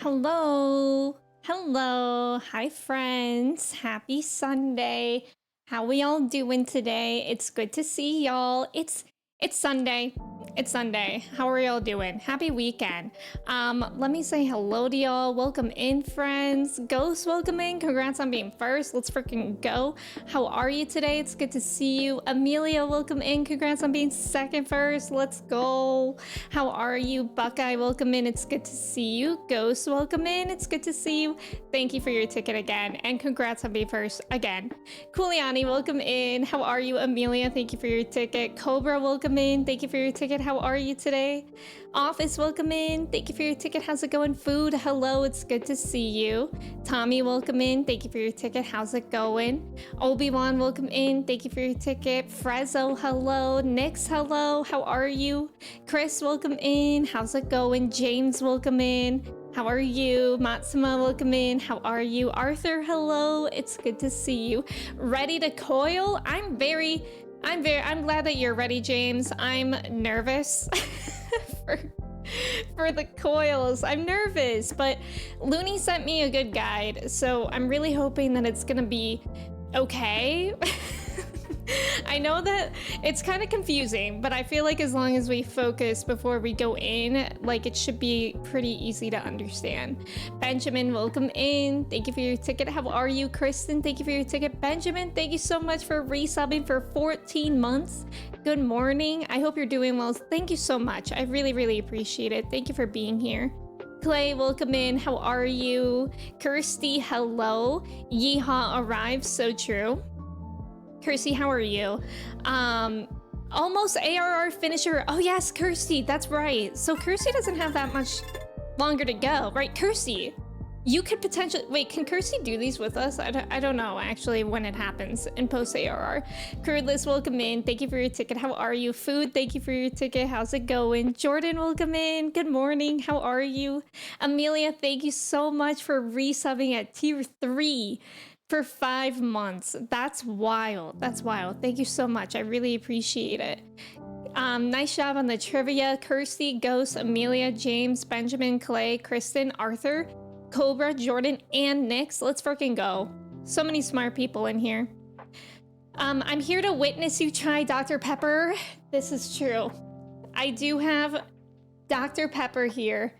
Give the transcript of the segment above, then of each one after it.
Hello. Hello. Hi, friends. Happy Sunday. How we all doing today? It's good to see y'all. It's Sunday. It's Sunday. How are y'all doing? Happy weekend. Let me say hello to y'all. Welcome in, friends. Ghost, welcome in. Congrats on being first. Let's freaking go. How are you today? It's good to see you. Amelia, welcome in. Congrats on being second first. Let's go. How are you? Buckeye, welcome in. It's good to see you. Ghost, welcome in. It's good to see you. Thank you for your ticket again. And congrats on being first again. Kuliani, welcome in. How are you? Amelia, thank you for your ticket. Cobra, welcome in. Thank you for your ticket. How are you today? Office, welcome in. Thank you for your ticket. How's it going? Food, hello. It's good to see you. Tommy, welcome in. Thank you for your ticket. How's it going? Obi-Wan, welcome in. Thank you for your ticket. Frezzo, hello. Nix, hello. How are you? Chris, welcome in. How's it going? James, welcome in. How are you? Matsuma, welcome in. How are you? Arthur, hello. It's good to see you. Ready to coil? I'm glad that you're ready, James. I'm nervous for the coils. I'm nervous, but Looney sent me a good guide, so I'm really hoping that it's gonna be okay. I know that it's kind of confusing, but I feel like as long as we focus before we go in, like it should be pretty easy to understand. Benjamin, welcome in. Thank you for your ticket. How are you? Kristen, thank you for your ticket. Benjamin, thank you so much for resubbing for 14 months. Good morning. I hope you're doing well. Thank you so much. I really, really appreciate it. Thank you for being here. Clay, welcome in. How are you? Kirsty, hello. Yeehaw arrived. So true. Kirsty, how are you? Almost ARR finisher. Oh yes, Kirsty, that's right. So Kirsty doesn't have that much longer to go, right? Kirsty, you could potentially, wait, can Kirsty do these with us? I don't know actually when it happens in post ARR. Curdless, welcome in. Thank you for your ticket. How are you? Food, thank you for your ticket. How's it going? Jordan, welcome in. Good morning. How are you? Amelia, thank you so much for resubbing at tier 3. For 5 months. That's wild. That's wild. Thank you so much. I really appreciate it. Nice job on the trivia. Kirsty, Ghost, Amelia, James, Benjamin, Clay, Kristen, Arthur, Cobra, Jordan, and Nix. Let's freaking go. So many smart people in here. I'm here to witness you try Dr. Pepper. This is true. I do have Dr. Pepper here.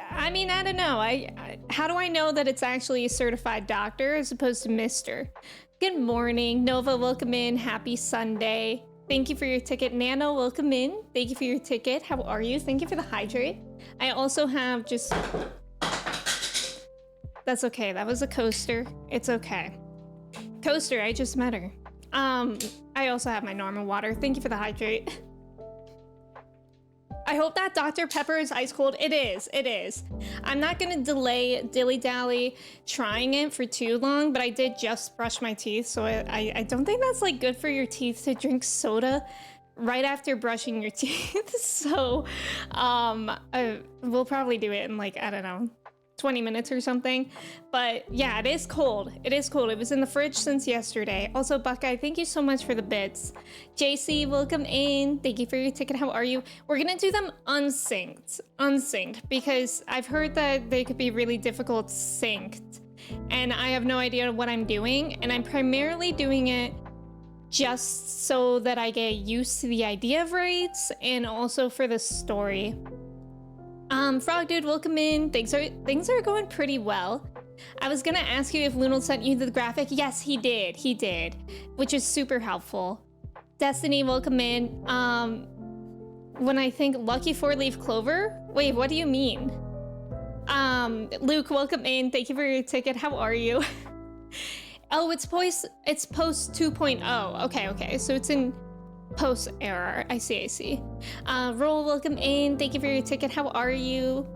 I mean, I don't know. How do I know that it's actually a certified doctor as opposed to Mr.? Good morning. Nova, welcome in. Happy Sunday. Thank you for your ticket. Nano, welcome in. Thank you for your ticket. How are you? Thank you for the hydrate. I also have just... That's okay. That was a coaster. It's okay. Coaster, I just met her. I also have my normal water. Thank you for the hydrate. I hope that Dr. Pepper is ice cold. It is, it is. I'm not gonna dilly-dally trying it for too long, but I did just brush my teeth, so I don't think that's like good for your teeth to drink soda right after brushing your teeth. So, we'll probably do it in like, I don't know, 20 minutes or something. But yeah, it is cold. It is cold. It was in the fridge since yesterday. Also, Buckeye, thank you so much for the bits. JC, welcome in. Thank you for your ticket. How are you? We're gonna do them unsynced, because I've heard that they could be really difficult synced. And I have no idea what I'm doing. And I'm primarily doing it just so that I get used to the idea of raids and also for the story. Frog Dude, welcome in. Things are going pretty well. I was gonna ask you if Lunel sent you the graphic. Yes, he did, which is super helpful. Destiny, welcome in. When I think Lucky 4-leaf clover? Wait, what do you mean? Luke, welcome in. Thank you for your ticket. How are you? Oh, it's post 2.0. Okay, so it's in post error. I see. Roll, welcome in. Thank you for your ticket. How are you?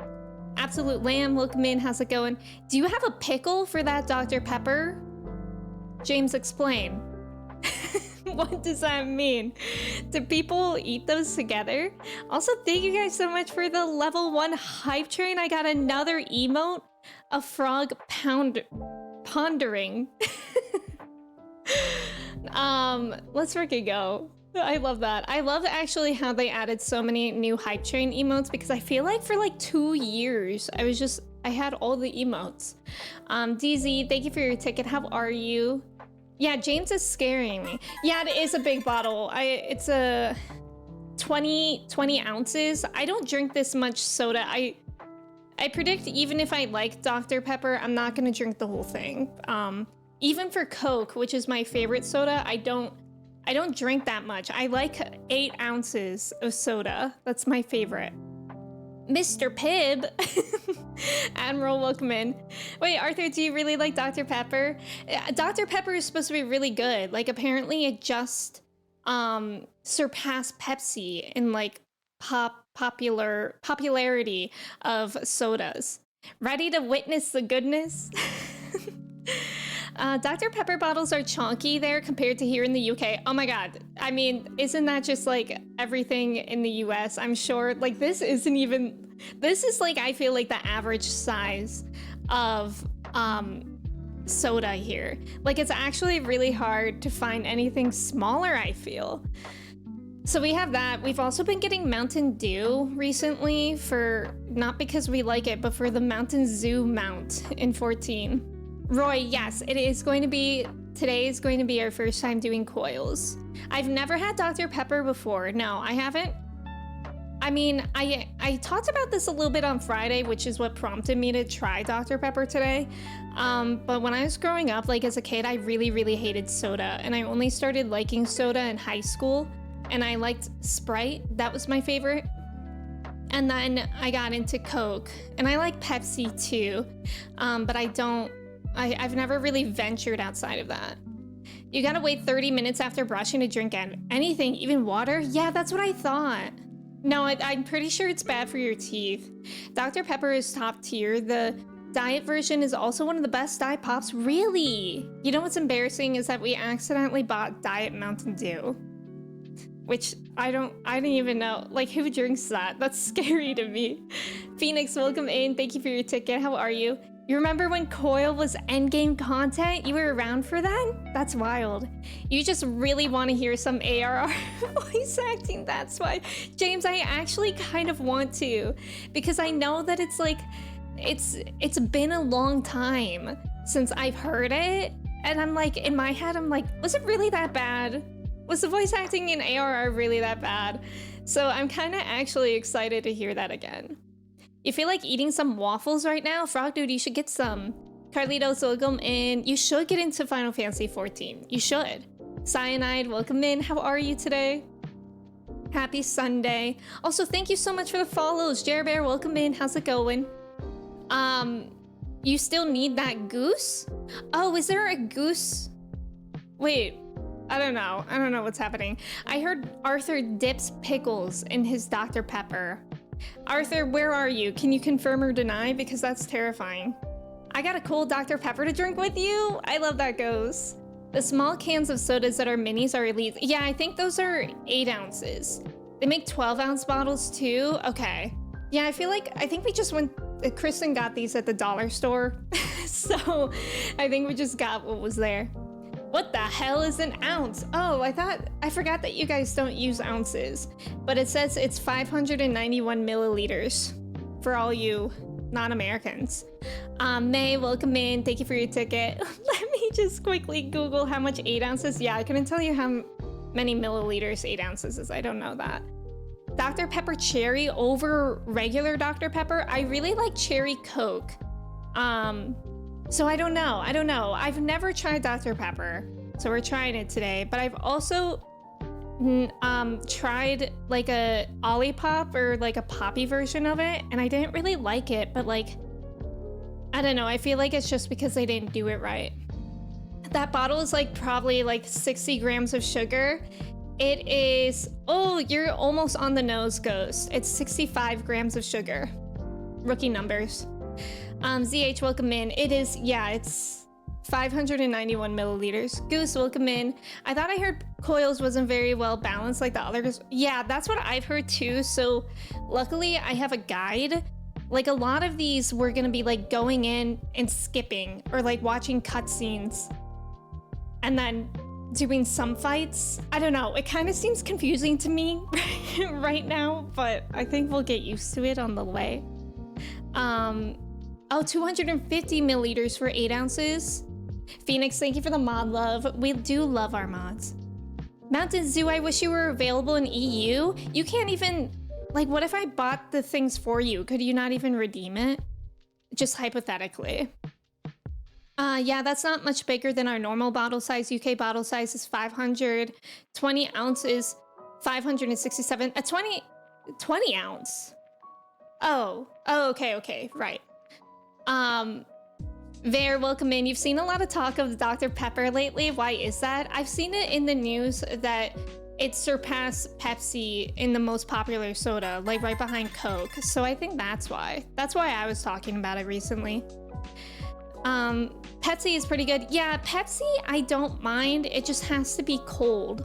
Absolute Lamb, welcome in. How's it going? Do you have a pickle for that Dr. Pepper? James, explain. What does that mean? Do people eat those together? Also, thank you guys so much for the level 1 hype train. I got another emote, a frog pondering. Let's freaking go. I love that. I love actually how they added so many new hype train emotes because I feel like for like 2 years, I had all the emotes. DZ, thank you for your ticket. How are you? Yeah, James is scaring me. Yeah, it is a big bottle. It's a 20 ounces. I don't drink this much soda. I predict even if I like Dr. Pepper, I'm not gonna drink the whole thing. Even for Coke, which is my favorite soda, I don't drink that much. I like 8 ounces of soda. That's my favorite. Mr. Pibb. Admiral, welcome in. Wait, Arthur, do you really like Dr. Pepper? Dr. Pepper is supposed to be really good. Like, apparently it just surpassed Pepsi in like popularity of sodas. Ready to witness the goodness? Dr. Pepper bottles are chunky there compared to here in the UK. Oh my god. I mean, isn't that just like everything in the US? I'm sure like this is like, I feel like the average size of soda here. Like it's actually really hard to find anything smaller, I feel. So we have that. We've also been getting Mountain Dew recently for, not because we like it, but for the Mountain Zoo mount in 14. Roy, yes, today is going to be our first time doing coils. I've never had Dr. Pepper before. No, I haven't. I mean, I talked about this a little bit on Friday, which is what prompted me to try Dr. Pepper today. But when I was growing up, like as a kid, I really, really hated soda. And I only started liking soda in high school. And I liked Sprite. That was my favorite. And then I got into Coke. And I like Pepsi too. But I've never really ventured outside of that. You gotta wait 30 minutes after brushing to drink anything, even water? Yeah, that's what I thought. No, I'm pretty sure it's bad for your teeth. Dr. Pepper is top tier. The diet version is also one of the best diet pops. Really? You know what's embarrassing is that we accidentally bought Diet Mountain Dew. Which I didn't even know. Like, who drinks that? That's scary to me. Phoenix, welcome in. Thank you for your ticket. How are you? You remember when Coil was endgame content? You were around for that? That's wild. You just really want to hear some ARR voice acting, that's why. James, I actually kind of want to, because I know that it's like, it's been a long time since I've heard it, and I'm like, in my head, I'm like, was it really that bad? Was the voice acting in ARR really that bad? So I'm kind of actually excited to hear that again. You feel like eating some waffles right now? Frog Dude, you should get some. Carlitos, welcome in. You should get into Final Fantasy 14. You should. Cyanide, welcome in. How are you today? Happy Sunday. Also, thank you so much for the follows. Jer Bear, welcome in. How's it going? You still need that goose? Oh, is there a goose? Wait, I don't know. I don't know what's happening. I heard Arthur dips pickles in his Dr. Pepper. Arthur, where are you? Can you confirm or deny? Because that's terrifying. I got a cool Dr. Pepper to drink with you. I love that goes. The small cans of sodas that are minis are elite. Yeah, I think those are 8 ounces. They make 12-ounce bottles too. Okay. Yeah, I think we just went, Kristen got these at the dollar store. So I think we just got what was there. What the hell is an ounce? Oh, I forgot that you guys don't use ounces, but it says it's 591 milliliters for all you non-Americans. May, welcome in. Thank you for your ticket. Let me just quickly Google how much 8 ounces. Yeah, I couldn't tell you how many milliliters 8 ounces is. I don't know that. Dr. Pepper Cherry over regular Dr. Pepper. I really like Cherry Coke. So I don't know. I've never tried Dr. Pepper, so we're trying it today. But I've also tried like a Olipop or like a poppy version of it, and I didn't really like it. But like, I don't know. I feel like it's just because they didn't do it right. That bottle is like probably like 60 grams of sugar. It is, oh, you're almost on the nose, Ghost. It's 65 grams of sugar. Rookie numbers. ZH, welcome in. It is, yeah, it's 591 milliliters. Goose, welcome in. I thought I heard Coils wasn't very well balanced like the others. Yeah, that's what I've heard too. So luckily I have a guide. Like a lot of these we're gonna be like going in and skipping or like watching cutscenes and then doing some fights. I don't know, it kind of seems confusing to me right now, but I think we'll get used to it on the way. Oh, 250 milliliters for 8 ounces. Phoenix, thank you for the mod love. We do love our mods. Mountain Zoo, I wish you were available in EU. You can't even, like, what if I bought the things for you? Could you not even redeem it? Just hypothetically. Yeah, that's not much bigger than our normal bottle size. UK bottle size is 500. 20 ounces, 567. A 20 ounce. Oh, okay, right. Vare, welcome in. You've seen a lot of talk of Dr. Pepper lately. Why is that? I've seen it in the news that it surpassed Pepsi in the most popular soda, like right behind Coke. So I think that's why. That's why I was talking about it recently. Pepsi is pretty good. Yeah, Pepsi, I don't mind. It just has to be cold.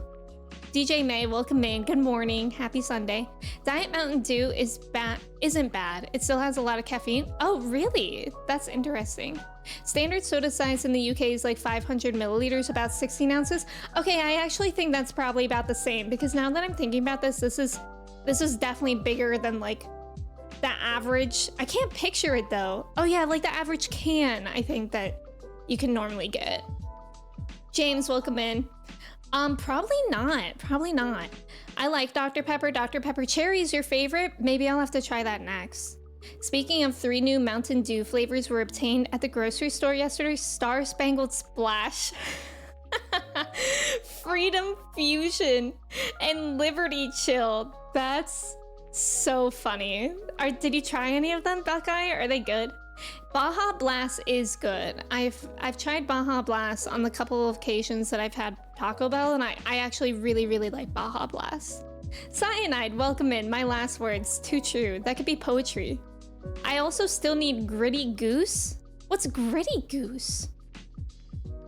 DJ May, welcome in. Good morning. Happy Sunday. Diet Mountain Dew isn't bad. It still has a lot of caffeine. Oh, really? That's interesting. Standard soda size in the UK is like 500 milliliters, about 16 ounces. Okay, I actually think that's probably about the same, because now that I'm thinking about this, this is definitely bigger than like the average. I can't picture it though. Oh yeah, like the average can, I think that you can normally get. James, welcome in. Probably not. I like Dr. Pepper. Dr. Pepper Cherry is your favorite? Maybe I'll have to try that next. Speaking of 3 new Mountain Dew flavors were obtained at the grocery store yesterday. Star Spangled Splash, Freedom Fusion, and Liberty Chill. That's so funny. Did you try any of them, Buckeye? Are they good? Baja Blast is good. I've tried Baja Blast on the couple of occasions that I've had Taco Bell, and I actually really like Baja Blast. Cyanide, welcome in. My last words, too true. That could be poetry. I also still need Gritty Goose. What's Gritty Goose?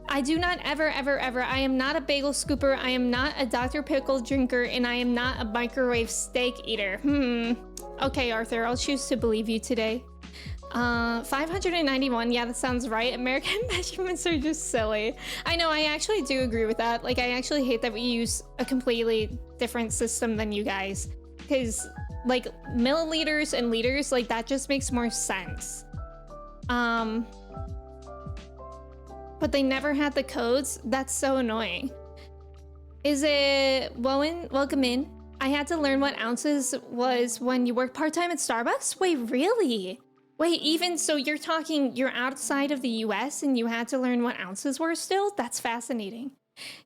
I do not ever. I am not a bagel scooper. I am not a Dr. Pickle drinker, and I am not a microwave steak eater. Okay, Arthur, I'll choose to believe you today. 591, yeah, that sounds right. American measurements are just silly. I know, I actually do agree with that. Like, I actually hate that we use a completely different system than you guys, because like milliliters and liters, like that just makes more sense. But they never had the codes. That's so annoying. Is it Wowen? Welcome in. I had to learn what ounces was when you worked part-time at Starbucks. Wait, really? Wait, even so you're talking, you're outside of the US and you had to learn what ounces were still? That's fascinating.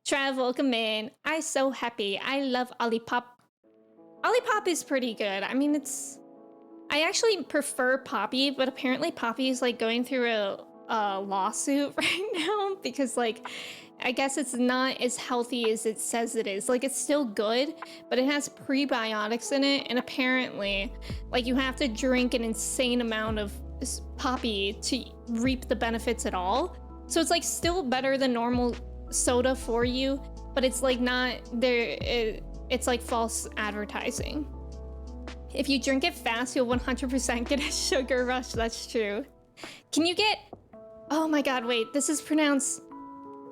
Trav, welcome in. I'm so happy. I love Olipop. Olipop is pretty good. I mean, I actually prefer Poppy, but apparently Poppy is like going through a lawsuit right now because like, I guess it's not as healthy as it says it is. Like, it's still good, but it has prebiotics in it, and apparently, like, you have to drink an insane amount of Poppy to reap the benefits at all. So it's like still better than normal soda for you, but it's like not there. It's like false advertising. If you drink it fast, you'll 100% get a sugar rush. That's true. Can you get? Oh my God! Wait, this is pronounced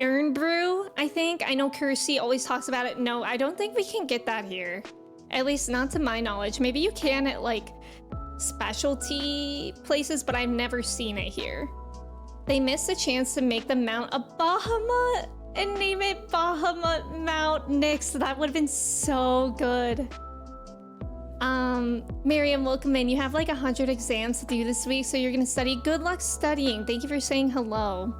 Earn Brew, I think. I know Kirsty always talks about it. No, I don't think we can get that here. At least not to my knowledge. Maybe you can at like specialty places, but I've never seen it here. They missed a chance to make the Mount a Bahamut and name it Bahamut Mount Nix. That would have been so good. Miriam, welcome in. You have like 100 exams to do this week, so you're gonna study. Good luck studying. Thank you for saying hello.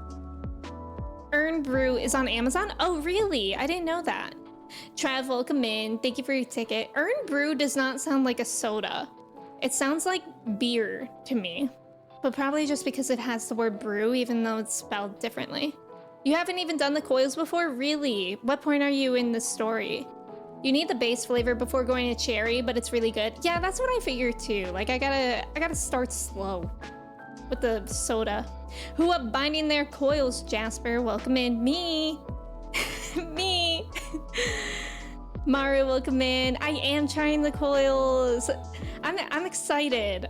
Earn Brew is on Amazon? Oh, really? I didn't know that. Trav, welcome in. Thank you for your ticket. Earn Brew does not sound like a soda. It sounds like beer to me, but probably just because it has the word brew, even though it's spelled differently. You haven't even done the coils before? Really? What point are you in the story? You need the base flavor before going to cherry, but it's really good. Yeah, that's what I figured too. Like, I gotta start slow with the soda. Who up binding their coils, Jasper? Welcome in. Me. Me. Maru, welcome in. I am trying the coils. I'm excited.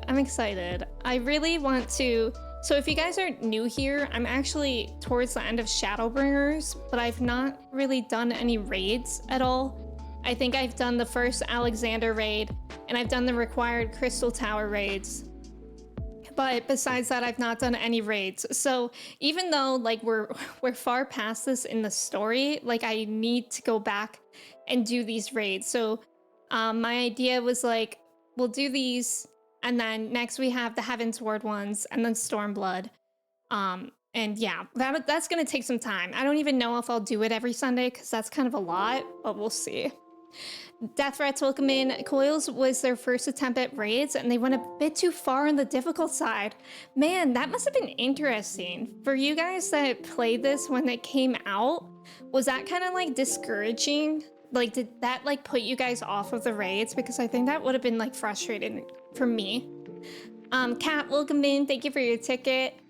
I really want to So if you guys are new here, I'm actually towards the end of Shadowbringers, but I've not really done any raids at all. I think I've done the first Alexander raid, and I've done the required Crystal Tower raids. But besides that, I've not done any raids. So even though like we're far past this in the story, like I need to go back and do these raids. So my idea was like, we'll do these, and then next we have the Heavensward ones, and then Stormblood. And yeah, that's gonna take some time. I don't even know if I'll do it every Sunday, because that's kind of a lot, but we'll see. Death Threats, welcome in. Coils was their first attempt at raids, and they went a bit too far on the difficult side. Man, that must have been interesting. For you guys that played this when it came out, was that kind of like discouraging? Like, did that like put you guys off of the raids? Because I think that would have been like frustrating for me. Kat, welcome in. Thank you for your ticket.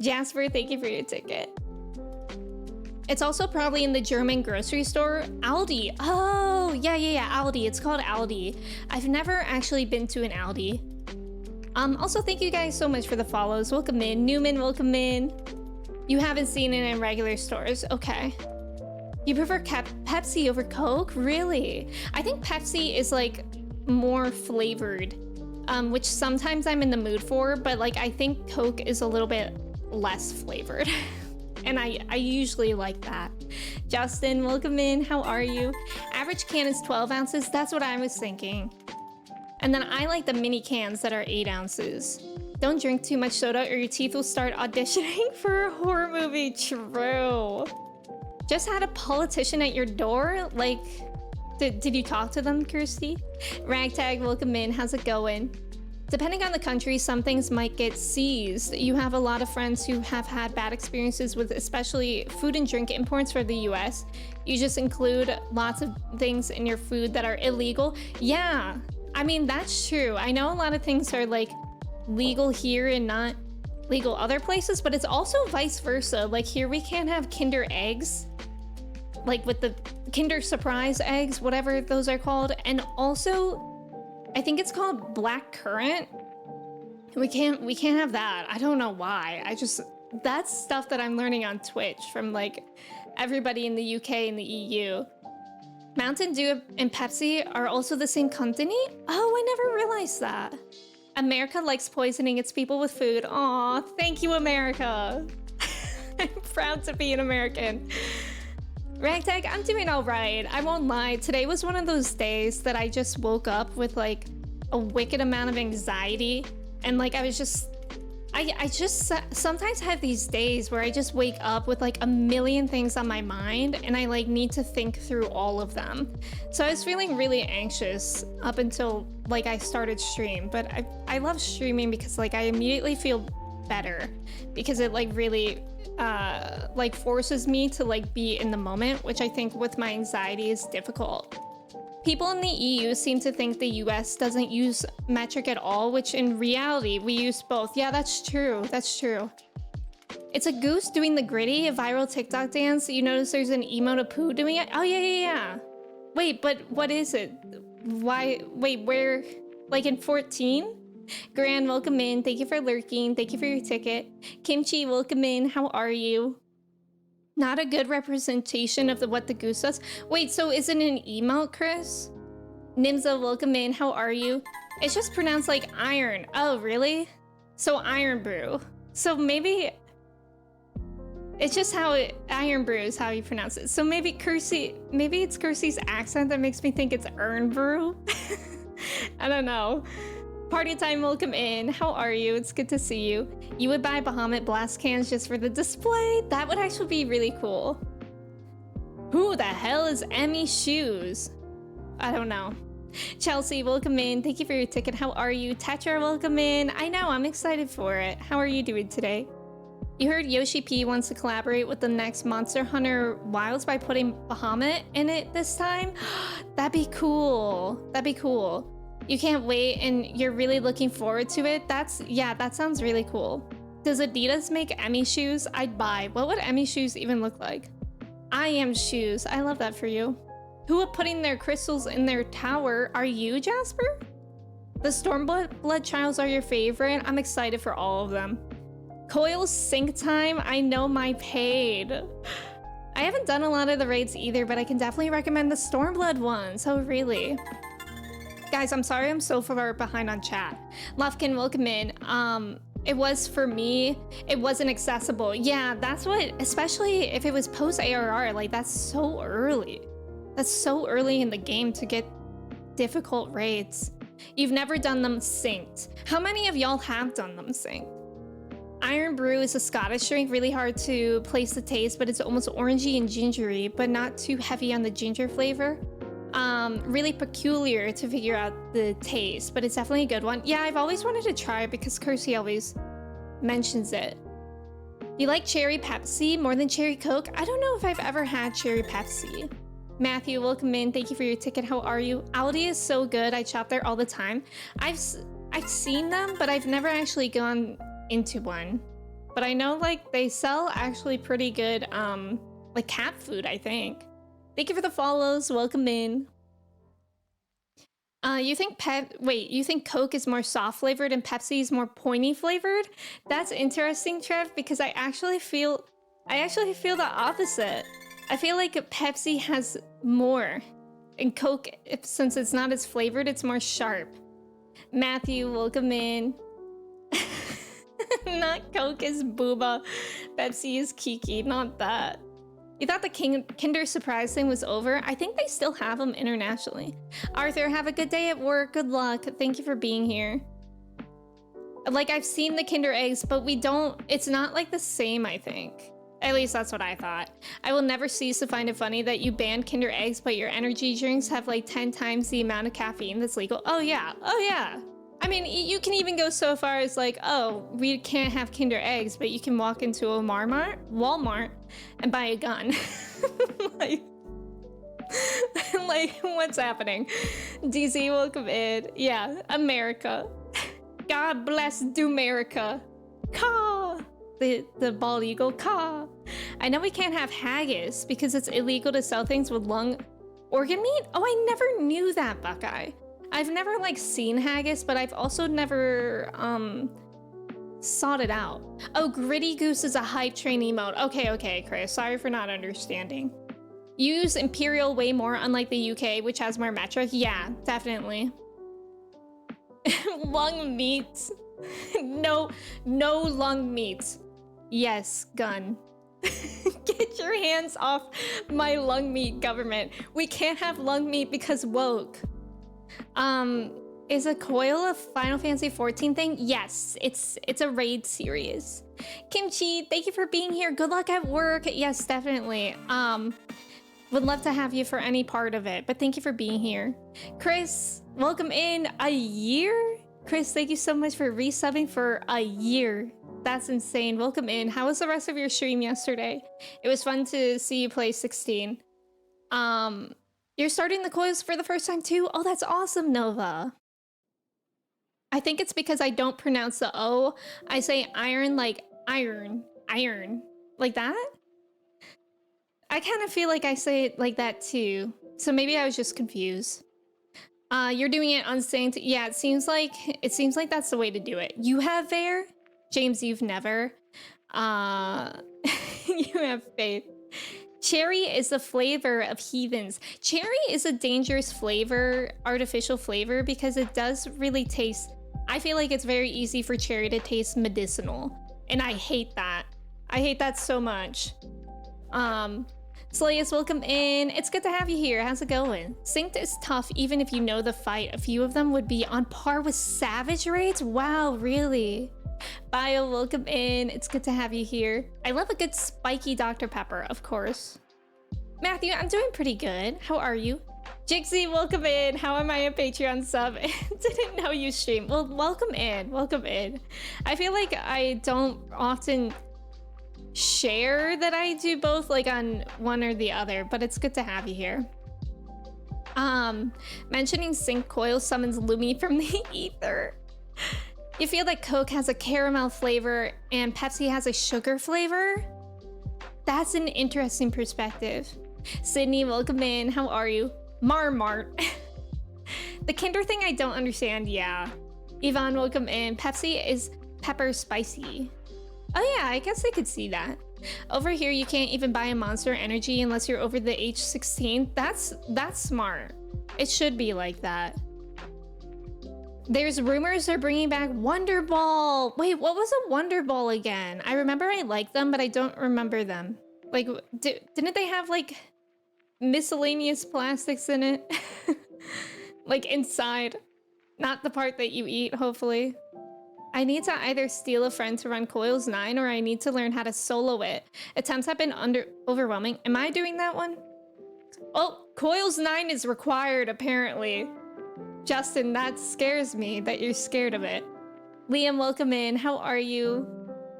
Jasper, thank you for your ticket. It's also probably in the German grocery store. Aldi. Oh, yeah, Aldi. It's called Aldi. I've never actually been to an Aldi. Also, thank you guys so much for the follows. Welcome in. Newman, welcome in. You haven't seen it in regular stores. Okay. You prefer Pepsi over Coke? Really? I think Pepsi is like more flavored, which sometimes I'm in the mood for, but like I think Coke is a little bit less flavored. And I usually like that. Justin, welcome in. How are you? Average can is 12 ounces. That's what I was thinking. And then I like the mini cans that are 8 ounces. Don't drink too much soda or your teeth will start auditioning for a horror movie. True. Just had a politician at your door? Like, did you talk to them, Kirsty? Ragtag, welcome in. How's it going? Depending on the country, some things might get seized. You have a lot of friends who have had bad experiences with especially food and drink imports from the US. You just include lots of things in your food that are illegal. Yeah, I mean, that's true. I know a lot of things are like legal here and not legal other places, but it's also vice versa. Like here we can't have Kinder eggs, like with the Kinder Surprise eggs, whatever those are called. And also, I think it's called black currant. We can't have that. I don't know why. That's stuff that I'm learning on Twitch from like everybody in the UK and the EU. Mountain Dew and Pepsi are also the same company? Oh, I never realized that. America likes poisoning its people with food. Aw, thank you, America. I'm proud to be an American. Ragtag, I'm doing all right. I won't lie. Today was one of those days that I just woke up with like a wicked amount of anxiety. And like I just sometimes have these days where I just wake up with like a million things on my mind and I like need to think through all of them. So I was feeling really anxious up until like I started stream. But I love streaming because like I immediately feel better because it like really like forces me to like be in the moment, which I think with my anxiety is difficult. People in the EU seem to think the US doesn't use metric at all, which in reality we use both. Yeah, that's true. That's true. It's a goose doing the gritty, a viral TikTok dance. You notice there's an emote of poo doing it? Oh yeah. Wait, but what is it? Why? Wait, where? Like in 14? Gran, welcome in. Thank you for lurking. Thank you for your ticket. Kimchi, welcome in. How are you? Not a good representation of what the goose does. Wait, so is it an emote, Chris? Nimza, welcome in. How are you? It's just pronounced like iron. Oh, really? So iron brew. So maybe it's just iron brew is how you pronounce it. So maybe it's Kirsty's accent that makes me think it's urn brew. I don't know. Party time, welcome in. How are you? It's good to see you. You would buy Bahamut blast cans just for the display? That would actually be really cool. Who the hell is Emmy Shoes? I don't know. Chelsea, welcome in. Thank you for your ticket. How are you? Tetra, welcome in. I know, I'm excited for it. How are you doing today? You heard Yoshi P wants to collaborate with the next Monster Hunter Wilds by putting Bahamut in it this time? That'd be cool. That'd be cool. You can't wait and you're really looking forward to it? That sounds really cool. Does Adidas make Emmy shoes? I'd buy. What would Emmy shoes even look like? I am shoes. I love that for you. Who are putting their crystals in their tower? Are you, Jasper? The Stormblood trials are your favorite? I'm excited for all of them. Coil sync time, I know my paid. I haven't done a lot of the raids either, but I can definitely recommend the Stormblood ones. Oh, really? Guys, I'm sorry I'm so far behind on chat. Lufkin, welcome in. It was for me, it wasn't accessible. Yeah, that's what, especially if it was post ARR, like that's so early. That's so early in the game to get difficult raids. You've never done them synced. How many of y'all have done them synced? Iron Brew is a Scottish drink, really hard to place the taste, but it's almost orangey and gingery, but not too heavy on the ginger flavor. Really peculiar to figure out the taste, but it's definitely a good one. Yeah, I've always wanted to try it because Kersey always mentions it. You like cherry Pepsi more than cherry Coke? I don't know if I've ever had cherry Pepsi. Matthew, welcome in. Thank you for your ticket. How are you? Aldi is so good. I shop there all the time. I've seen them, but I've never actually gone into one. But I know like they sell actually pretty good like cat food, I think. Thank you for the follows. Welcome in. You think Coke is more soft flavored and Pepsi is more pointy flavored? That's interesting, Trev, because I actually feel the opposite. I feel like Pepsi has more, and Coke, since it's not as flavored, it's more sharp. Matthew, welcome in. Not Coke is booba, Pepsi is Kiki, not that. You thought the Kinder Surprise thing was over? I think they still have them internationally. Arthur, have a good day at work. Good luck. Thank you for being here. Like, I've seen the Kinder Eggs, but it's not like the same, I think. At least that's what I thought. I will never cease to find it funny that you banned Kinder Eggs, but your energy drinks have like 10 times the amount of caffeine that's legal. Oh yeah, oh yeah. I mean, you can even go so far as like, oh, we can't have Kinder Eggs, but you can walk into a Walmart and buy a gun. like, what's happening? DZ, welcome in. Yeah, America. God bless Dumerica. Caw! The bald eagle, caw! I know we can't have haggis because it's illegal to sell things with lung organ meat? Oh, I never knew that, Buckeye. I've never like seen haggis, but I've also never sought it out. Oh, Gritty Goose is a hype train emote. Okay, Chris. Sorry for not understanding. Use Imperial way more, unlike the UK, which has more metric. Yeah, definitely. Lung meats. No lung meats. Yes, gun. Get your hands off my lung meat, government. We can't have lung meat because woke. Is a Coil a Final Fantasy 14 thing? Yes, it's a raid series. Kimchi, thank you for being here. Good luck at work. Yes, definitely. Would love to have you for any part of it, but thank you for being here. Chris, welcome in. A year? Chris, thank you so much for resubbing for a year. That's insane. Welcome in. How was the rest of your stream yesterday? It was fun to see you play 16. You're starting the coils for the first time too? Oh, that's awesome, Nova. I think it's because I don't pronounce the O. I say iron like iron. Like that? I kind of feel like I say it like that too. So maybe I was just confused. You're doing it unsynced. Yeah, it seems like that's the way to do it. You have Vare? James, you've never. You have faith. Cherry is the flavor of heathens. Cherry is a dangerous flavor, artificial flavor, because it does really taste... I feel like it's very easy for cherry to taste medicinal. And I hate that. I hate that so much. Slayus, welcome in. It's good to have you here. How's it going? Synced is tough even if you know the fight. A few of them would be on par with Savage raids? Wow, really? Bio, welcome in. It's good to have you here. I love a good spiky Dr. Pepper, of course. Matthew, I'm doing pretty good. How are you? Jixie, welcome in. How am I a Patreon sub? Didn't know you stream. Well, welcome in. Welcome in. I feel like I don't often share that I do both, like on one or the other, but it's good to have you here. Mentioning Sync Coil summons Lumi from the ether. You feel that Coke has a caramel flavor and Pepsi has a sugar flavor? That's an interesting perspective. Sydney, welcome in. How are you? Marmart. The Kinder thing I don't understand, yeah. Yvonne, welcome in. Pepsi is pepper spicy. Oh yeah, I guess I could see that. Over here, you can't even buy a monster energy unless you're over the age 16. That's smart. It should be like that. There's rumors they're bringing back Wonder Ball. Wait, what was a Wonder Ball again? I remember I liked them, but I don't remember them. Like, didn't they have like miscellaneous plastics in it? Like inside, not the part that you eat, hopefully. I need to either steal a friend to run Coils 9 or I need to learn how to solo it. Attempts have been overwhelming. Am I doing that one? Oh, Coils 9 is required, apparently. Justin, that scares me that you're scared of it. Liam, welcome in. How are you?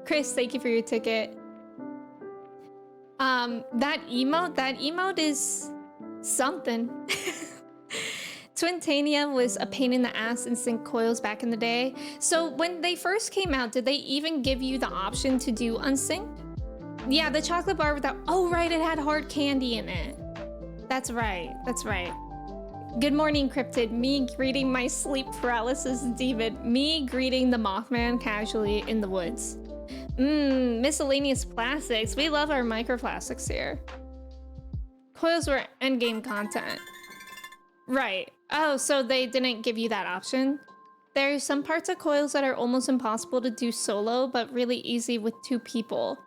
Chris, thank you for your ticket. That emote is something. Twintania was a pain in the ass in sync coils back in the day. So when they first came out, did they even give you the option to do unsynced? Yeah, the chocolate bar without, oh right, it had hard candy in it. That's right, that's right. Good morning, Cryptid. Me greeting my sleep paralysis demon. Me greeting the Mothman casually in the woods. Miscellaneous plastics. We love our microplastics here. Coils were endgame content. Right. Oh, so they didn't give you that option? There's some parts of Coils that are almost impossible to do solo, but really easy with 2 people.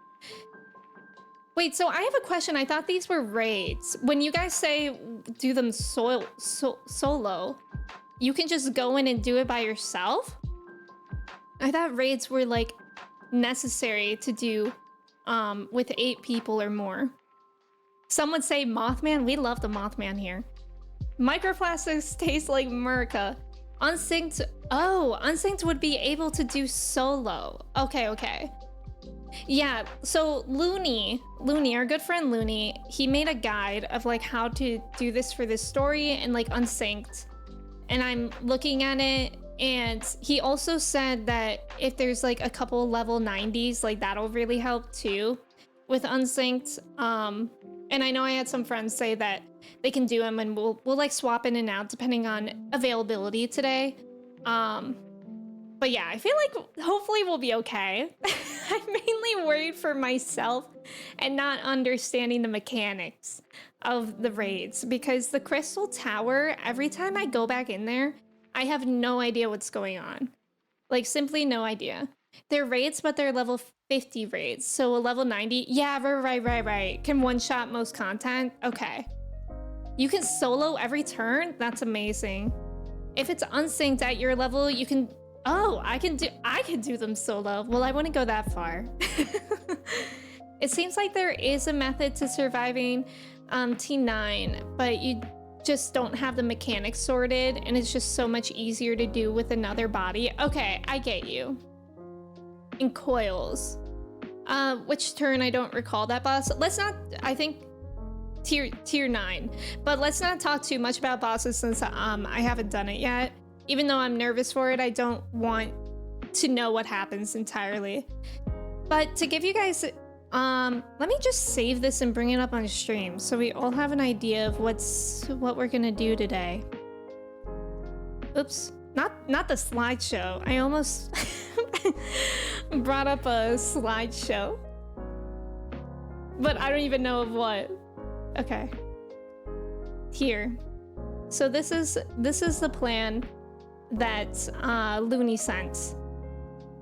Wait, so I have a question. I thought these were raids. When you guys say do them solo, you can just go in and do it by yourself? I thought raids were like necessary to do with 8 people or more. Some would say Mothman. We love the Mothman here. Microplastics taste like Murica. Unsynced, oh, unsynced would be able to do solo. Okay. Yeah, so Looney, our good friend Looney, he made a guide of like how to do this for this story and like unsynced. And I'm looking at it, and he also said that if there's like a couple level 90s, like that'll really help too with unsynced. And I know I had some friends say that they can do them, and we'll like swap in and out depending on availability today. But yeah, I feel like hopefully we'll be okay. I'm mainly worried for myself and not understanding the mechanics of the raids, because the Crystal Tower, every time I go back in there, I have no idea what's going on. Like simply no idea. They're raids, but they're level 50 raids. So a level 90, yeah, right. Can one-shot most content? Okay. You can solo every turn? That's amazing. If it's unsynced at your level, you can, oh, I can do them solo. Well, I wouldn't go that far. It seems like there is a method to surviving T9, but you just don't have the mechanics sorted, and it's just so much easier to do with another body. Okay, I get you. In Coils. Which turn? I don't recall that boss. Let's not, I think tier 9, but let's not talk too much about bosses since I haven't done it yet. Even though I'm nervous for it, I don't want to know what happens entirely. But to give you guys, let me just save this and bring it up on stream so we all have an idea of what we're gonna do today. Oops, not the slideshow. I almost brought up a slideshow, but I don't even know of what. Okay. Here. So this is the plan that Looney sent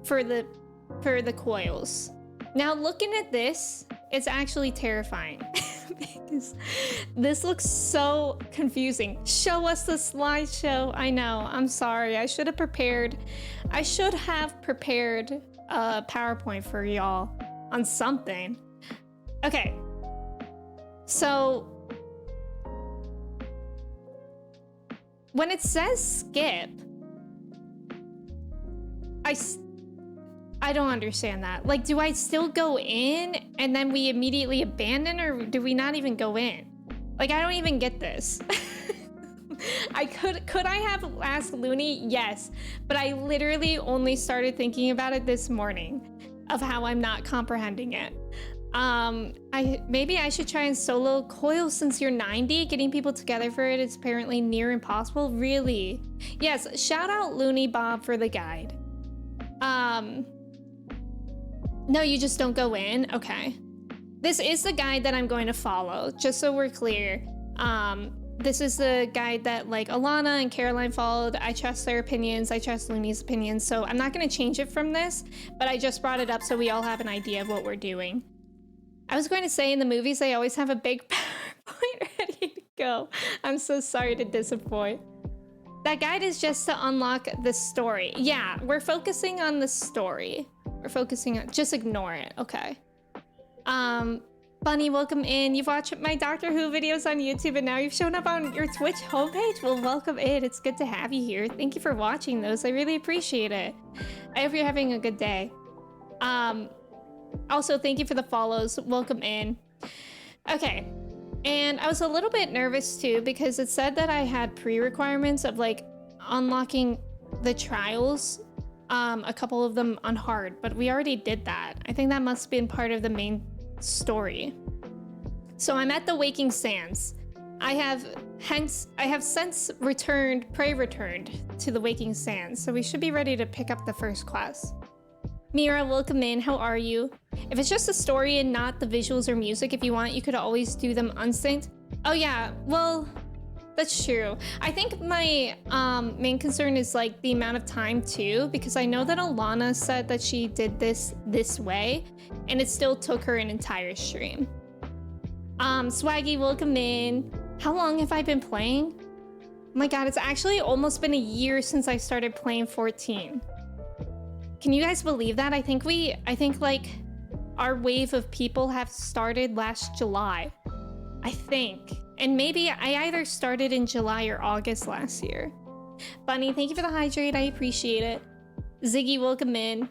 for the coils. Now looking at this, it's actually terrifying because this looks so confusing. Show us the slideshow. I know, I'm sorry. I should have prepared a PowerPoint for y'all on something. Okay. So when it says skip, I don't understand that. Like, do I still go in and then we immediately abandon, or do we not even go in? Like, I don't even get this. Could I have asked Looney? Yes, but I literally only started thinking about it this morning of how I'm not comprehending it. Maybe I should try and solo Coil since you're 90. Getting people together for it is apparently near impossible. Really? Yes, shout out Looney Bob for the guide. No, you just don't go in? Okay. This is the guide that I'm going to follow, just so we're clear. This is the guide that like Alana and Caroline followed. I trust their opinions. I trust Looney's opinions. So I'm not going to change it from this, but I just brought it up so we all have an idea of what we're doing. I was going to say in the movies, they always have a big PowerPoint ready to go. I'm so sorry to disappoint. That guide is just to unlock the story. Yeah, we're focusing on the story. We're focusing on, just ignore it, okay. Bunny, welcome in. You've watched my Doctor Who videos on YouTube and now you've shown up on your Twitch homepage. Well, welcome in. It's good to have you here. Thank you for watching those. I really appreciate it. I hope you're having a good day. Also, thank you for the follows. Welcome in. Okay. And I was a little bit nervous too because it said that I had pre-requirements of like unlocking the trials, a couple of them on hard, but we already did that. I think that must have been part of the main story. So I'm at the Waking Sands. I have since returned to the Waking Sands, so we should be ready to pick up the first quest. Mira, welcome in. How are you? If it's just the story and not the visuals or music, if you want, you could always do them unsynced. Oh yeah, well, that's true. I think my main concern is like the amount of time too, because I know that Alana said that she did this way, and it still took her an entire stream. Swaggy, welcome in. How long have I been playing? Oh my god, it's actually almost been a year since I started playing 14. Can you guys believe that? I think like our wave of people have started last July. I think. And maybe I either started in July or August last year. Bunny, thank you for the hydrate. I appreciate it. Ziggy, welcome in.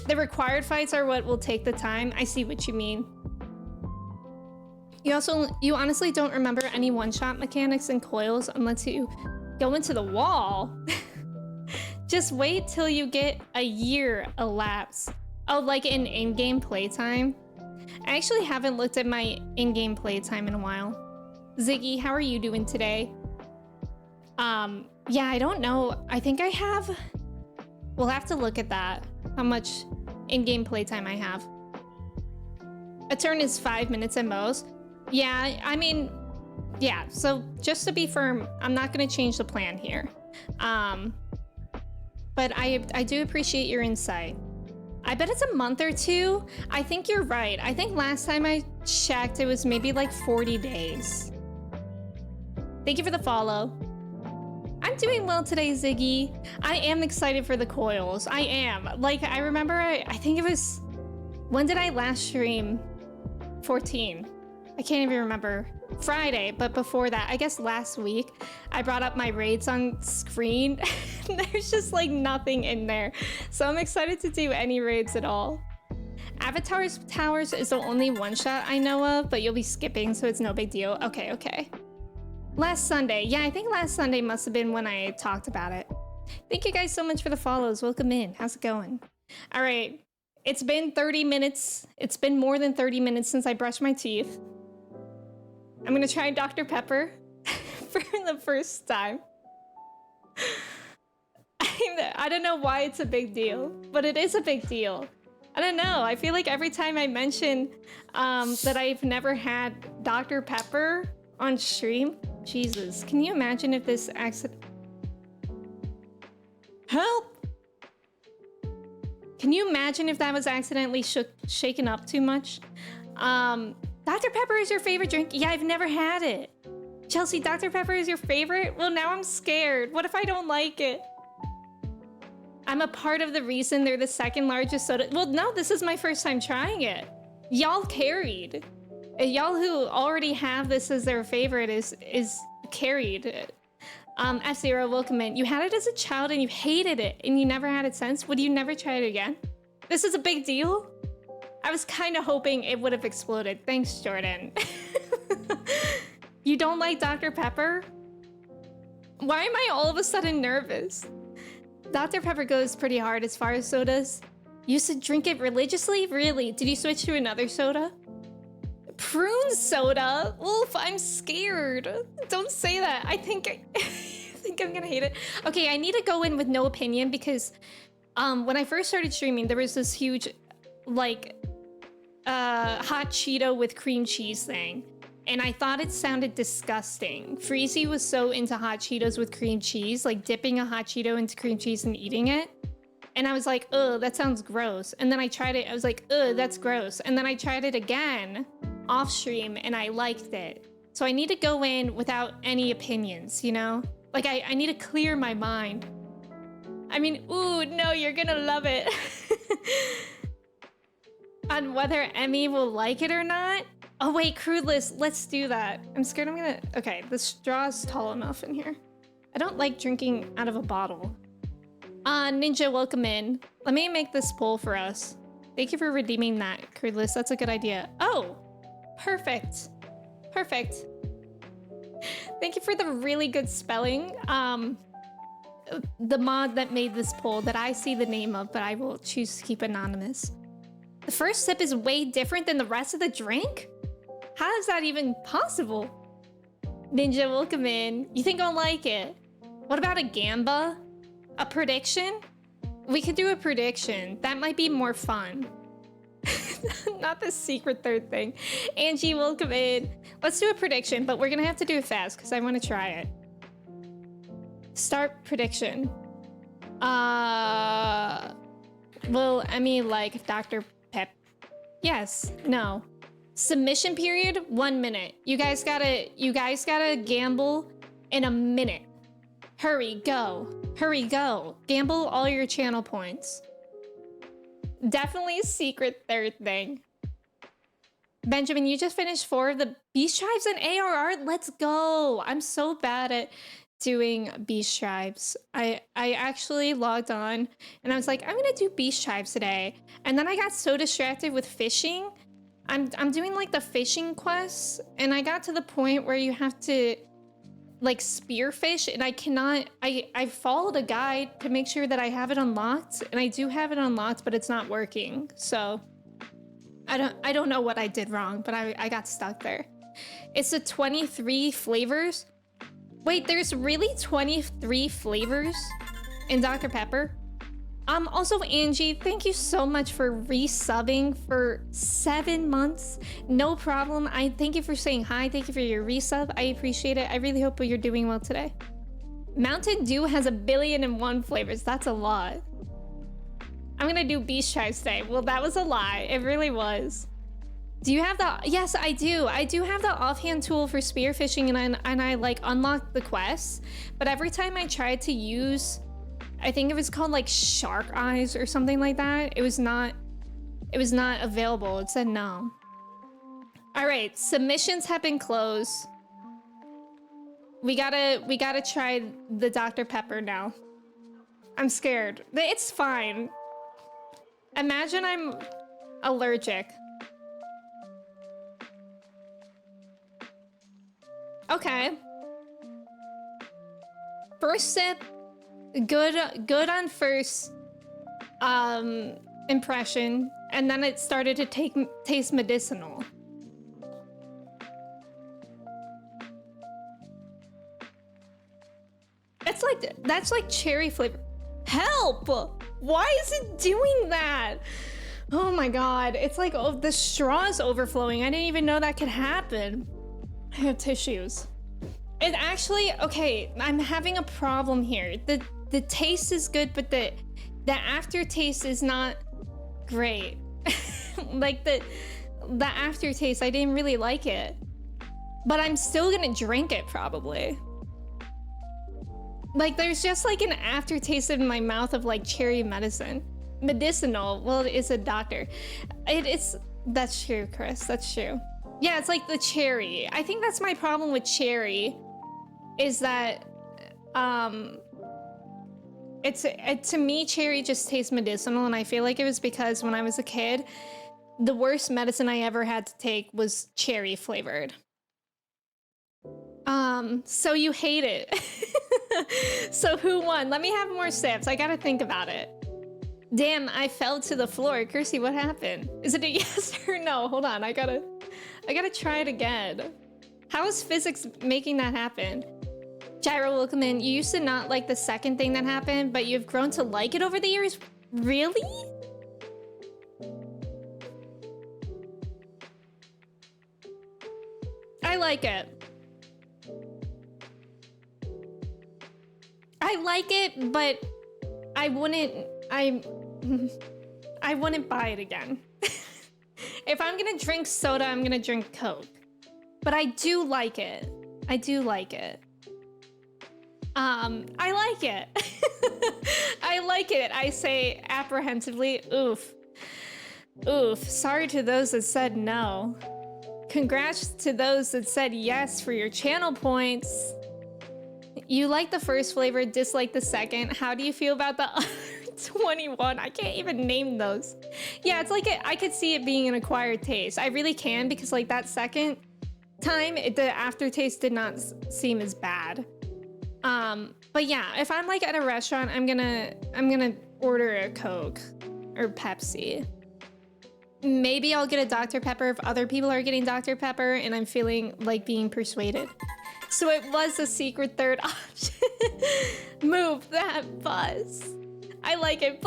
The required fights are what will take the time. I see what you mean. You honestly don't remember any one-shot mechanics and coils unless you go into the wall. Just wait till you get a year elapse. Oh, like in in-game playtime? I actually haven't looked at my in-game playtime in a while. Ziggy, how are you doing today? Yeah, I don't know. I think I have... We'll have to look at that. How much in-game playtime I have. A turn is 5 minutes at most. Yeah, I mean... Yeah, so just to be firm, I'm not going to change the plan here. But I do appreciate your insight. I bet it's a month or two. I think you're right. I think last time I checked, it was maybe like 40 days. Thank you for the follow. I'm doing well today, Ziggy. I am excited for the coils. I am. Like, I remember, I think it was... When did I last stream? 14. I can't even remember. Friday, but before that, I guess last week, I brought up my raids on screen. There's just like nothing in there. So I'm excited to do any raids at all. Avatar's Towers is the only one shot I know of, but you'll be skipping, so it's no big deal. Okay, okay. Last Sunday. Yeah, I think last Sunday must have been when I talked about it. Thank you guys so much for the follows. Welcome in. How's it going? All right. It's been 30 minutes. It's been more than 30 minutes since I brushed my teeth. I'm gonna try Dr. Pepper for the first time. I don't know why it's a big deal, but it is a big deal. I don't know. I feel like every time I mention that I've never had Dr. Pepper on stream, Jesus, can you imagine if this accident... Help! Can you imagine if that was accidentally shaken up too much? Dr. Pepper is your favorite drink? Yeah, I've never had it. Chelsea, Dr. Pepper is your favorite? Well, now I'm scared. What if I don't like it? I'm a part of the reason they're the second largest soda. Well, no, this is my first time trying it. Y'all carried. Y'all who already have this as their favorite is carried. F-Zero, welcome in. You had it as a child and you hated it and you never had it since. Would you never try it again? This is a big deal? I was kind of hoping it would have exploded. Thanks, Jordan. You don't like Dr. Pepper? Why am I all of a sudden nervous? Dr. Pepper goes pretty hard as far as sodas. You used to drink it religiously? Really? Did you switch to another soda? Prune soda? Wolf, I'm scared. Don't say that. I think I'm gonna hate it. Okay, I need to go in with no opinion because when I first started streaming, there was this huge like hot Cheeto with cream cheese thing. And I thought it sounded disgusting. Freezy was so into hot Cheetos with cream cheese, like dipping a hot Cheeto into cream cheese and eating it. And I was like, ugh, that sounds gross. And then I tried it, I was like, ugh, that's gross. And then I tried it again off stream and I liked it. So I need to go in without any opinions, you know? Like I need to clear my mind. I mean, ooh, no, you're gonna love it. On whether Emmy will like it or not? Oh wait, Crudeless, let's do that. I'm scared I'm gonna, okay, the straw's tall enough in here. I don't like drinking out of a bottle. Ninja, welcome in. Let me make this poll for us. Thank you for redeeming that, Crudeless, that's a good idea. Oh, perfect. Perfect. Thank you for the really good spelling. The mod that made this poll that I see the name of, but I will choose to keep anonymous. The first sip is way different than the rest of the drink? How is that even possible? Ninja, welcome in. You think I'll like it? What about a gamba? A prediction? We could do a prediction. That might be more fun. Not the secret third thing. Angie, welcome in. Let's do a prediction, but we're gonna have to do it fast because I want to try it. Start prediction. Will Emmy like Dr. Pep? Yes. No. Submission period, 1 minute. You guys gotta gamble in a minute. Hurry, go. Hurry, go. Gamble all your channel points. Definitely a secret third thing. Benjamin, you just finished 4 of the Beast Tribes and ARR? Let's go. I'm so bad at doing Beast Tribes. I actually logged on and I was like, I'm gonna do Beast Tribes today. And then I got so distracted with fishing. I'm doing like the fishing quests and I got to the point where you have to like spearfish and I cannot, I followed a guide to make sure that I have it unlocked and I do have it unlocked, but it's not working. So I don't know what I did wrong, but I got stuck there. It's the 23 flavors. Wait, there's really 23 flavors in Dr. Pepper? Also, Angie, thank you so much for resubbing for 7 months. No problem. I thank you for saying hi. Thank you for your resub. I appreciate it. I really hope you're doing well today. Mountain Dew has 1,000,001 flavors. That's a lot. I'm gonna do Beast Tribes today. Well, that was a lie. It really was. Do you have the... Yes, I do. I do have the offhand tool for spearfishing and I like unlocked the quests. But every time I tried to use... I think it was called like Shark Eyes or something like that. It was not available. It said no. All right, submissions have been closed. We gotta try the Dr. Pepper now. I'm scared. It's fine. Imagine I'm allergic. Okay. First sip. Good on first impression, and then it started to taste medicinal. That's like cherry flavor. Help! Why is it doing that? Oh my god, it's like, oh, the straw is overflowing. I didn't even know that could happen. I have tissues. It actually, okay, I'm having a problem here. The taste is good, but the aftertaste is not great. Like the aftertaste, I didn't really like it. But I'm still gonna drink it probably. Like there's just like an aftertaste in my mouth of like cherry medicine. Medicinal, well, it's a doctor. That's true, Chris, that's true. Yeah, it's like the cherry. I think that's my problem with cherry, is that, to me, cherry just tastes medicinal, and I feel like it was because when I was a kid, the worst medicine I ever had to take was cherry flavored. So you hate it. So who won? Let me have more sips. I gotta think about it. Damn, I fell to the floor. Kirsty, what happened? Is it a yes or no? Hold on, I gotta try it again. How is physics making that happen? Gyro, welcome in. You used to not like the second thing that happened, but you've grown to like it over the years? Really? like it. I like it, but I wouldn't buy it again. If I'm gonna drink soda, I'm gonna drink Coke. But I do like it. I do like it. I like it. I like it. I say apprehensively, oof. Oof. Sorry to those that said no. Congrats to those that said yes for your channel points. You like the first flavor, dislike the second. How do you feel about the other 21? I can't even name those. Yeah, it's like I could see it being an acquired taste. I really can, because like that second time, the aftertaste did not seem as bad. But yeah, if I'm like at a restaurant, I'm gonna order a Coke or Pepsi. Maybe I'll get a Dr. Pepper if other people are getting Dr. Pepper and I'm feeling like being persuaded. So it was a secret third option. Move that bus. I like it.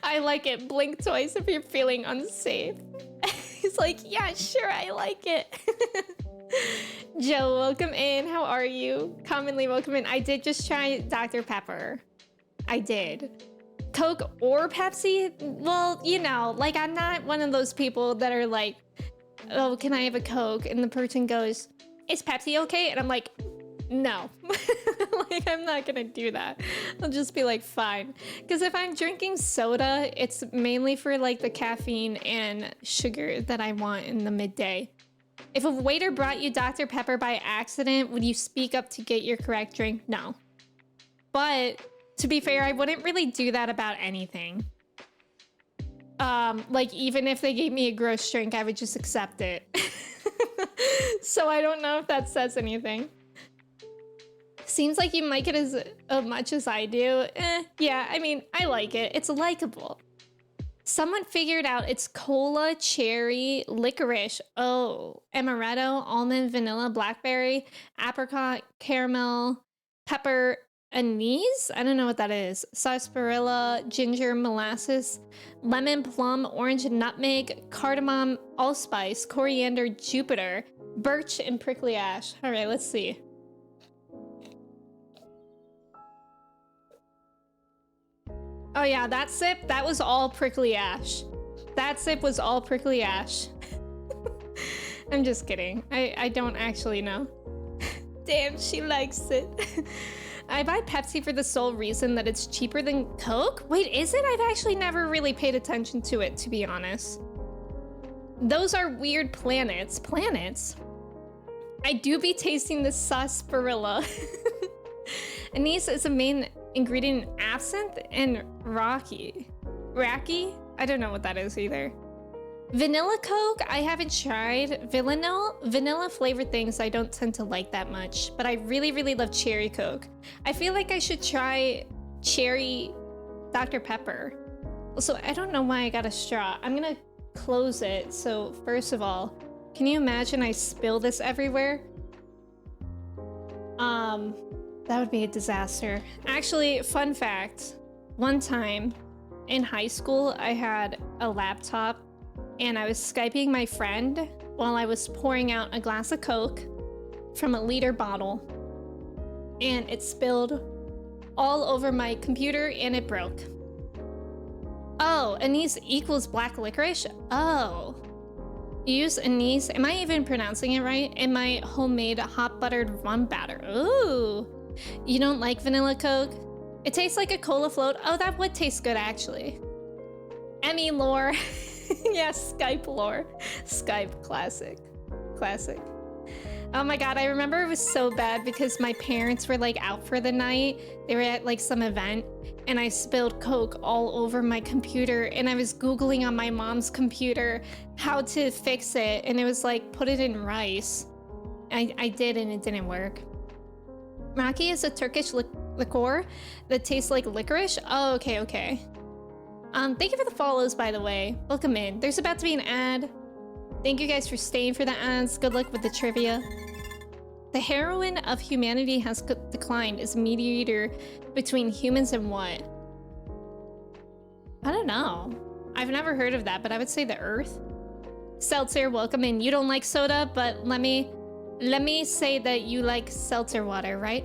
I like it. Blink twice if you're feeling unsafe. He's like, yeah, sure, I like it. Joe, welcome in. How are you? Commonly welcome in. I did just try Dr. Pepper. I did. Coke or Pepsi? Well, you know, like I'm not one of those people that are like, oh, can I have a Coke? And the person goes, is Pepsi okay? And I'm like, no. Like, I'm not gonna do that. I'll just be like, fine. Because if I'm drinking soda, it's mainly for like the caffeine and sugar that I want in the midday. If a waiter brought you Dr. Pepper by accident, would you speak up to get your correct drink? No. But to be fair, I wouldn't really do that about anything. Like even if they gave me a gross drink, I would just accept it. So I don't know if that says anything. Seems like you like it as much as I do. Yeah, I mean, I like it. It's likable. Someone figured out it's cola, cherry, licorice, amaretto, almond, vanilla, blackberry, apricot, caramel, pepper, anise? I don't know what that is. Sarsaparilla, ginger, molasses, lemon, plum, orange, nutmeg, cardamom, allspice, coriander, Jupiter, birch, and prickly ash. All right, let's see. Oh yeah, that sip, that was all prickly ash. That sip was all prickly ash. I'm just kidding. I don't actually know. Damn, she likes it. I buy Pepsi for the sole reason that it's cheaper than Coke? Wait, is it? I've actually never really paid attention to it, to be honest. Those are weird planets. Planets? I do be tasting the sarsaparilla. Anise is a main ingredient in absinthe and raki. I don't know what that is either. Vanilla Coke, I haven't tried. Vanilla flavored things I don't tend to like that much, but I really, really love cherry Coke. I feel like I should try cherry Dr. Pepper. Also, I don't know why I got a straw. I'm gonna close it. So first of all, can you imagine I spill this everywhere? That would be a disaster. Actually, fun fact, one time in high school, I had a laptop and I was Skyping my friend while I was pouring out a glass of Coke from a liter bottle, and it spilled all over my computer and it broke. Oh, anise equals black licorice? Oh. You use anise, am I even pronouncing it right? In my homemade hot buttered rum batter. Ooh. You don't like vanilla Coke? It tastes like a cola float. Oh, that would taste good actually. Emmy lore. Yes, Skype lore. Skype, classic. Classic. Oh my god, I remember it was so bad because my parents were like out for the night. They were at like some event and I spilled Coke all over my computer and I was Googling on my mom's computer how to fix it, and it was like, put it in rice. I did and it didn't work. Raki is a Turkish liqueur that tastes like licorice. Oh, okay, okay. Thank you for the follows, by the way. Welcome in. There's about to be an ad. Thank you guys for staying for the ads. Good luck with the trivia. The heroine of humanity has declined as mediator between humans and what? I don't know. I've never heard of that, but I would say the Earth. Seltzer, welcome in. You don't like soda, but let me say that you like seltzer water, right?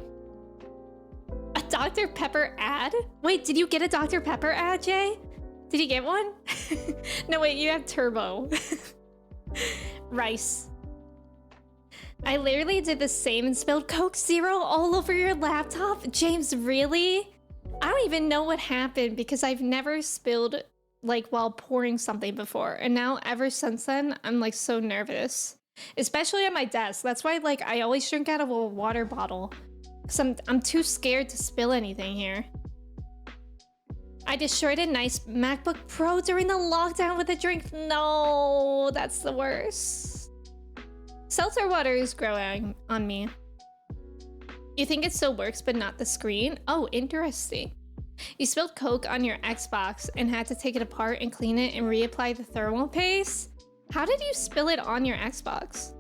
A Dr. Pepper ad? Wait, did you get a Dr. Pepper ad, Jay? Did you get one? No, wait, you have turbo. Rice. I literally did the same and spilled Coke Zero all over your laptop. James, really? I don't even know what happened because I've never spilled like while pouring something before. And now ever since then, I'm like so nervous. Especially at my desk. That's why like I always drink out of a water bottle. Cause I'm too scared to spill anything here. I destroyed a nice MacBook Pro during the lockdown with a drink. No, that's the worst. Seltzer water is growing on me. You think it still works, but not the screen? Oh, interesting. You spilled Coke on your Xbox and had to take it apart and clean it and reapply the thermal paste? How did you spill it on your Xbox?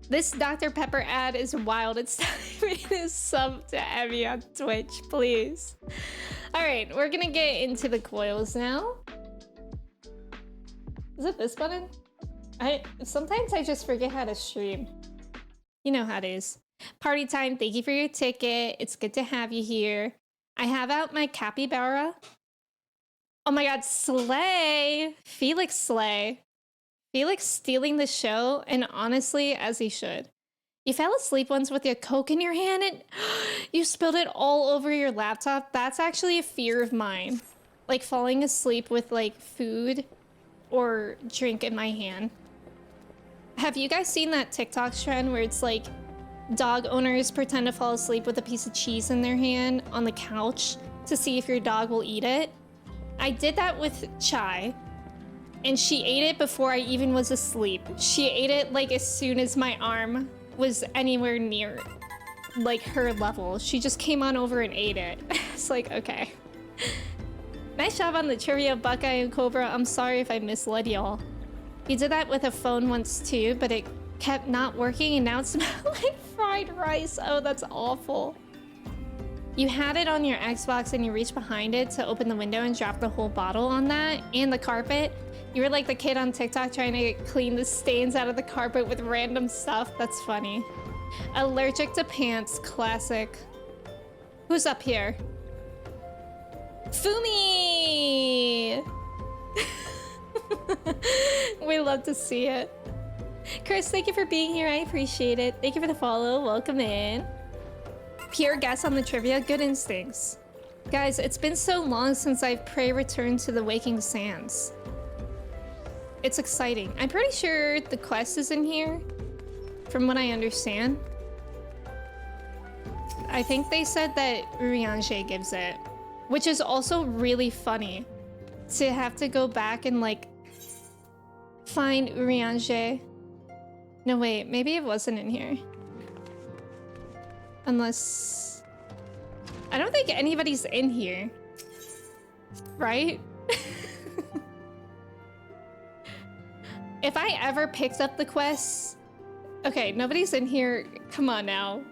This Dr. Pepper ad is wild. It's time me to sub to Emmy on Twitch, please. All right, we're gonna get into the coils now. Is it this button? Sometimes I just forget how to stream. You know how it is. Party time, thank you for your ticket. It's good to have you here. I have out my capybara. Oh my god, Slay! Felix Slay. Felix stealing the show, and honestly, as he should. You fell asleep once with your Coke in your hand and you spilled it all over your laptop. That's actually a fear of mine. Like falling asleep with like food or drink in my hand. Have you guys seen that TikTok trend where it's like dog owners pretend to fall asleep with a piece of cheese in their hand on the couch to see if your dog will eat it? I did that with Chai, and she ate it before I even was asleep. She ate it like as soon as my arm was anywhere near like her level. She just came on over and ate it. It's like, okay. Nice job on the trivia, Buckeye and Cobra. I'm sorry if I misled y'all. You did that with a phone once too, but it kept not working and now it smells like fried rice. Oh, that's awful. You had it on your Xbox and you reached behind it to open the window and dropped the whole bottle on that and the carpet. You were like the kid on TikTok trying to clean the stains out of the carpet with random stuff. That's funny. Allergic to pants, classic. Who's up here? Fumi! We love to see it. Chris, thank you for being here. I appreciate it. Thank you for the follow. Welcome in. Pure guess on the trivia. Good instincts. Guys, it's been so long since I've returned to the Waking Sands. It's exciting. I'm pretty sure the quest is in here, from what I understand. I think they said that Urianger gives it, which is also really funny to have to go back and like find Urianger. No, wait, maybe it wasn't in here. Unless... I don't think anybody's in here. Right? If I ever picked up the quest... Okay, nobody's in here. Come on now.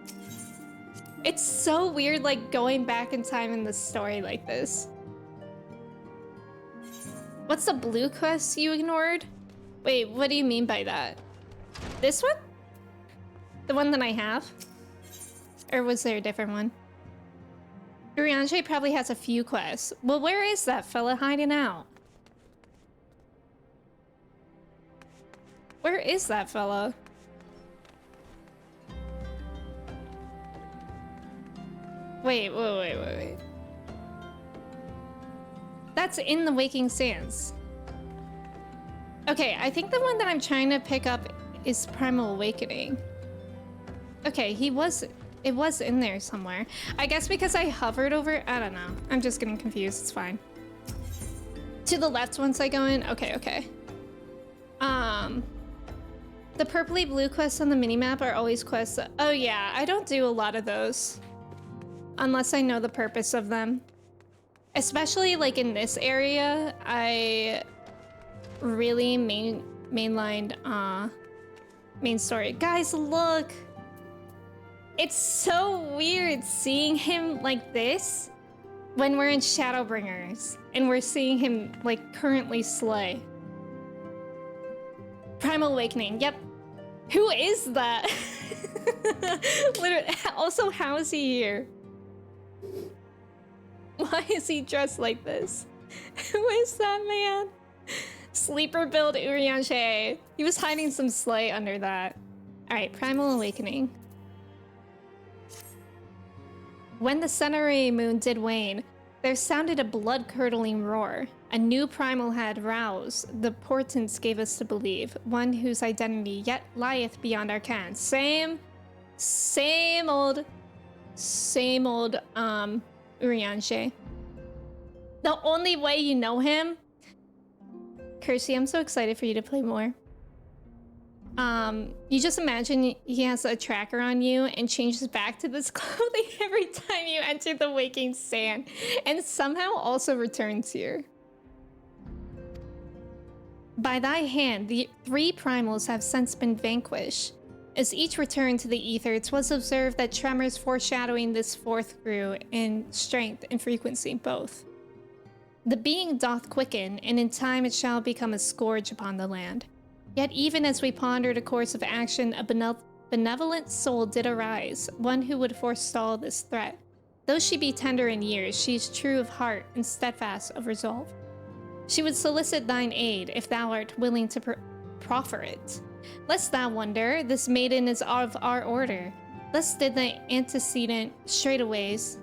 It's so weird, like, going back in time in the story like this. What's the blue quest you ignored? Wait, what do you mean by that? This one? The one that I have? Or was there a different one? Urianger probably has a few quests. Well, where is that fella hiding out? Where is that fella? Wait. That's in the Waking Sands. Okay, I think the one that I'm trying to pick up is Primal Awakening. Okay, it was in there somewhere. I guess because I hovered over it, I don't know. I'm just getting confused, it's fine. To the left once I go in? Okay. The purpley blue quests on the minimap are always quests. Oh yeah, I don't do a lot of those. Unless I know the purpose of them. Especially like in this area, I really mainlined main story. Guys, look! It's so weird seeing him like this when we're in Shadowbringers and we're seeing him like currently slay. Primal Awakening. Yep. Who is that? Literally. Also, how is he here? Why is he dressed like this? Who is that man? Sleeper build Urianger. He was hiding some slay under that. Alright, Primal Awakening. When the Cenere moon did wane, there sounded a blood-curdling roar. A new primal had roused, the portents gave us to believe, one whose identity yet lieth beyond our ken. Same old, Urianger. The only way you know him... Kersey, I'm so excited for you to play more. You just imagine he has a tracker on you and changes back to this clothing every time you enter the waking sand, and somehow also returns here. By thy hand, the 3 primals have since been vanquished. As each returned to the ether, 'twas observed that tremors foreshadowing this 4th grew in strength and frequency both. The being doth quicken, and in time it shall become a scourge upon the land. Yet even as we pondered a course of action, a benevolent soul did arise, one who would forestall this threat. Though she be tender in years, she is true of heart and steadfast of resolve. She would solicit thine aid, if thou art willing to proffer it. Lest thou wonder, this maiden is of our order. Lest did the antecedent straightways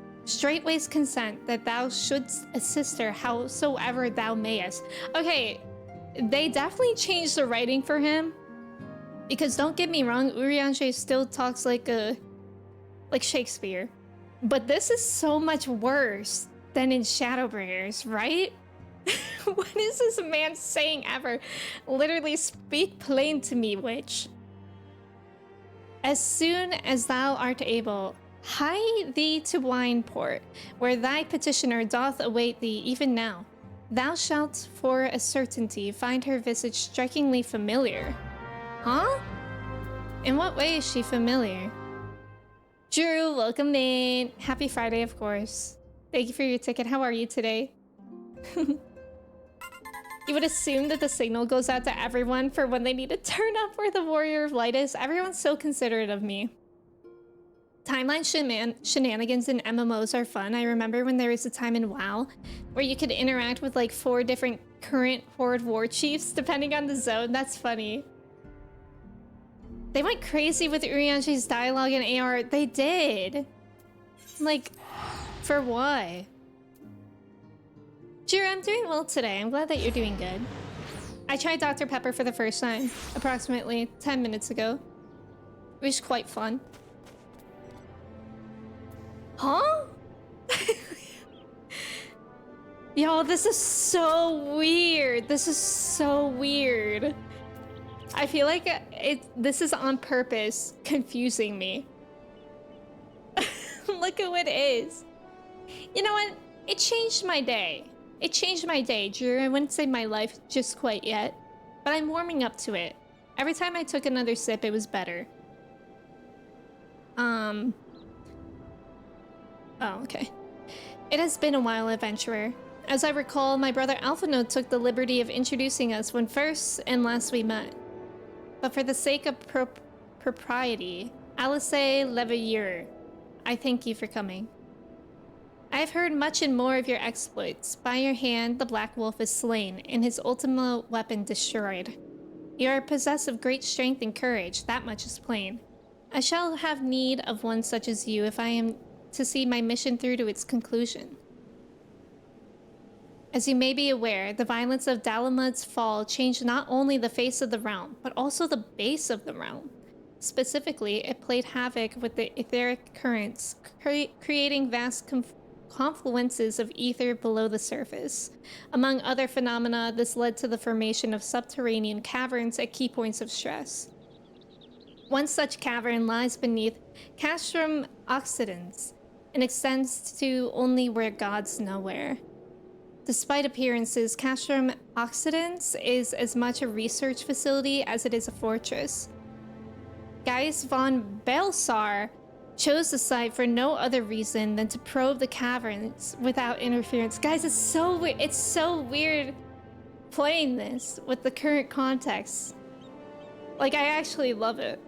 consent that thou shouldst assist her howsoever thou mayest. Okay, they definitely changed the writing for him. Because don't get me wrong, Urianger still talks like Shakespeare. But this is so much worse than in Shadowbringers, right? What is this man saying ever? Literally, speak plain to me, witch. As soon as thou art able, hie thee to Wineport, where thy petitioner doth await thee even now. Thou shalt for a certainty find her visage strikingly familiar. Huh? In what way is she familiar? Drew, welcome in. Happy Friday, of course. Thank you for your ticket. How are you today? You would assume that the signal goes out to everyone for when they need to turn up where the Warrior of Light is. Everyone's so considerate of me. Timeline shenanigans in MMOs are fun. I remember when there was a time in WoW where you could interact with like 4 different current Horde war chiefs depending on the zone. That's funny. They went crazy with Urianger's dialogue and AR. They did. Like, for what? Jira, I'm doing well today. I'm glad that you're doing good. I tried Dr. Pepper for the first time approximately 10 minutes ago. It was quite fun. Huh? Yo, this is so weird. This is so weird. I feel like this is on purpose confusing me. Look at what it is. You know what? It changed my day. It changed my day, Drew. I wouldn't say my life just quite yet, but I'm warming up to it. Every time I took another sip, it was better. Oh, okay. It has been a while, adventurer. As I recall, my brother Alphano took the liberty of introducing us when first and last we met. But for the sake of propriety, Alice Leveilleur, I thank you for coming. I have heard much and more of your exploits. By your hand, the Black Wolf is slain, and his ultimate weapon destroyed. You are possessed of great strength and courage, that much is plain. I shall have need of one such as you if I am to see my mission through to its conclusion. As you may be aware, the violence of Dalamud's fall changed not only the face of the realm, but also the base of the realm. Specifically, it played havoc with the etheric currents, creating vast confluences of ether below the surface. Among other phenomena, this led to the formation of subterranean caverns at key points of stress. One such cavern lies beneath Castrum Occidens and extends to only where gods know where. Despite appearances, Castrum Occidens is as much a research facility as it is a fortress. Gaius von Belsar chose the site for no other reason than to probe the caverns without interference. Guys, it's so weird playing this with the current context. Like, I actually love it.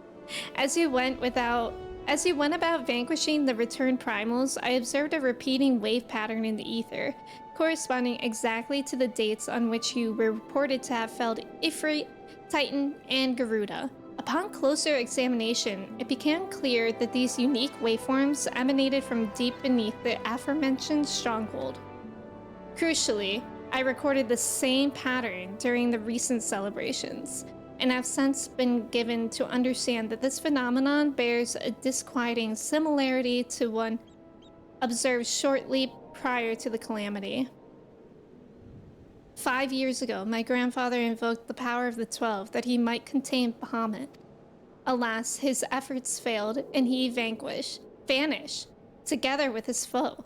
As you went about vanquishing the returned primals, I observed a repeating wave pattern in the ether, corresponding exactly to the dates on which you were reported to have felled Ifrit, Titan, and Garuda. Upon closer examination, it became clear that these unique waveforms emanated from deep beneath the aforementioned stronghold. Crucially, I recorded the same pattern during the recent celebrations, and have since been given to understand that this phenomenon bears a disquieting similarity to one observed shortly prior to the calamity. 5 years ago, my grandfather invoked the power of the 12 that he might contain Bahamut. Alas, his efforts failed, and he vanished, together with his foe.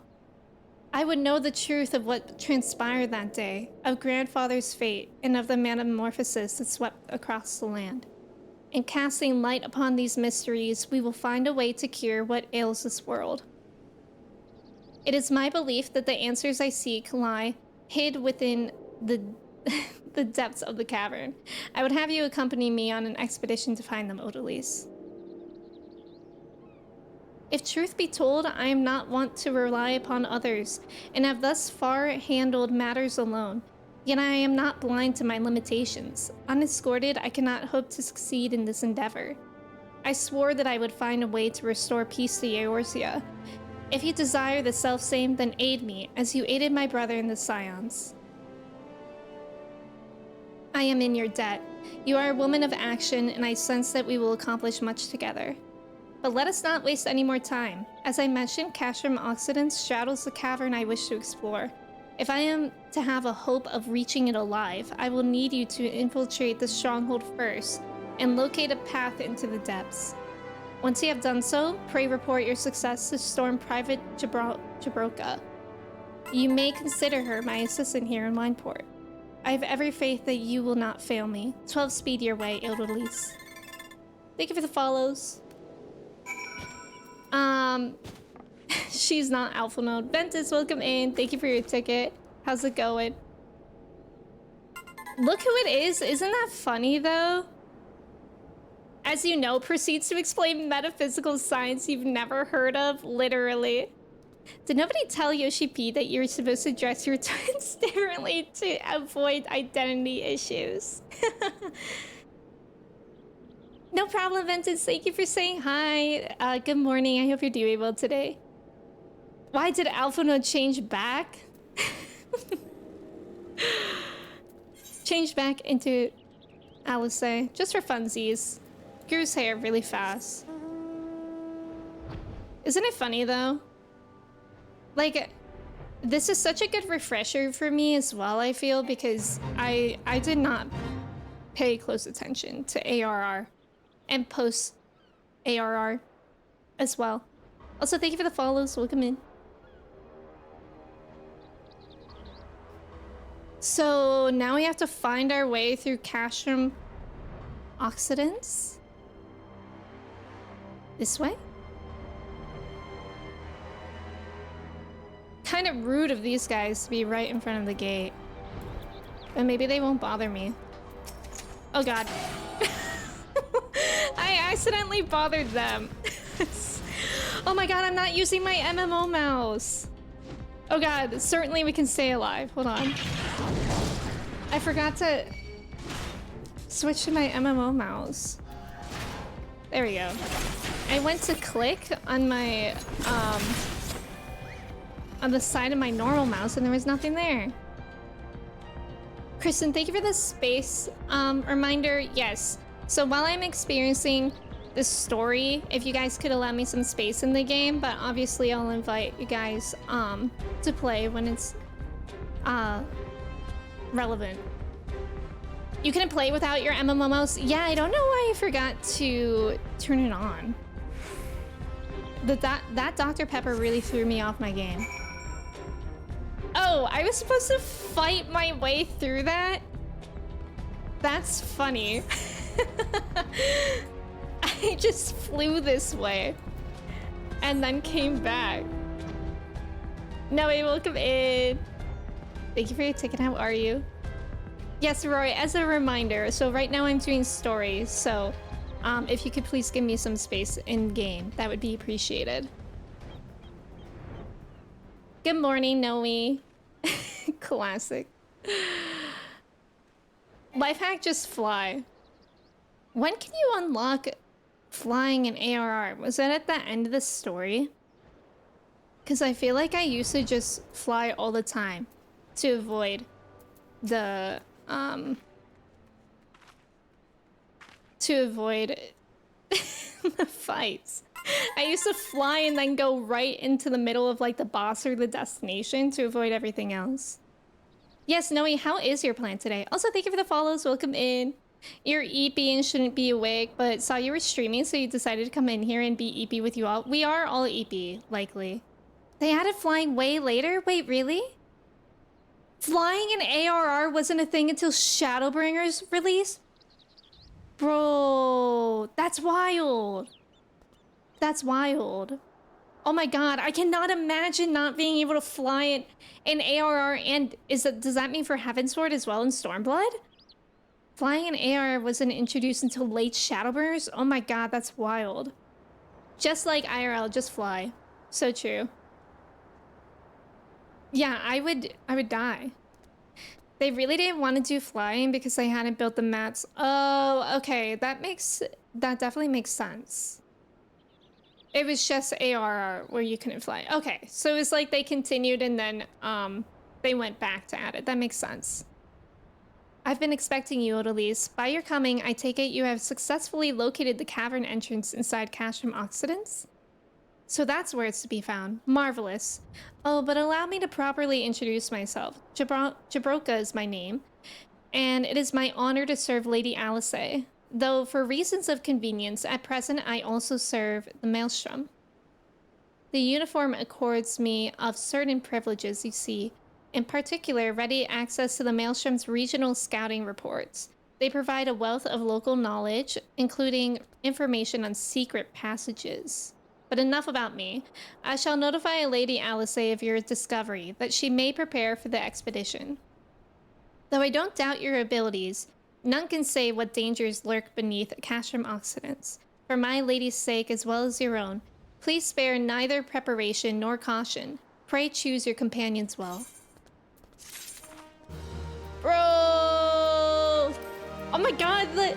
I would know the truth of what transpired that day, of grandfather's fate, and of the metamorphosis that swept across the land. In casting light upon these mysteries, we will find a way to cure what ails this world. It is my belief that the answers I seek lie hid within the the depths of the cavern. I would have you accompany me on an expedition to find them, Odalise. If truth be told, I am not wont to rely upon others, and have thus far handled matters alone. Yet I am not blind to my limitations. Unescorted, I cannot hope to succeed in this endeavor. I swore that I would find a way to restore peace to Eorzea. If you desire the selfsame, then aid me, as you aided my brother in the Scions. I am in your debt. You are a woman of action, and I sense that we will accomplish much together. But let us not waste any more time. As I mentioned, Castrum Occident straddles the cavern I wish to explore. If I am to have a hope of reaching it alive, I will need you to infiltrate the stronghold first, and locate a path into the depths. Once you have done so, pray report your success to Storm Private Jabroka. You may consider her my assistant here in Wineport. I have every faith that you will not fail me. 12 speed your way, Odalise. Thank you for the follows. She's not alpha mode. Ventus, welcome in. Thank you for your ticket. How's it going? Look who it is. Isn't that funny, though? As you know, proceeds to explain metaphysical science you've never heard of, literally. Did nobody tell Yoshi P that you're supposed to dress your twins differently to avoid identity issues? No problem, Ventus. Thank you for saying hi. Good morning. I hope you're doing well today. Why did Alpha Node change back? Change back into Alice, just for funsies. Grew his hair really fast. Isn't it funny though? Like, this is such a good refresher for me as well, I feel, because I did not pay close attention to ARR and post ARR as well. Also, thank you for the follows. Welcome in. So now we have to find our way through Castrum Occidents. This way? Kind of rude of these guys to be right in front of the gate. But maybe they won't bother me. Oh god. I accidentally bothered them. Oh my god, I'm not using my MMO mouse. Oh god, certainly we can stay alive. Hold on. I forgot to switch to my MMO mouse. There we go. I went to click on my, on the side of my normal mouse and there was nothing there. Kristen, thank you for the space reminder. Yes. So while I'm experiencing this story, if you guys could allow me some space in the game, but obviously I'll invite you guys to play when it's relevant. You can play without your MMO mouse? Yeah, I don't know why I forgot to turn it on. That Dr. Pepper really threw me off my game. Oh, I was supposed to fight my way through that? That's funny. I just flew this way and then came back. Noe, welcome in. Thank you for your ticket. How are you? Yes, Roy, as a reminder, so right now I'm doing stories, so if you could please give me some space in game, that would be appreciated. Good morning, Noe. Classic. Life hack, just fly. When can you unlock flying in ARR? Was that at the end of the story? Because I feel like I used to just fly all the time to avoid the the fights. I used to fly and then go right into the middle of like the boss or the destination to avoid everything else. Yes, Noe, how is your plan today? Also, thank you for the follows. Welcome in. You're EP and shouldn't be awake, but saw you were streaming, so you decided to come in here and be EP with you all. We are all EP, likely. They added flying way later? Wait, really? Flying in ARR wasn't a thing until Shadowbringers release? Bro, that's wild. That's wild. Oh my god, I cannot imagine not being able to fly in ARR, and does that mean for Heavensward as well in Stormblood? Flying in ARR wasn't introduced until late Shadowbringers? Oh my god, that's wild. Just like IRL, just fly. So true. Yeah, I would die. They really didn't want to do flying because they hadn't built the mats. Oh, okay, that definitely makes sense. It was just ARR where you couldn't fly. Okay, so it's like they continued and then they went back to add it. That makes sense. I've been expecting you, Odalise. By your coming, I take it you have successfully located the cavern entrance inside Cashram Occidents? So that's where it's to be found. Marvelous. Oh, but allow me to properly introduce myself. Jabroka is my name, and it is my honor to serve Lady Alice. Though for reasons of convenience, at present I also serve the Maelstrom. The uniform accords me of certain privileges, you see. In particular, ready access to the Maelstrom's regional scouting reports. They provide a wealth of local knowledge, including information on secret passages. But enough about me. I shall notify Lady Alice of your discovery, that she may prepare for the expedition. Though I don't doubt your abilities, none can say what dangers lurk beneath Cashram Occidents. For my lady's sake as well as your own, please spare neither preparation nor caution. Pray choose your companions well. Bro! Oh my god, the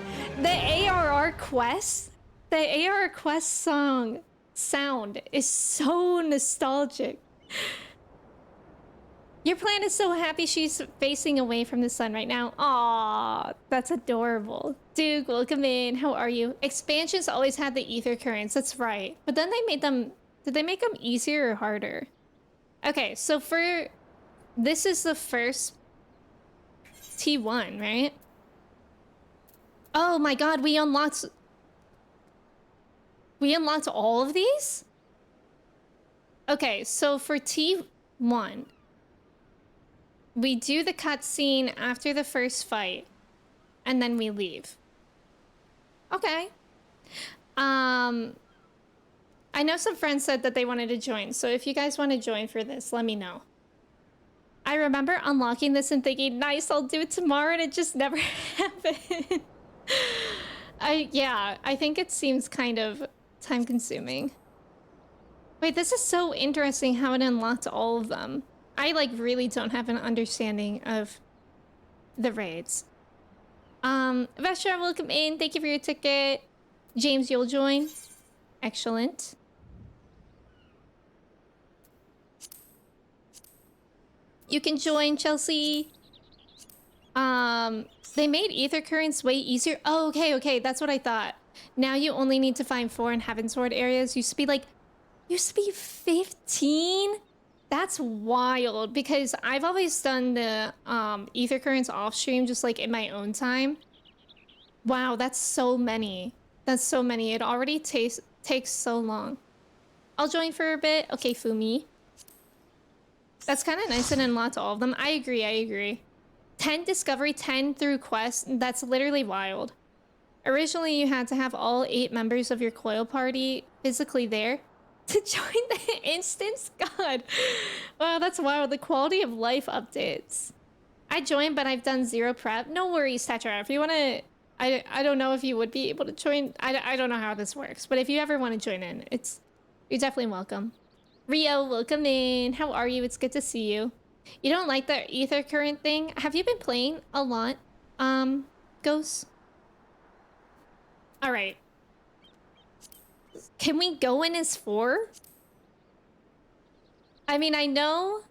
ARR quest? The ARR quest sound is so nostalgic. Your plant is so happy she's facing away from the sun right now. Aww, that's adorable. Duke, welcome in. How are you? Expansions always had the ether currents, that's right. But then they made them... Did they make them easier or harder? Okay, so this is the first T1, right? Oh my god, we unlocked all of these? Okay, so for T1, we do the cutscene after the first fight, and then we leave. Okay. I know some friends said that they wanted to join, so if you guys want to join for this, let me know. I remember unlocking this and thinking, nice, I'll do it tomorrow, and it just never happened. I think it seems kind of time-consuming. Wait, this is so interesting how it unlocked all of them. I, like, really don't have an understanding of the raids. Vestra, welcome in. Thank you for your ticket. James, you'll join. Excellent. You can join, Chelsea. They made ether currents way easier. Oh, okay, that's what I thought. Now you only need to find 4 in Heavensward areas. Used to be 15? That's wild, because I've always done the ether currents off stream, just like in my own time. Wow, that's so many. That's so many. It already takes so long. I'll join for a bit. Okay, Fumi. That's kind of nice and unlocked all of them. I agree. 10 discovery, 10 through quest. That's literally wild. Originally, you had to have all 8 members of your Coil party physically there to join the instance. God. Wow, that's wild. The quality of life updates. I joined, but I've done 0 prep. No worries, Tetra. If you want to... I don't know if you would be able to join. I don't know how this works, but if you ever want to join in, you're definitely welcome. Rio, welcome in. How are you? It's good to see you. You don't like the ether current thing? Have you been playing a lot, Ghost? All right. Can we go in as 4? I mean, I know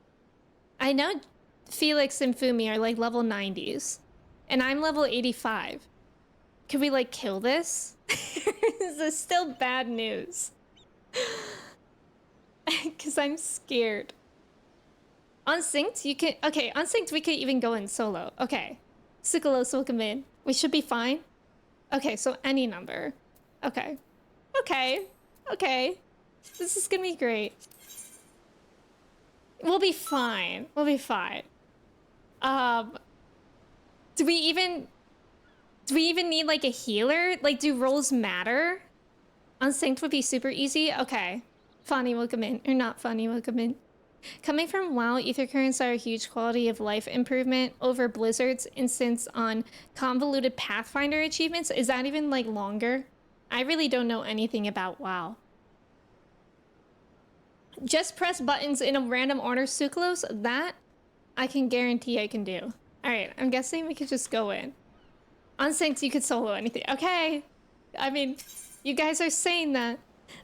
Felix and Fumi are like level 90s, and I'm level 85. Could we like kill this? Is this still bad news? Because I'm scared. Unsynced, you can... Okay, unsynced, we could even go in solo. Okay. Sukalos, welcome in. We should be fine. Okay, so any number. Okay. Okay. Okay. This is gonna be great. We'll be fine. We'll be fine. Do we even need like a healer? Like, do roles matter? Unsynced would be super easy. Okay. Funny, welcome in. Or not funny, welcome in. Coming from WoW, ether currents are a huge quality of life improvement over Blizzard's instance on convoluted Pathfinder achievements. Is that even like longer? I really don't know anything about WoW. Just press buttons in a random order, Sukalos. That I can guarantee I can do. Alright, I'm guessing we could just go in. Unsynced, you could solo anything. Okay. I mean, you guys are saying that,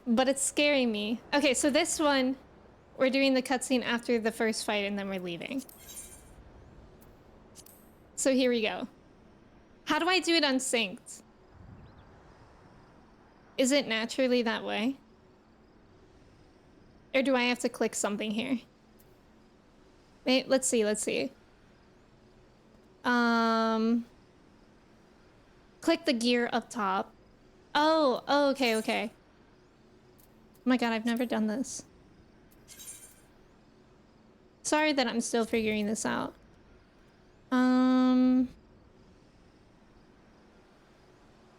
but it's scaring me. Okay, so this one, we're doing the cutscene after the first fight and then we're leaving. So here we go. How do I do it unsynced? Is it naturally that way? Or do I have to click something here? Wait, let's see. Click the gear up top. Oh, okay. Oh my god, I've never done this. Sorry that I'm still figuring this out.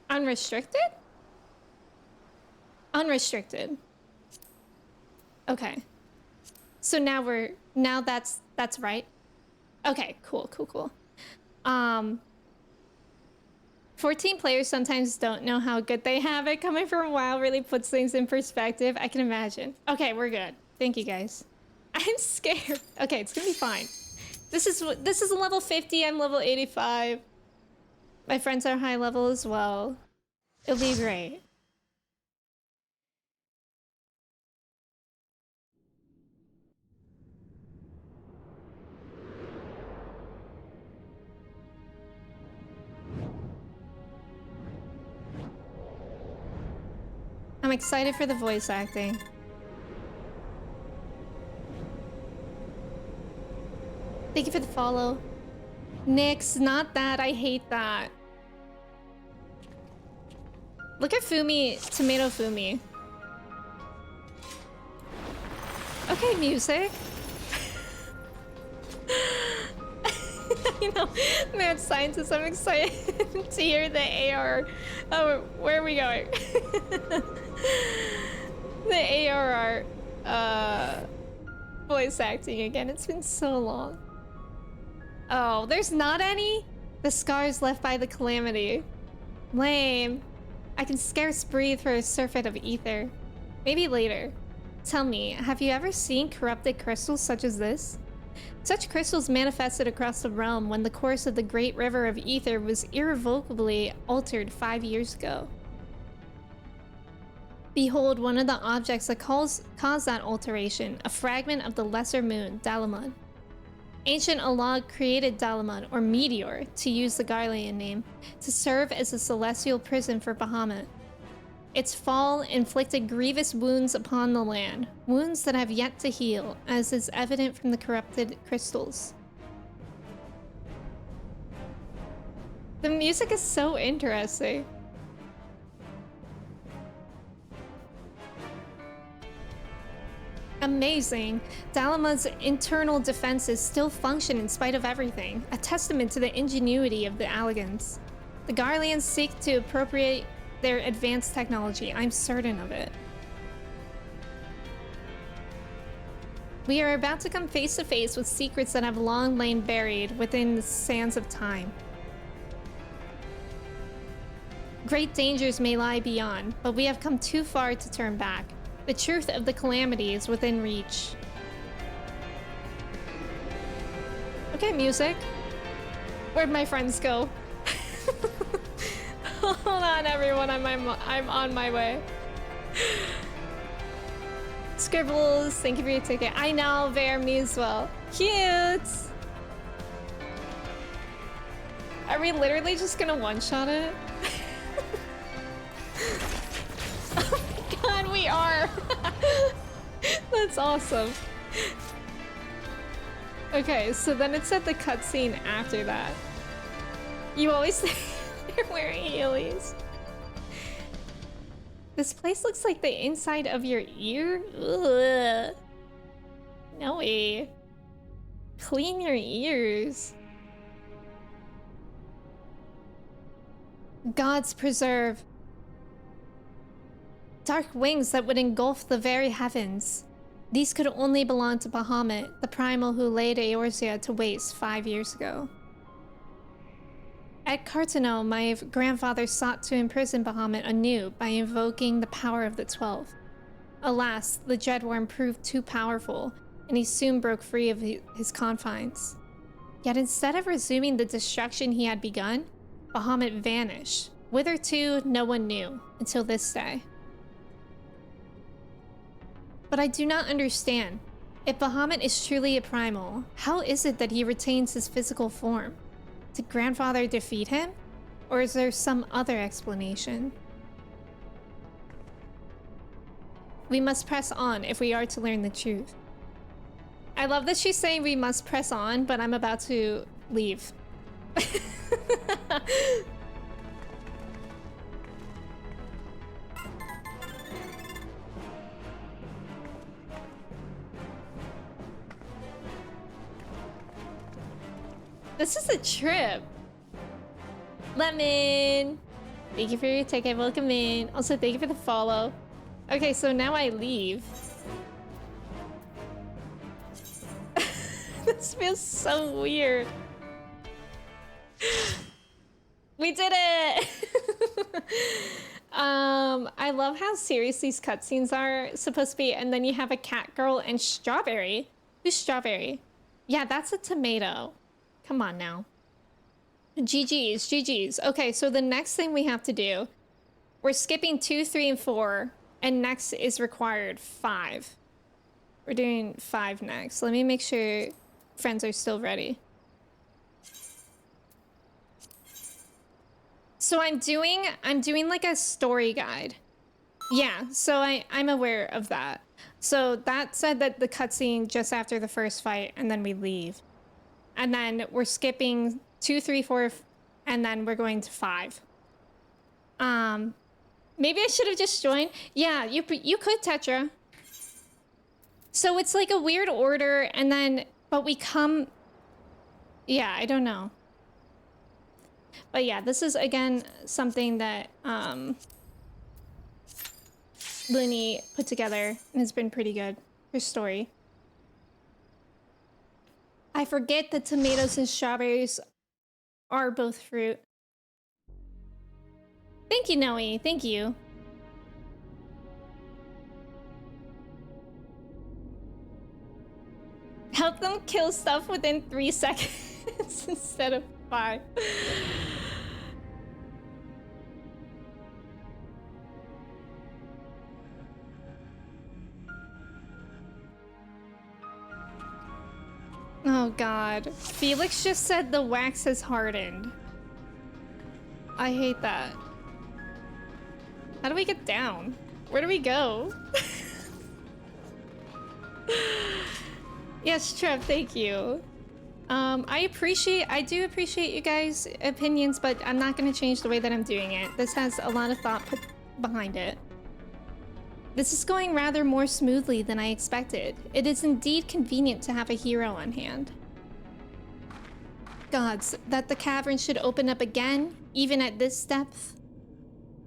Unrestricted? Unrestricted. Okay. So now that's right. Okay, cool. 14 players sometimes don't know how good they have it. Coming from WoW really puts things in perspective. I can imagine. Okay, we're good. Thank you guys. I'm scared. Okay, it's gonna be fine. This is a level 50. I'm level 85. My friends are high level as well. It'll be great. I'm excited for the voice acting. Thank you for the follow. Nix, not that. I hate that. Look at Fumi, Tomato Fumi. Okay, music. You know, mad scientist, I'm excited to hear the AR. Oh, where are we going? The ARR voice acting again. It's been so long. Oh, there's not any? The scars left by the calamity. Lame. I can scarce breathe for a surfeit of ether. Maybe later. Tell me, have you ever seen corrupted crystals such as this? Such crystals manifested across the realm when the course of the great river of ether was irrevocably altered 5 years ago. Behold one of the objects that caused that alteration, a fragment of the lesser moon, Dalamud. Ancient Alag created Dalamud, or Meteor, to use the Garlean name, to serve as a celestial prison for Bahamut. Its fall inflicted grievous wounds upon the land, wounds that have yet to heal, as is evident from the corrupted crystals. The music is so interesting. Amazing. Dalamud's internal defenses still function in spite of everything, a testament to the ingenuity of the Allegans. The Garleans seek to appropriate their advanced technology, I'm certain of it. We are about to come face to face with secrets that have long lain buried within the sands of time. Great dangers may lie beyond, but we have come too far to turn back. The truth of the calamity is within reach. Okay, music. Where'd my friends go? Hold on, everyone. I'm on my way. Scribbles, thank you for your ticket. I know, Bear, me as well. Cute! Are we literally just gonna one-shot it? Oh my god, we are! That's awesome. Okay, so then it's at the cutscene after that. You always say they're wearing heelys. This place looks like the inside of your ear? Ugh. No way. Clean your ears. Gods preserve. Dark wings that would engulf the very heavens. These could only belong to Bahamut, the primal who laid Eorzea to waste 5 years ago. At Cartano, my grandfather sought to imprison Bahamut anew by invoking the power of the 12. Alas, the Dreadworm proved too powerful, and he soon broke free of his confines. Yet instead of resuming the destruction he had begun, Bahamut vanished. Whither to, no one knew, until this day. But I do not understand. If Bahamut is truly a primal, how is it that he retains his physical form? Did Grandfather defeat him? Or is there some other explanation? We must press on if we are to learn the truth. I love that she's saying we must press on, but I'm about to leave. This is a trip. Lemon! Thank you for your ticket. Welcome in. Also, thank you for the follow. Okay, so now I leave. This feels so weird. We did it! I love how serious these cutscenes are supposed to be, and then you have a cat girl and Strawberry. Who's Strawberry? Yeah, that's a tomato. Come on now. GG's, GG's. Okay, so the next thing we have to do, we're skipping 2, 3, and 4, and next is required 5. We're doing 5 next. Let me make sure friends are still ready. So I'm doing like a story guide. Yeah, so I'm aware of that. So that said that the cutscene just after the first fight, and then we leave. And then we're skipping 2, 3, 4, and then we're going to 5. Maybe I should have just joined. Yeah, you could, Tetra. So it's like a weird order, and then, but we come... Yeah, I don't know. But yeah, this is, again, something that Looney put together, and has been pretty good. Her story. I forget that tomatoes and strawberries are both fruit. Thank you, Noe. Thank you. Help them kill stuff within 3 seconds instead of 5. Oh god. Felix just said the wax has hardened. I hate that. How do we get down? Where do we go? Yes, Trev, thank you. I do appreciate you guys' opinions, but I'm not gonna change the way that I'm doing it. This has a lot of thought put behind it. This is going rather more smoothly than I expected. It is indeed convenient to have a hero on hand. Gods, that the cavern should open up again, even at this depth.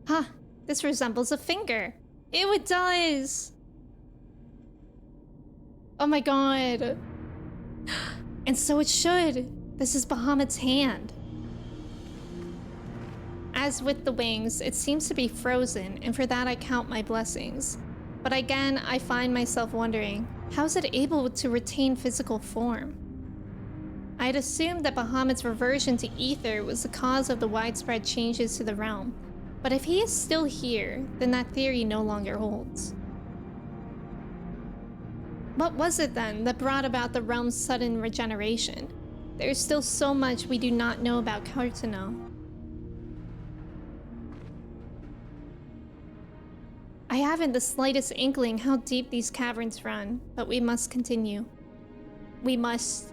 Huh, this resembles a finger. Ew, it does! Oh my god. And so it should. This is Bahamut's hand. As with the wings, it seems to be frozen, and for that I count my blessings. But again, I find myself wondering, how is it able to retain physical form? I had assumed that Bahamut's reversion to ether was the cause of the widespread changes to the realm. But if he is still here, then that theory no longer holds. What was it then that brought about the realm's sudden regeneration? There is still so much we do not know about Cartano. I haven't the slightest inkling how deep these caverns run, but we must continue. We must.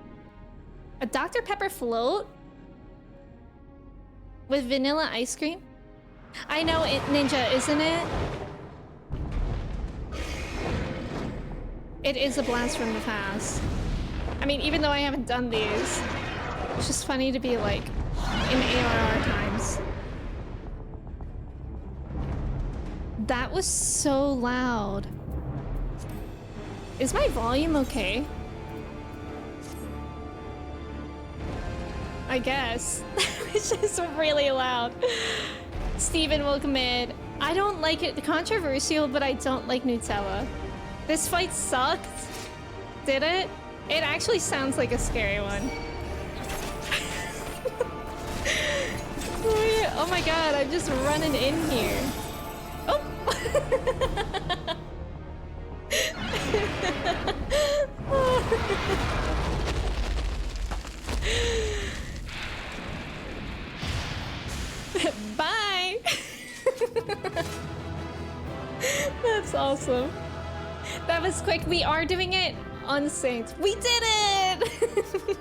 A Dr. Pepper float? With vanilla ice cream? I know it, Ninja, isn't it? It is a blast from the past. I mean, even though I haven't done these, it's just funny to be like in ARR times. That was so loud. Is my volume okay? I guess. It's just really loud. Steven, welcome in. I don't like it. Controversial, but I don't like Nutella. This fight sucked. Did it? It actually sounds like a scary one. Oh my god, I'm just running in here. Oh! Bye! That's awesome. That was quick. We are doing it unsynced. We did it!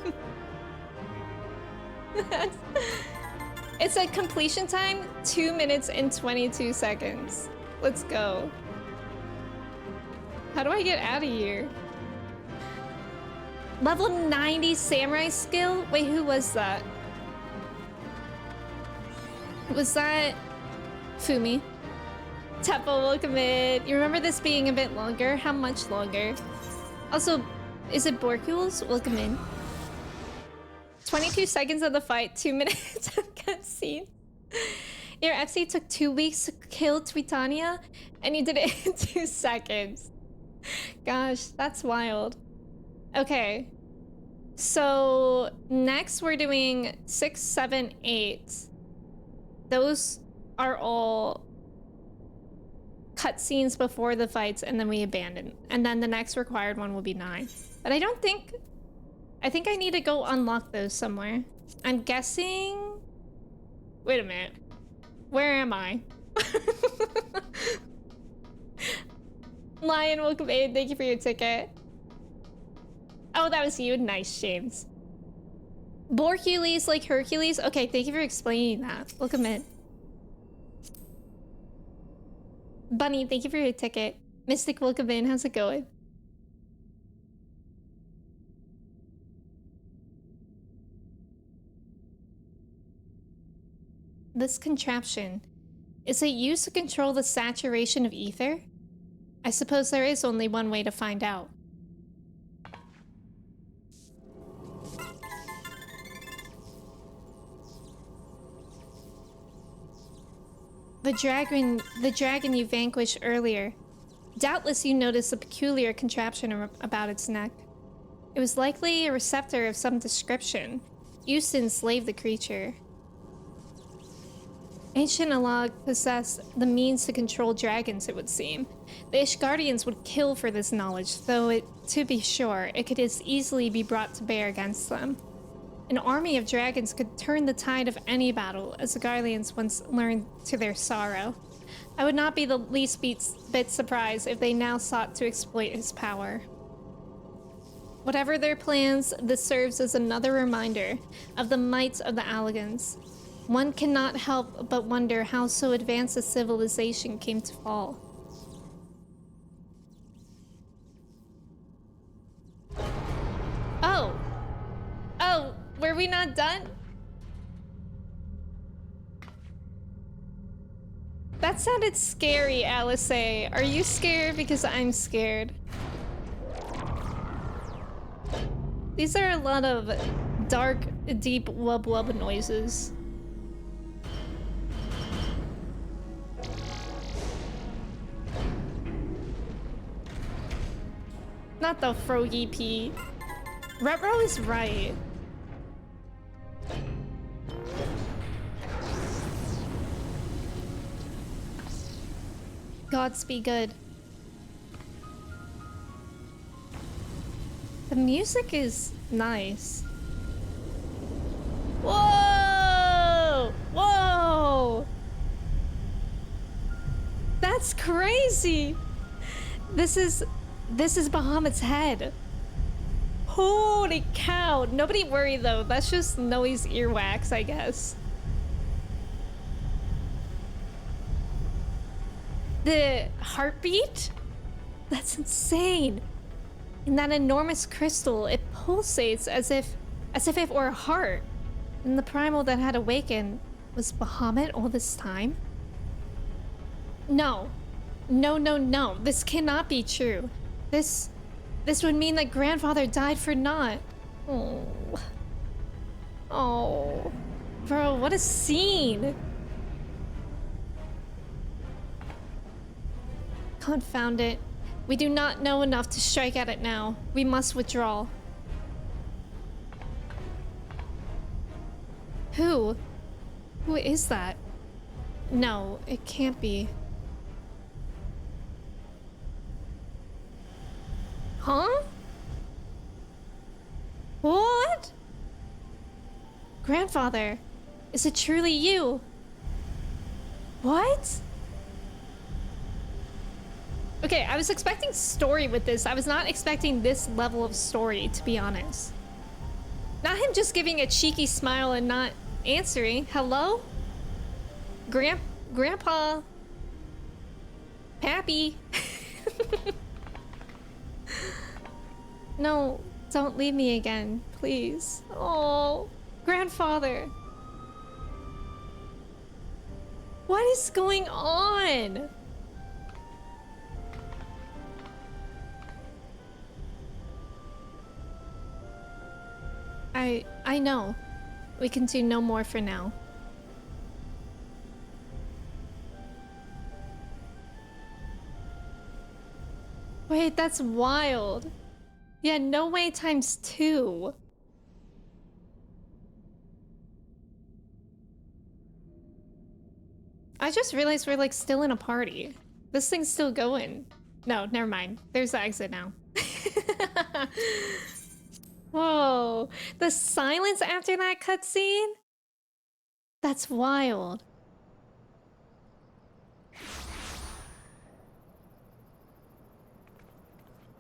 It's a completion time, 2 minutes and 22 seconds. Let's go. How do I get out of here? Level 90 samurai skill? Wait, who was that? Was that Fumi? Teppo, welcome in. You remember this being a bit longer? How much longer? Also, is it Borkules? Welcome in. 22 seconds of the fight, 2 minutes of cutscene. Your FC took 2 weeks to kill Twitania, and you did it in 2 seconds. Gosh, that's wild. Okay. So, next we're doing 6, 7, 8. Those are all cutscenes before the fights, and then we abandon. And then the next required one will be 9. But I don't think... I think I need to go unlock those somewhere. I'm guessing... Wait a minute. Where am I? Lion, welcome in. Thank you for your ticket. Oh, that was you. Nice, James. Borcules like Hercules? Okay, thank you for explaining that. Welcome in. Bunny, thank you for your ticket. Mystic, welcome in. How's it going? This contraption, is it used to control the saturation of ether? I suppose there is only one way to find out. The dragon you vanquished earlier. Doubtless you noticed a peculiar contraption about its neck. It was likely a receptor of some description, used to enslave the creature. Ancient Alag possessed the means to control dragons, it would seem. The Ishgardians would kill for this knowledge, though to be sure, it could as easily be brought to bear against them. An army of dragons could turn the tide of any battle, as the Garleans once learned to their sorrow. I would not be the least bit surprised if they now sought to exploit his power. Whatever their plans, this serves as another reminder of the might of the Alagans. One cannot help but wonder how so advanced a civilization came to fall. Oh! Oh, were we not done? That sounded scary, Alice. Are you scared? Because I'm scared. These are a lot of dark, deep wub wub noises. Not the Froggy P. Retro is right. Gods be good. The music is nice. Whoa! Whoa! That's crazy! This is Bahamut's head. Holy cow! Nobody worry though, that's just Noe's earwax, I guess. The heartbeat? That's insane. In that enormous crystal, it pulsates as if it were a heart. And the primal that had awakened was Bahamut all this time? No. No, no, no. This cannot be true. This would mean that grandfather died for naught. Oh. Oh. Bro, what a scene. Confound it. We do not know enough to strike at it now. We must withdraw. Who? Who is that? No, it can't be. Huh? What? Grandfather, is it truly you? What? Okay, I was expecting story with this. I was not expecting this level of story, to be honest. Not him just giving a cheeky smile and not answering. Hello? Grandpa? Pappy? No, don't leave me again, please. Oh, grandfather. What is going on? I know. We can do no more for now. Wait, that's wild. Yeah, no way times 2. I just realized we're like still in a party. This thing's still going. No, never mind. There's the exit now. Whoa, the silence after that cutscene? That's wild.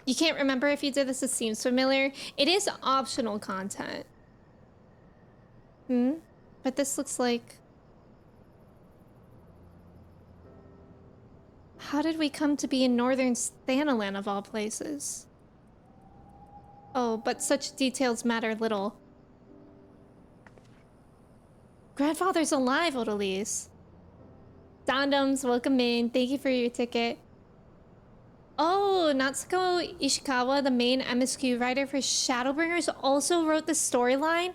You can't remember if you did this, it seems familiar. It is optional content. But this looks like... How did we come to be in Northern Thanalan of all places? Oh, but such details matter little. Grandfather's alive, Odalise. Dondoms, welcome in. Thank you for your ticket. Oh, Natsuko Ishikawa, the main MSQ writer for Shadowbringers, also wrote the storyline?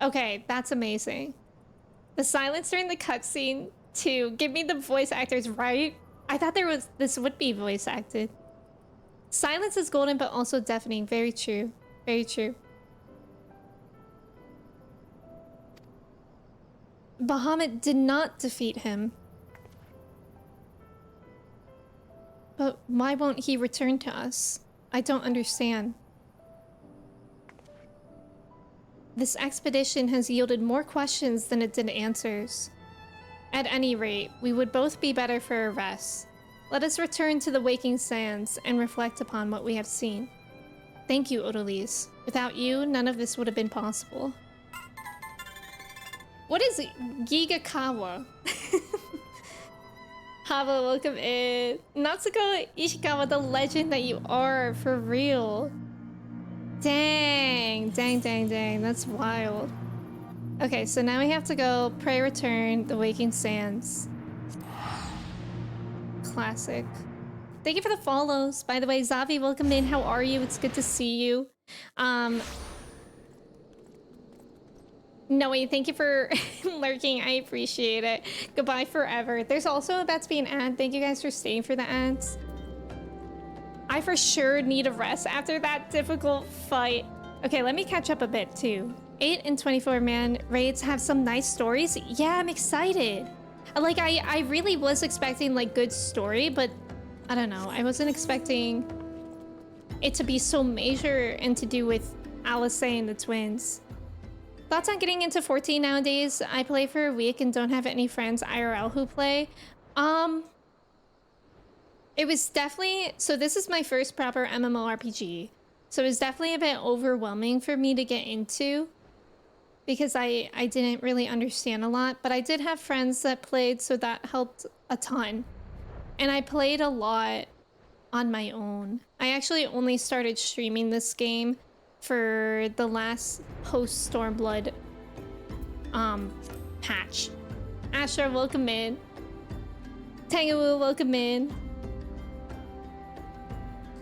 Okay, that's amazing. The silence during the cutscene, too. Give me the voice actors right. I thought this would be voice acted. Silence is golden, but also deafening. Very true. Very true. Bahamut did not defeat him. But why won't he return to us? I don't understand. This expedition has yielded more questions than it did answers. At any rate, we would both be better for a rest. Let us return to the waking sands and reflect upon what we have seen. Thank you, Odalise. Without you, none of this would have been possible. What is Gigakawa? Hava, welcome in. Natsuko Ishikawa, the legend that you are, for real. Dang, dang, dang, dang. That's wild. Okay, so now we have to go pray return the waking sands. Classic. Thank you for the follows. By the way, Zavi, welcome in. How are you? It's good to see you. Noe, thank you for lurking. I appreciate it. Goodbye forever. There's also about to be an ad. Thank you guys for staying for the ads. I for sure need a rest after that difficult fight. Okay, let me catch up a bit too. 8 and 24 man raids have some nice stories. Yeah, I'm excited. Like I really was expecting like good story, but I don't know. I wasn't expecting it to be so major and to do with Alice and the twins. Thoughts on getting into 14 nowadays? I play for a week and don't have any friends IRL who play. It was definitely, so this is my first proper MMORPG. So it was definitely a bit overwhelming for me to get into because I didn't really understand a lot, but I did have friends that played, so that helped a ton. And I played a lot on my own. I actually only started streaming this game for the last post Stormblood patch. Asher, welcome in. Tangawu, welcome in.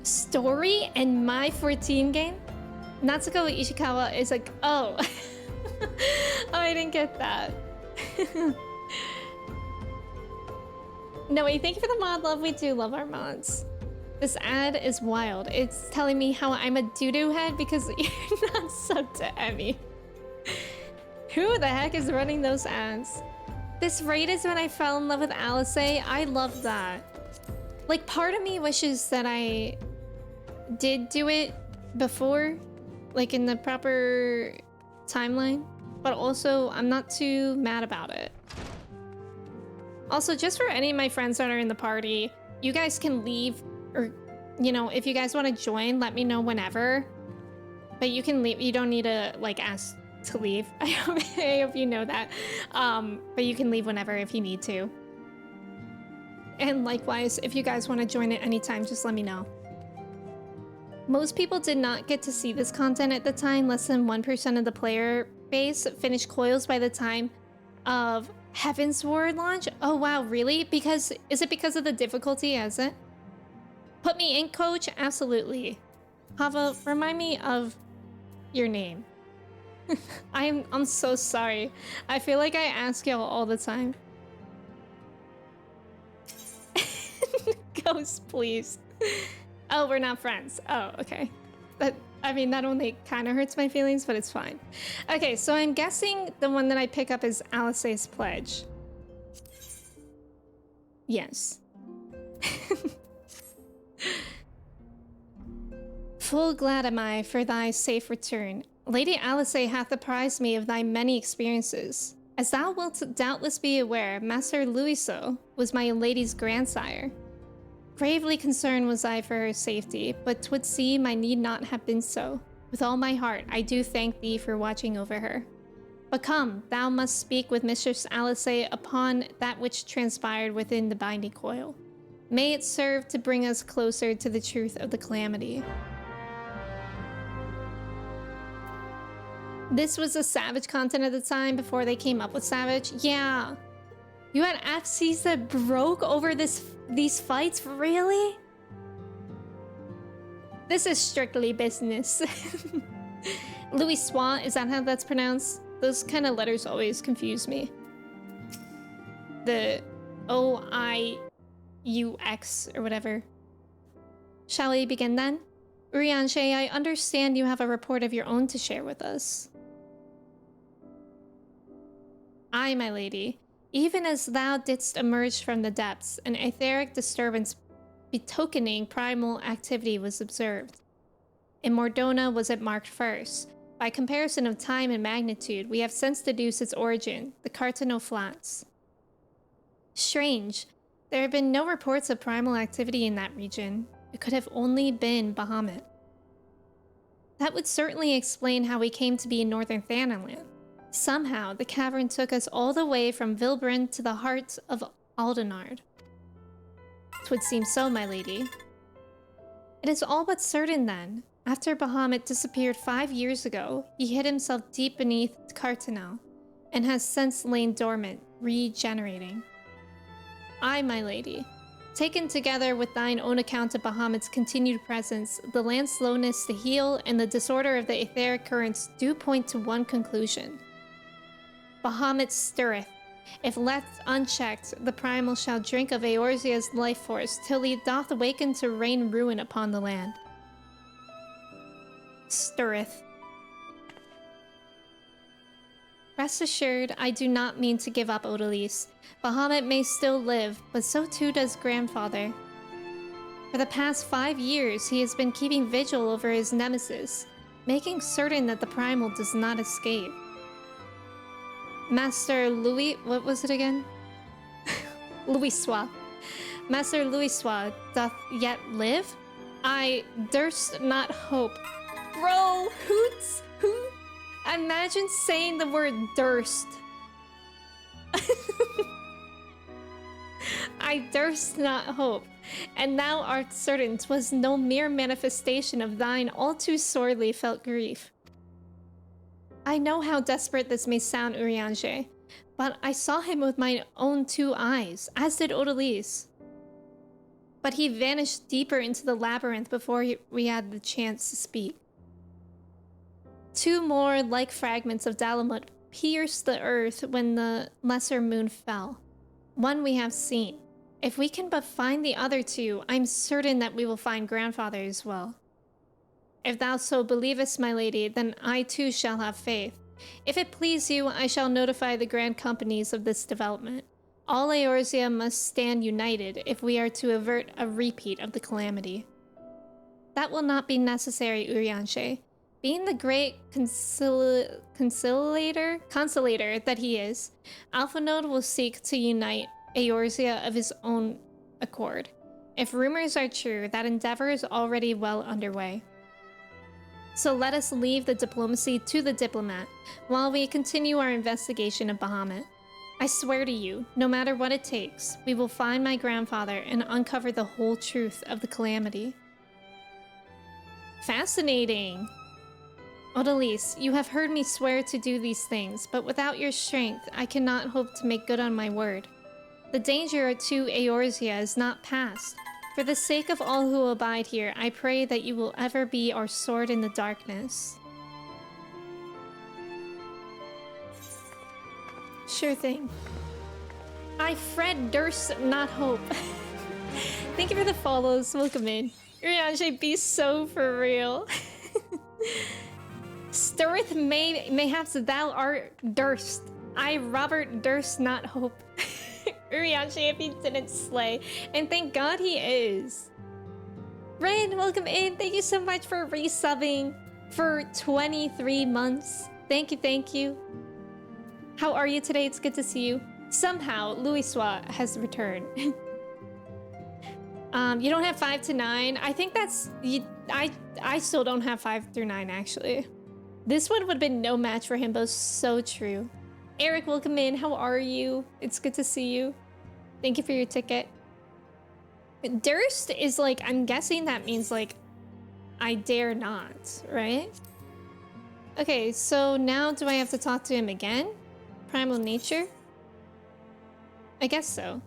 Story and my 14 game? Natsuko Ishikawa is like, oh. Oh, I didn't get that. No, wait, thank you for the mod love. We do love our mods. This ad is wild. It's telling me how I'm a doo-doo head because you're not subbed to Emmy. Who the heck is running those ads? This raid is when I fell in love with Alice. I love that. Like, part of me wishes that I did do it before, like in the proper timeline, but also I'm not too mad about it. Also, just for any of my friends that are in the party, you guys can leave, or, you know, if you guys want to join, let me know whenever. But you can leave. You don't need to, like, ask to leave. I hope you know that. But you can leave whenever if you need to. And likewise, if you guys want to join at any time, just let me know. Most people did not get to see this content at the time. Less than 1% of the player base finished Coils by the time of Heaven's Ward launch. Oh wow, really? Because is it because of the difficulty, is it? Put me in, coach? Absolutely. Hava, remind me of your name. I'm so sorry. I feel like I ask y'all all the time. Ghost, please. Oh, we're not friends. Oh, okay. I mean, that only kind of hurts my feelings, but it's fine. Okay, so I'm guessing the one that I pick up is Alice's Pledge. Yes. Full glad am I for thy safe return. Lady Alice hath apprised me of thy many experiences. As thou wilt doubtless be aware, Master Louiso was my lady's grandsire. Gravely concerned was I for her safety, but 'twould seem I need not have been so. With all my heart, I do thank thee for watching over her. But come, thou must speak with Mistress Alice upon that which transpired within the binding coil. May it serve to bring us closer to the truth of the calamity. This was the Savage content at the time before they came up with Savage? Yeah. You had FCs that broke over these fights? Really? This is strictly business. Louis Swan, is that how that's pronounced? Those kind of letters always confuse me. The O-I-U-X or whatever. Shall we begin then? Urianshe, I understand you have a report of your own to share with us. Aye, my lady. Even as thou didst emerge from the depths, an etheric disturbance betokening primal activity was observed. In Mordona was it marked first. By comparison of time and magnitude, we have since deduced its origin, the Cartano Flats. Strange. There have been no reports of primal activity in that region. It could have only been Bahamut. That would certainly explain how we came to be in northern Thanaland. Somehow, the cavern took us all the way from Vilbrin to the heart of Aldenard. 'Twould seem so, my lady. It is all but certain then. After Bahamut disappeared 5 years ago, he hid himself deep beneath Cartano, and has since lain dormant, regenerating. Aye, my lady. Taken together with thine own account of Bahamut's continued presence, the land's slowness to heal and the disorder of the etheric currents do point to one conclusion. Bahamut stirreth. If left unchecked, the primal shall drink of Eorzea's life force till he doth awaken to rain ruin upon the land. Stirreth. Rest assured, I do not mean to give up Odalise. Bahamut may still live, but so too does grandfather. For the past 5 years, he has been keeping vigil over his nemesis, making certain that the primal does not escape. Master Louis... what was it again? Louisois. Master Louisois doth yet live? I durst not hope. Bro, hoots! Hoot! Imagine saying the word durst. I durst not hope, and thou art certain 'twas no mere manifestation of thine all too sorely felt grief. I know how desperate this may sound, Urianger, but I saw him with my own 2 eyes, as did Odalise. But he vanished deeper into the labyrinth before we had the chance to speak. 2 more like fragments of Dalamut pierced the earth when the lesser moon fell. One we have seen. If we can but find the other 2, I'm certain that we will find grandfather as well. If thou so believest, my lady, then I too shall have faith. If it please you, I shall notify the grand companies of this development. All Eorzea must stand united if we are to avert a repeat of the calamity. That will not be necessary, Urianger. Being the great consolator that he is, Alphanode will seek to unite Eorzea of his own accord. If rumors are true, that endeavor is already well underway. So let us leave the diplomacy to the diplomat, while we continue our investigation of Bahamut. I swear to you, no matter what it takes, we will find my grandfather and uncover the whole truth of the calamity. Fascinating! Odalise, you have heard me swear to do these things, but without your strength, I cannot hope to make good on my word. The danger to Eorzea is not past. For the sake of all who abide here, I pray that you will ever be our sword in the darkness. Sure thing. I Fred durst not hope. Thank you for the follows. Welcome in. Urianger, be so for real. Stirreth mayhaps thou art durst. I Robert durst not hope. Urianger, if he didn't slay. And thank God he is. Ren, welcome in. Thank you so much for resubbing for 23 months. Thank you, thank you. How are you today? It's good to see you. Somehow, Louisois has returned. You don't have 5 to 9. I think that's... I still don't have 5 through 9, actually. This one would have been no match for him, but so true. Eric, welcome in. How are you? It's good to see you. Thank you for your ticket. Durst is like, I'm guessing that means like, I dare not, right? Okay, so now do I have to talk to him again? Primal nature? I guess so.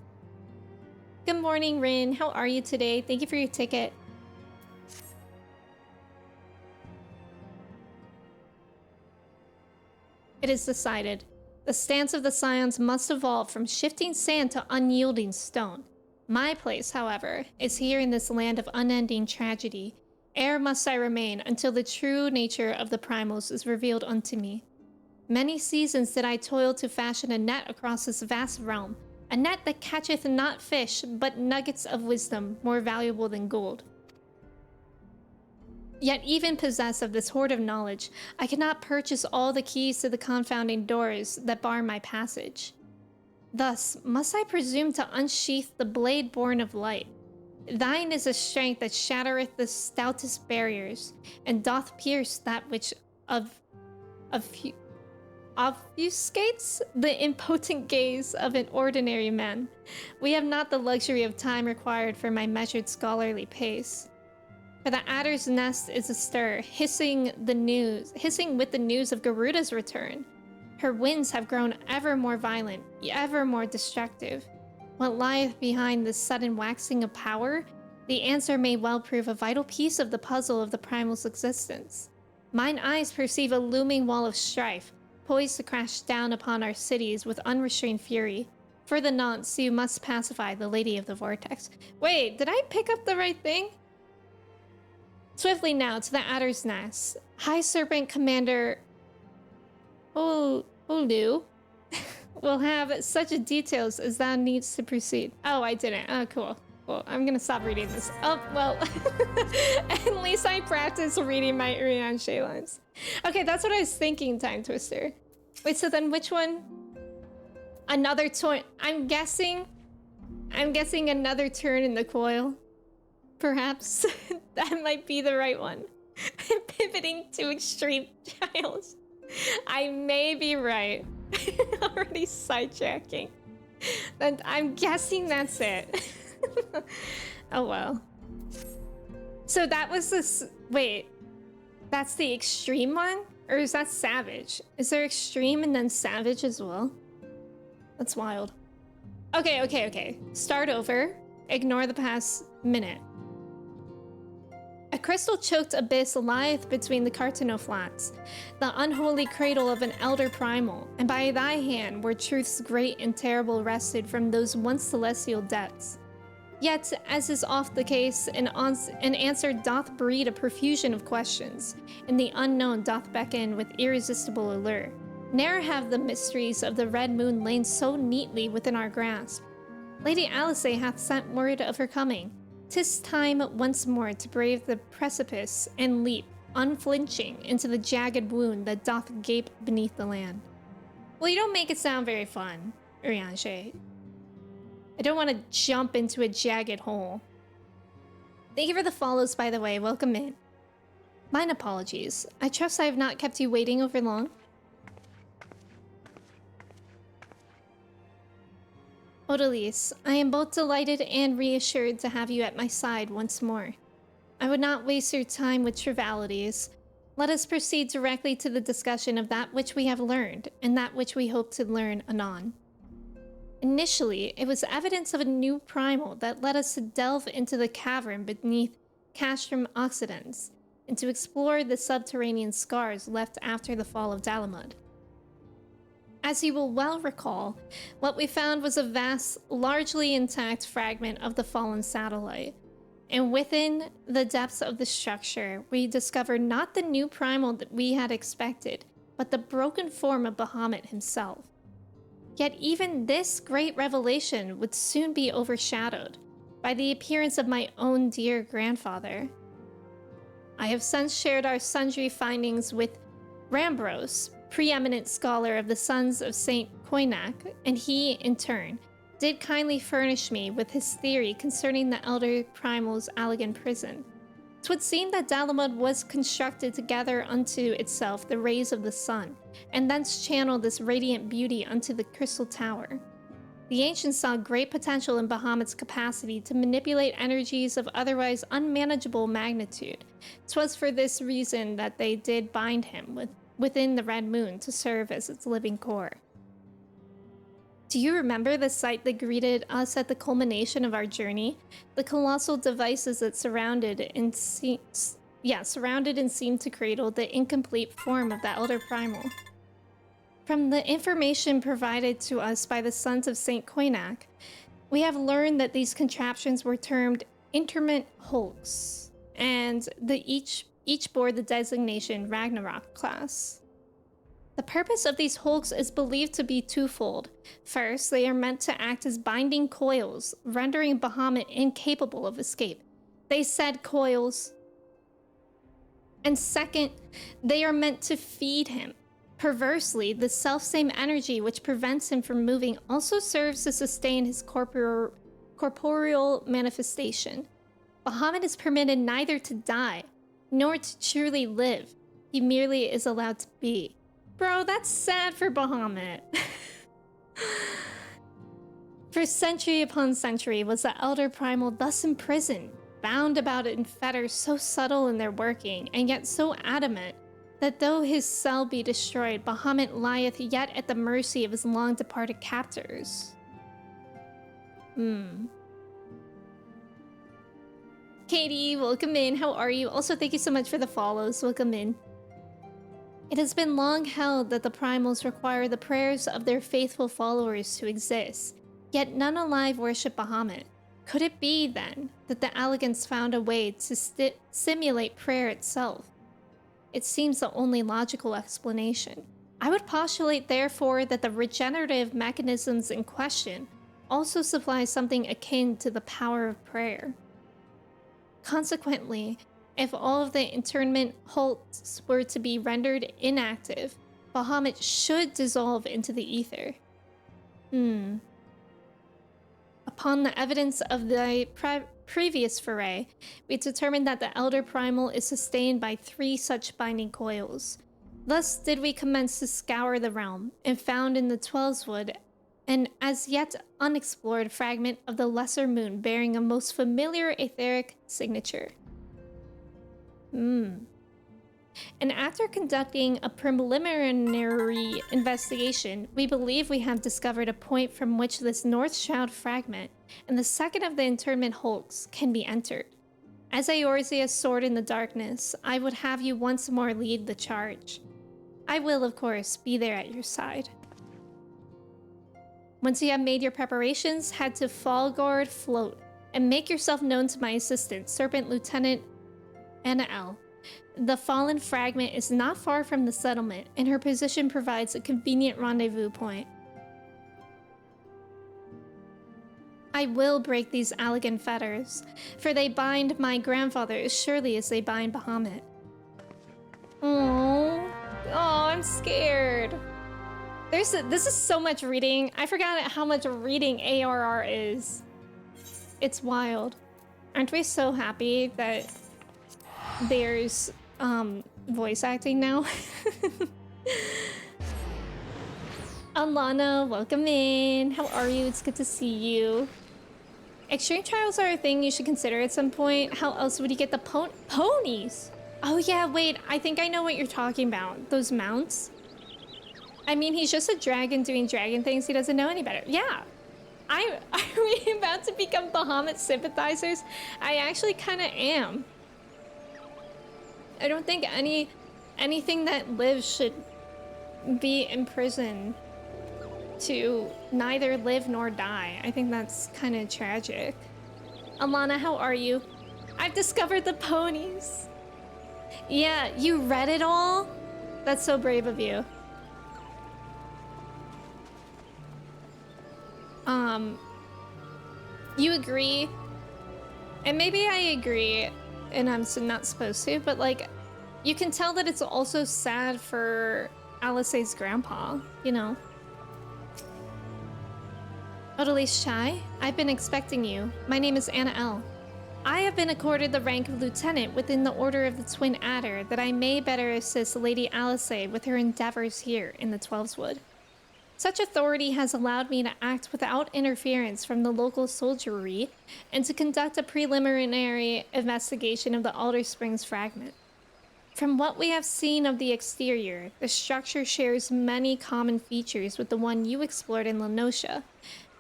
Good morning, Rin. How are you today? Thank you for your ticket. It is decided. The stance of the Scions must evolve from shifting sand to unyielding stone. My place, however, is here in this land of unending tragedy. Ere must I remain until the true nature of the primals is revealed unto me. Many seasons did I toil to fashion a net across this vast realm, a net that catcheth not fish, but nuggets of wisdom more valuable than gold. Yet even possessed of this hoard of knowledge, I cannot purchase all the keys to the confounding doors that bar my passage. Thus, must I presume to unsheath the blade born of light. Thine is a strength that shattereth the stoutest barriers, and doth pierce that which obfuscates the impotent gaze of an ordinary man. We have not the luxury of time required for my measured scholarly pace. For the adder's nest is astir, hissing with the news of Garuda's return. Her winds have grown ever more violent, ever more destructive. What lieth behind this sudden waxing of power? The answer may well prove a vital piece of the puzzle of the primal's existence. Mine eyes perceive a looming wall of strife, poised to crash down upon our cities with unrestrained fury. For the nonce, you must pacify the Lady of the Vortex. Wait, did I pick up the right thing? Swiftly now to the Adder's Nest. High Serpent Commander Olu will have such details as thou needs to proceed. Oh, I didn't. Oh, cool. Well, I'm gonna stop reading this. Oh, well, at least I practiced reading my Urianshe lines. Okay, that's what I was thinking, Time Twister. Wait, so then which one? Another turn. I'm guessing another turn in the coil. Perhaps that might be the right one. Pivoting to extreme trials. I may be right. Already sidejacking. But I'm guessing that's it. Oh well. So that was this. Wait, that's the extreme one? Or is that savage? Is there extreme and then savage as well? That's wild. Okay. Start over. Ignore the past minute. A crystal-choked abyss lieth between the Cartano flats, the unholy cradle of an elder primal, and by thy hand where truths great and terrible rested from those once celestial depths. Yet, as is oft the case, an answer doth breed a profusion of questions, and the unknown doth beckon with irresistible allure. Ne'er have the mysteries of the Red Moon lain so neatly within our grasp. Lady Alice hath sent word of her coming. 'Tis time once more to brave the precipice and leap, unflinching, into the jagged wound that doth gape beneath the land. Well, you don't make it sound very fun, Urianshe. I don't want to jump into a jagged hole. Thank you for the follows, by the way. Welcome in. Mine apologies. I trust I have not kept you waiting over long. Odalise, I am both delighted and reassured to have you at my side once more. I would not waste your time with trivialities. Let us proceed directly to the discussion of that which we have learned, and that which we hope to learn anon. Initially, it was evidence of a new primal that led us to delve into the cavern beneath Castrum Occidens, and to explore the subterranean scars left after the fall of Dalamud. As you will well recall, what we found was a vast, largely intact fragment of the fallen satellite. And within the depths of the structure, we discovered not the new primal that we had expected, but the broken form of Bahamut himself. Yet even this great revelation would soon be overshadowed by the appearance of my own dear grandfather. I have since shared our sundry findings with Rambros, preeminent scholar of the Sons of Saint Koinak, and he, in turn, did kindly furnish me with his theory concerning the elder primal's Allegan prison. 'Twould seem that Dalamud was constructed to gather unto itself the rays of the sun, and thence channel this radiant beauty unto the crystal tower. The ancients saw great potential in Bahamut's capacity to manipulate energies of otherwise unmanageable magnitude. 'Twas for this reason that they did bind him within the Red Moon to serve as its living core. Do you remember the sight that greeted us at the culmination of our journey? The colossal devices that surrounded and seemed to cradle the incomplete form of the Elder Primal. From the information provided to us by the Sons of Saint Koinak, we have learned that these contraptions were termed interment hulks, and each bore the designation Ragnarok class. The purpose of these hulks is believed to be twofold. First, they are meant to act as binding coils, rendering Bahamut incapable of escape. They said coils. And second, they are meant to feed him. Perversely, the selfsame energy which prevents him from moving also serves to sustain his corporeal manifestation. Bahamut is permitted neither to die, nor to truly live. He merely is allowed to be. Bro, that's sad for Bahamut. For century upon century was the Elder Primal thus imprisoned, bound about in fetters so subtle in their working, and yet so adamant, that though his cell be destroyed, Bahamut lieth yet at the mercy of his long-departed captors. Katie, welcome in. How are you? Also, thank you so much for the follows. Welcome in. It has been long held that the primals require the prayers of their faithful followers to exist, yet none alive worship Bahamut. Could it be, then, that the Elegants found a way to simulate prayer itself? It seems the only logical explanation. I would postulate, therefore, that the regenerative mechanisms in question also supply something akin to the power of prayer. Consequently, if all of the internment hulks were to be rendered inactive, Bahamut should dissolve into the ether. Upon the evidence of the previous foray, we determined that the Elder Primal is sustained by 3 such binding coils. Thus did we commence to scour the realm, and found in the Twelveswood an as yet unexplored fragment of the Lesser Moon bearing a most familiar etheric signature. And after conducting a preliminary investigation, we believe we have discovered a point from which this North Shroud fragment and the second of the internment hulks can be entered. As Eorzea's sword in the darkness, I would have you once more lead the charge. I will, of course, be there at your side. Once you have made your preparations, head to Fallgord Float and make yourself known to my assistant, Serpent Lieutenant Anna L. The fallen fragment is not far from the settlement, and her position provides a convenient rendezvous point. I will break these elegant fetters, for they bind my grandfather as surely as they bind Bahamut. Oh, I'm scared. This is so much reading. I forgot how much reading ARR is. It's wild. Aren't we so happy that there's voice acting now? Alana, welcome in. How are you? It's good to see you. Extreme trials are a thing you should consider at some point. How else would you get the ponies? Oh yeah, wait, I think I know what you're talking about. Those mounts? I mean, he's just a dragon doing dragon things. He doesn't know any better. Yeah. Are we about to become Bahamut sympathizers? I actually kind of am. I don't think anything that lives should be imprisoned to neither live nor die. I think that's kind of tragic. Alana, how are you? I've discovered the ponies. Yeah, you read it all? That's so brave of you. You agree? And maybe I agree, and I'm not supposed to, but like, you can tell that it's also sad for Alice's grandpa, you know? Odalise Chai, I've been expecting you. My name is Anna L. I have been accorded the rank of lieutenant within the Order of the Twin Adder that I may better assist Lady Alice with her endeavors here in the Twelveswood. Such authority has allowed me to act without interference from the local soldiery and to conduct a preliminary investigation of the Alder Springs fragment. From what we have seen of the exterior, the structure shares many common features with the one you explored in Lenosha,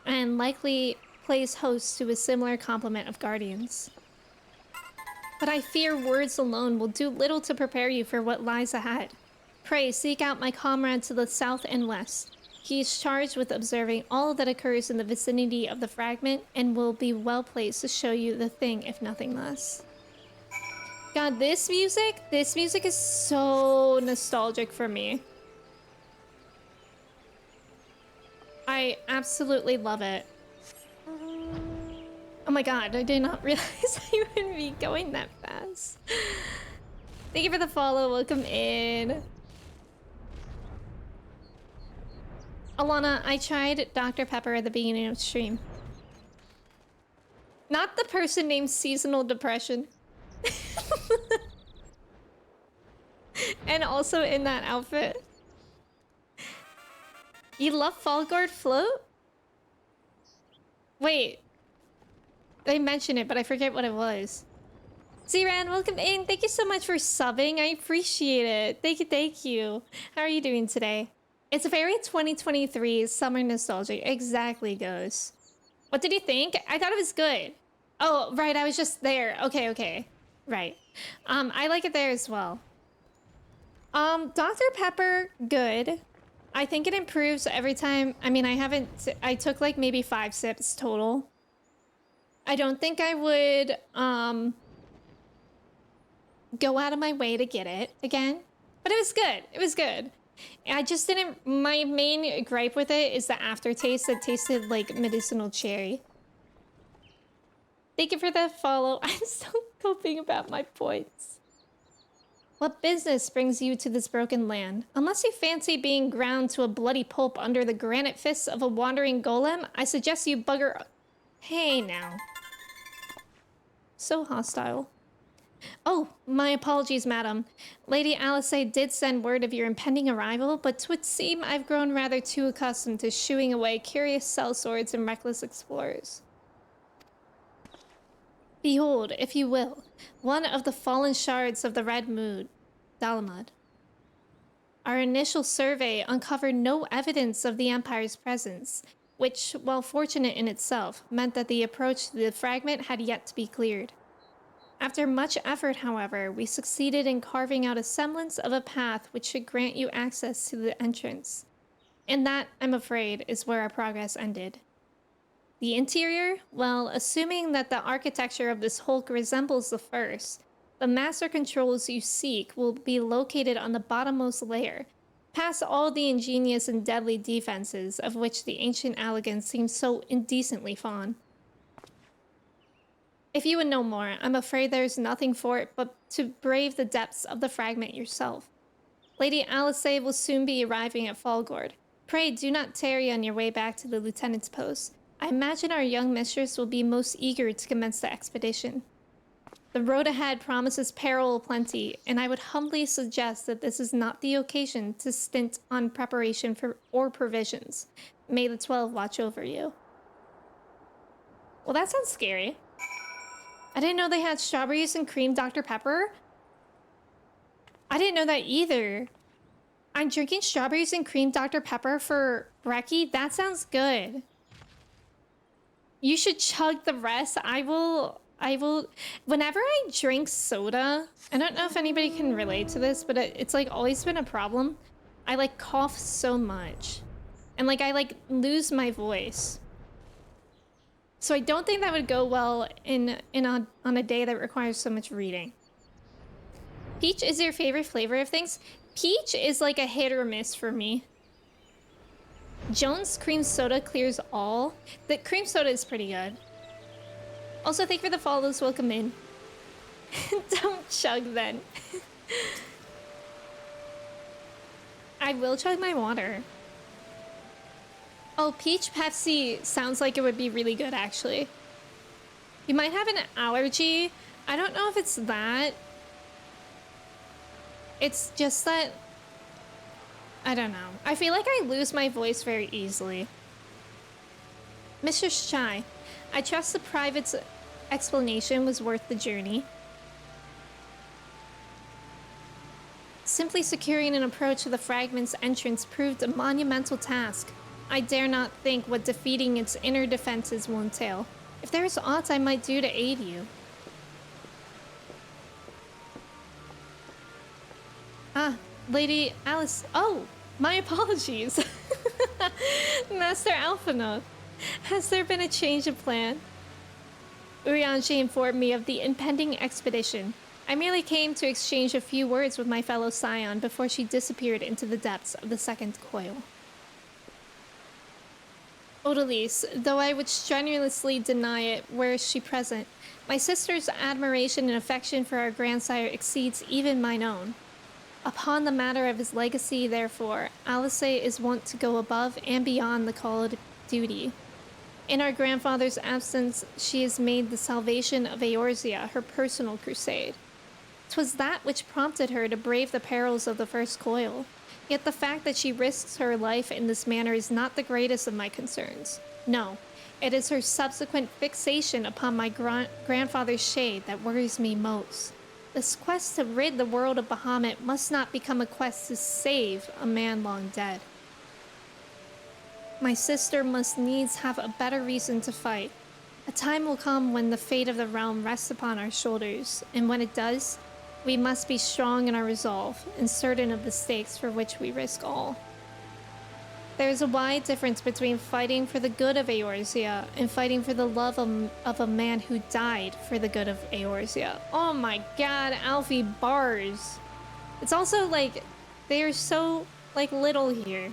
and likely plays host to a similar complement of guardians. But I fear words alone will do little to prepare you for what lies ahead. Pray seek out my comrade to the south and west. He is charged with observing all that occurs in the vicinity of the fragment and will be well placed to show you the thing, if nothing less. God, this music is so nostalgic for me. I absolutely love it. Oh my god, I did not realize I would be going that fast. Thank you for the follow, welcome in. Alana, I tried Dr. Pepper at the beginning of stream. Not the person named Seasonal Depression. And also in that outfit. You love Fallgord Float? Wait. They mentioned it, but I forget what it was. Ziran, welcome in. Thank you so much for subbing. I appreciate it. Thank you, thank you. How are you doing today? It's a very 2023 summer nostalgia. Exactly, Ghost. What did you think? I thought it was good. Oh, right, I was just there. Okay, okay. Right. I like it there as well. Dr. Pepper, good. I think it improves every time. I mean, I took like maybe 5 sips total. I don't think I would, go out of my way to get it again, but it was good. It was good. I just didn't, my main gripe with it is the aftertaste that tasted like medicinal cherry. Thank you for the follow. I'm still coping about my points. What business brings you to this broken land? Unless you fancy being ground to a bloody pulp under the granite fists of a wandering golem, I suggest you bugger... Hey now. So hostile. Oh, my apologies, madam. Lady Alice did send word of your impending arrival, but 'twould seem I've grown rather too accustomed to shooing away curious sellswords and reckless explorers. Behold, if you will, one of the fallen shards of the Red Mood, Dalamud. Our initial survey uncovered no evidence of the Empire's presence, which, while fortunate in itself, meant that the approach to the fragment had yet to be cleared. After much effort, however, we succeeded in carving out a semblance of a path which should grant you access to the entrance. And that, I'm afraid, is where our progress ended. The interior? Well, assuming that the architecture of this hulk resembles the first, the master controls you seek will be located on the bottommost layer, past all the ingenious and deadly defenses of which the ancient Allegan seems so indecently fond. If you would know more, I'm afraid there's nothing for it but to brave the depths of the fragment yourself. Lady Alice will soon be arriving at Fallgourd. Pray do not tarry on your way back to the lieutenant's post. I imagine our young mistress will be most eager to commence the expedition. The road ahead promises peril aplenty, and I would humbly suggest that this is not the occasion to stint on preparation or provisions. May the 12 watch over you. Well, that sounds scary. I didn't know they had strawberries and cream Dr. Pepper. I didn't know that either. I'm drinking strawberries and cream Dr. Pepper for brekkie. That sounds good. You should chug the rest. I will, whenever I drink soda, I don't know if anybody can relate to this, but it's like always been a problem. I like cough so much. And like I like lose my voice. So I don't think that would go well on a day that requires so much reading. Peach is your favorite flavor of things? Peach is like a hit or miss for me. Jones cream soda clears all. The cream soda is pretty good. Also, thank you for the follows. Welcome in. Don't chug then. I will chug my water. Oh, peach Pepsi sounds like it would be really good, actually. You might have an allergy. I don't know if it's that. It's just that... I don't know. I feel like I lose my voice very easily. Mr. Shy, I trust the private's explanation was worth the journey. Simply securing an approach to the fragment's entrance proved a monumental task. I dare not think what defeating its inner defenses will entail. If there is aught I might do to aid you. Ah, Lady Alice. Oh, my apologies. Master Alphinaud. Has there been a change of plan? Urianger informed me of the impending expedition. I merely came to exchange a few words with my fellow scion before she disappeared into the depths of the second coil. Odalise, though I would strenuously deny it, where is she present? My sister's admiration and affection for our grandsire exceeds even mine own. Upon the matter of his legacy, therefore, Alice is wont to go above and beyond the call of duty. In our grandfather's absence, she has made the salvation of Eorzea her personal crusade. 'Twas that which prompted her to brave the perils of the first coil. Yet the fact that she risks her life in this manner is not the greatest of my concerns. No, it is her subsequent fixation upon my grandfather's shade that worries me most. This quest to rid the world of Bahamut must not become a quest to save a man long dead. My sister must needs have a better reason to fight. A time will come when the fate of the realm rests upon our shoulders, and when it does, we must be strong in our resolve and certain of the stakes for which we risk all. There is a wide difference between fighting for the good of Eorzea and fighting for the love of a man who died for the good of Eorzea. Oh my god, Alfie bars. It's also like, they are so, like, little here.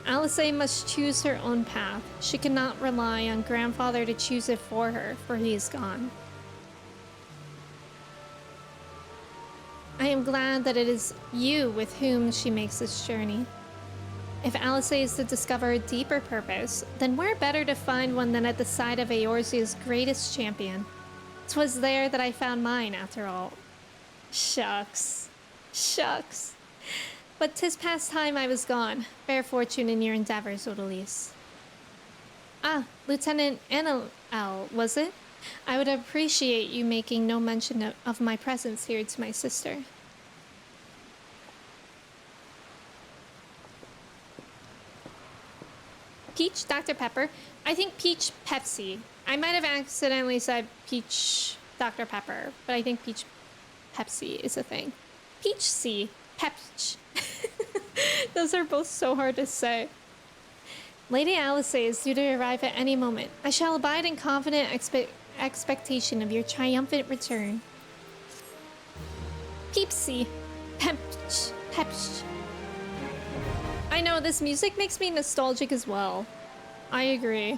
Alice must choose her own path. She cannot rely on grandfather to choose it for her, for he is gone. I am glad that it is you with whom she makes this journey. If Alice is to discover a deeper purpose, then where better to find one than at the side of Eorzea's greatest champion? 'Twas there that I found mine, after all. Shucks. Shucks. But 'tis past time I was gone. Fair fortune in your endeavors, Odalise. Ah, Lieutenant Annal, was it? I would appreciate you making no mention of my presence here to my sister. Peach Dr. Pepper. I think Peach Pepsi. I might have accidentally said Peach Dr. Pepper, but I think Peach Pepsi is a thing. Peach C. Peach. Those are both so hard to say. Lady Alice is due to arrive at any moment. I shall abide in confident expectation of your triumphant return. Peepsy. Pepch. I know, this music makes me nostalgic as well. I agree.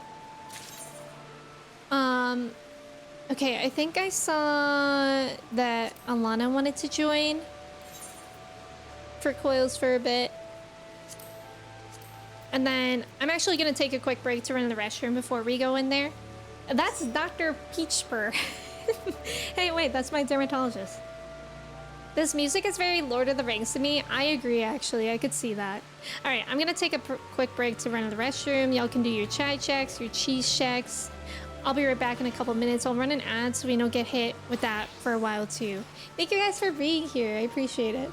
Okay, I think I saw that Alana wanted to join for Coils for a bit. And then I'm actually gonna take a quick break to run to the restroom before we go in there. That's Dr. Peachper. Hey, wait, that's my dermatologist. This music is very Lord of the Rings to me. I agree, actually. I could see that. All right, I'm going to take a quick break to run to the restroom. Y'all can do your chai checks, your cheese checks. I'll be right back in a couple minutes. I'll run an ad so we don't get hit with that for a while, too. Thank you guys for being here. I appreciate it.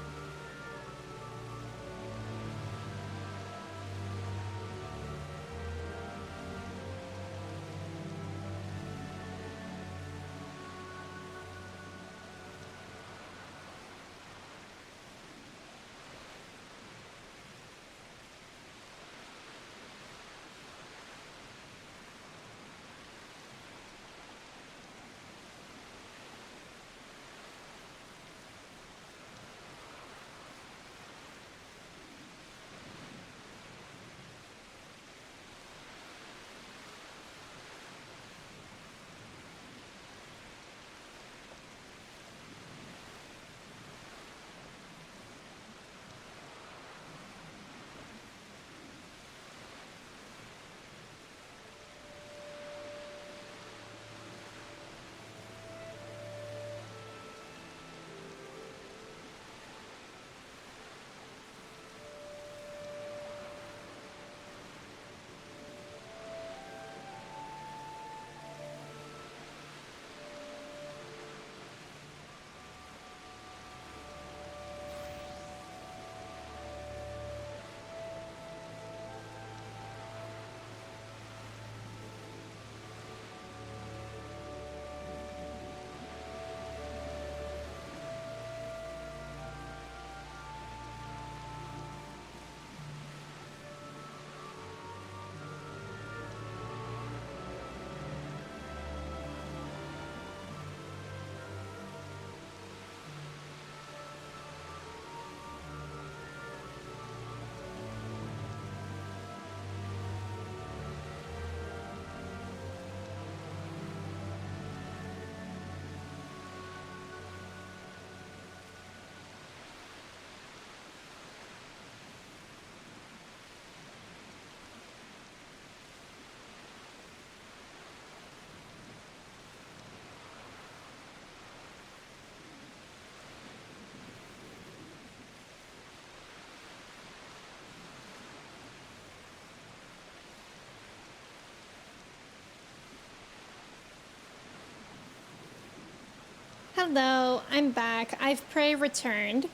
Hello, I'm back. I've returned.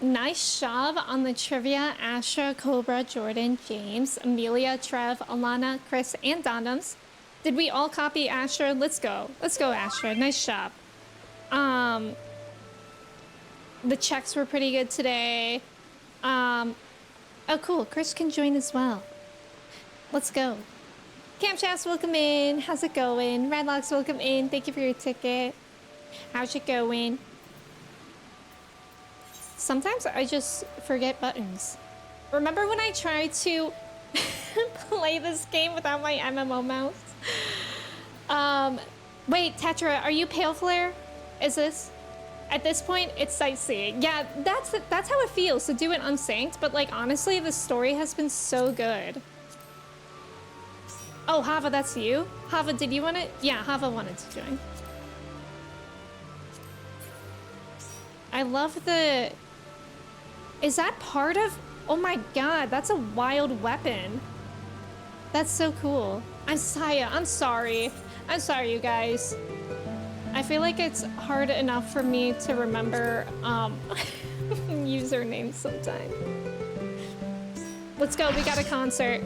Nice job on the trivia, Astra, Cobra, Jordan, James, Amelia, Trev, Alana, Chris, and Donums. Did we all copy Astra? Let's go. Let's go, Astra. Nice job. The checks were pretty good today. Oh, cool. Chris can join as well. Let's go. Camp Chats, welcome in. How's it going? Redlocks, welcome in. Thank you for your ticket. How's it going? Sometimes I just forget buttons. Remember when I tried to play this game without my MMO mouse? Wait, Tetra, are you Pale Flare? Is this? At this point, it's sightseeing. Yeah, that's how it feels to do it unsynced, but like honestly, the story has been so good. Oh, Hava, that's you? Hava, did you want to? Yeah, Hava wanted to join. I love the... Is that part of... Oh my god, that's a wild weapon. That's so cool. I'm Saya, I'm sorry. I'm sorry, you guys. I feel like it's hard enough for me to remember usernames sometimes. Let's go, we got a concert.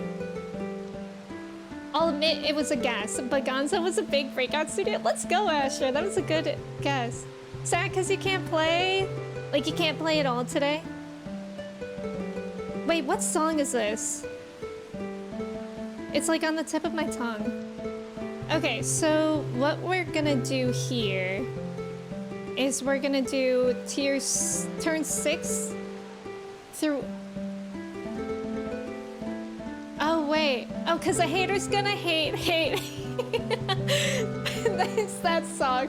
I'll admit it was a guess, but Gonzo was a big breakout student. Let's go, Asher, that was a good guess. Sad because you can't play? Like you can't play at all today? Wait, what song is this? It's like on the tip of my tongue. Okay, so what we're gonna do here is we're gonna do turn 6 through... Oh, wait. Oh, because the hater's gonna hate. That's that song.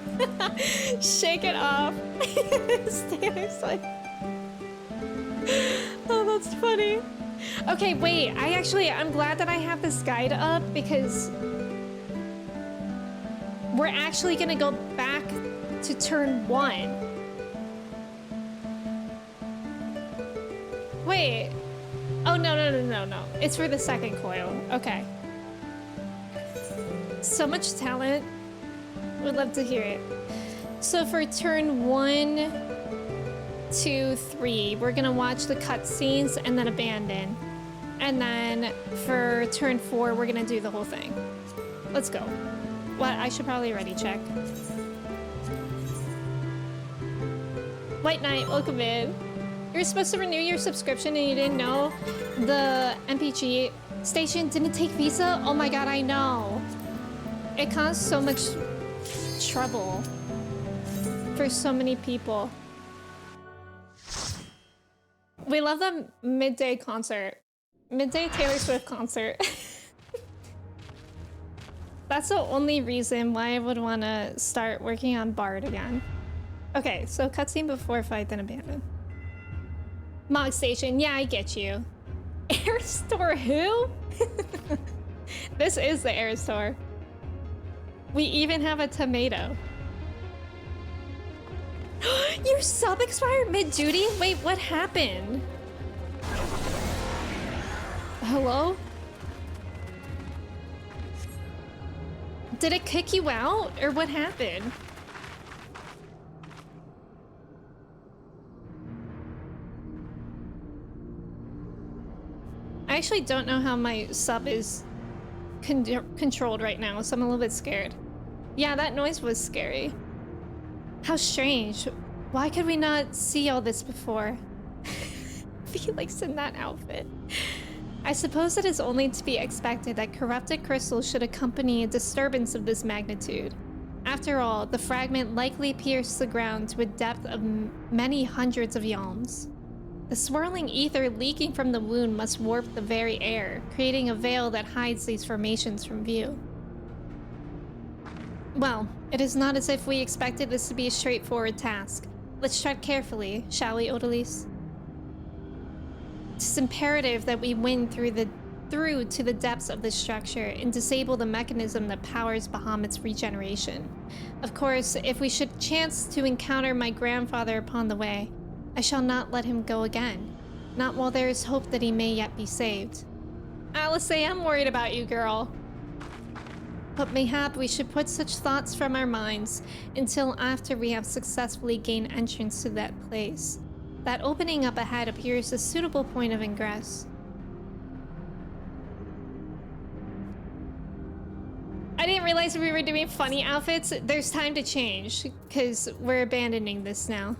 Shake it off. Taylor's like... Oh, that's funny. Okay, wait. I'm glad that I have this guide up because we're actually gonna go back to turn 1. Wait. Oh, no. It's for the second coil. Okay. So much talent. Would love to hear it. So for turn 1, 2, 3, we're gonna watch the cutscenes and then abandon. And then for turn 4, we're gonna do the whole thing. Let's go. What? I should probably already check. White Knight, welcome in. You're supposed to renew your subscription and you didn't know the MPG station didn't take Visa? Oh my god, I know. It caused so much trouble for so many people. We love the midday concert. Midday Taylor Swift concert. That's the only reason why I would want to start working on Bard again. Okay, so cutscene before fight, then abandon. Mog Station, yeah, I get you. Air Store who? This is the Air Store. We even have a tomato. Your sub expired mid-duty? Wait, what happened? Hello? Did it kick you out? Or what happened? I actually don't know how my sub is controlled right now, so I'm a little bit scared. Yeah, that noise was scary. How strange. Why could we not see all this before? Felix in that outfit. I suppose it is only to be expected that corrupted crystals should accompany a disturbance of this magnitude. After all, the fragment likely pierced the ground to a depth of many hundreds of yalms. The swirling ether leaking from the wound must warp the very air, creating a veil that hides these formations from view. Well, it is not as if we expected this to be a straightforward task. Let's tread carefully, shall we, Odalise? It is imperative that we win through to the depths of this structure and disable the mechanism that powers Bahamut's regeneration. Of course, if we should chance to encounter my grandfather upon the way, I shall not let him go again. Not while there is hope that he may yet be saved. Alice, I'm worried about you, girl. But mayhap we should put such thoughts from our minds until after we have successfully gained entrance to that place. That opening up ahead appears a suitable point of ingress. I didn't realize we were doing funny outfits. There's time to change, because we're abandoning this now.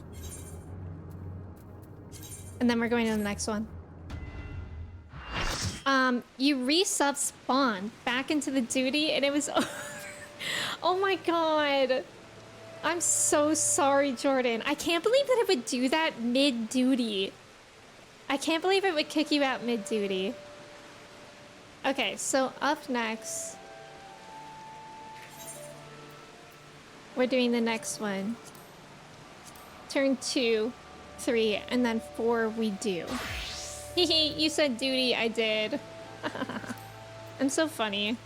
And then we're going to the next one. You resub spawn back into the duty, and it was... Oh my god. I'm so sorry, Jordan. I can't believe that it would do that mid-duty. I can't believe it would kick you out mid-duty. Okay, so up next... We're doing the next one. Turn 2, 3, and then 4 we do. Hehe, you said duty, I did. I'm so funny.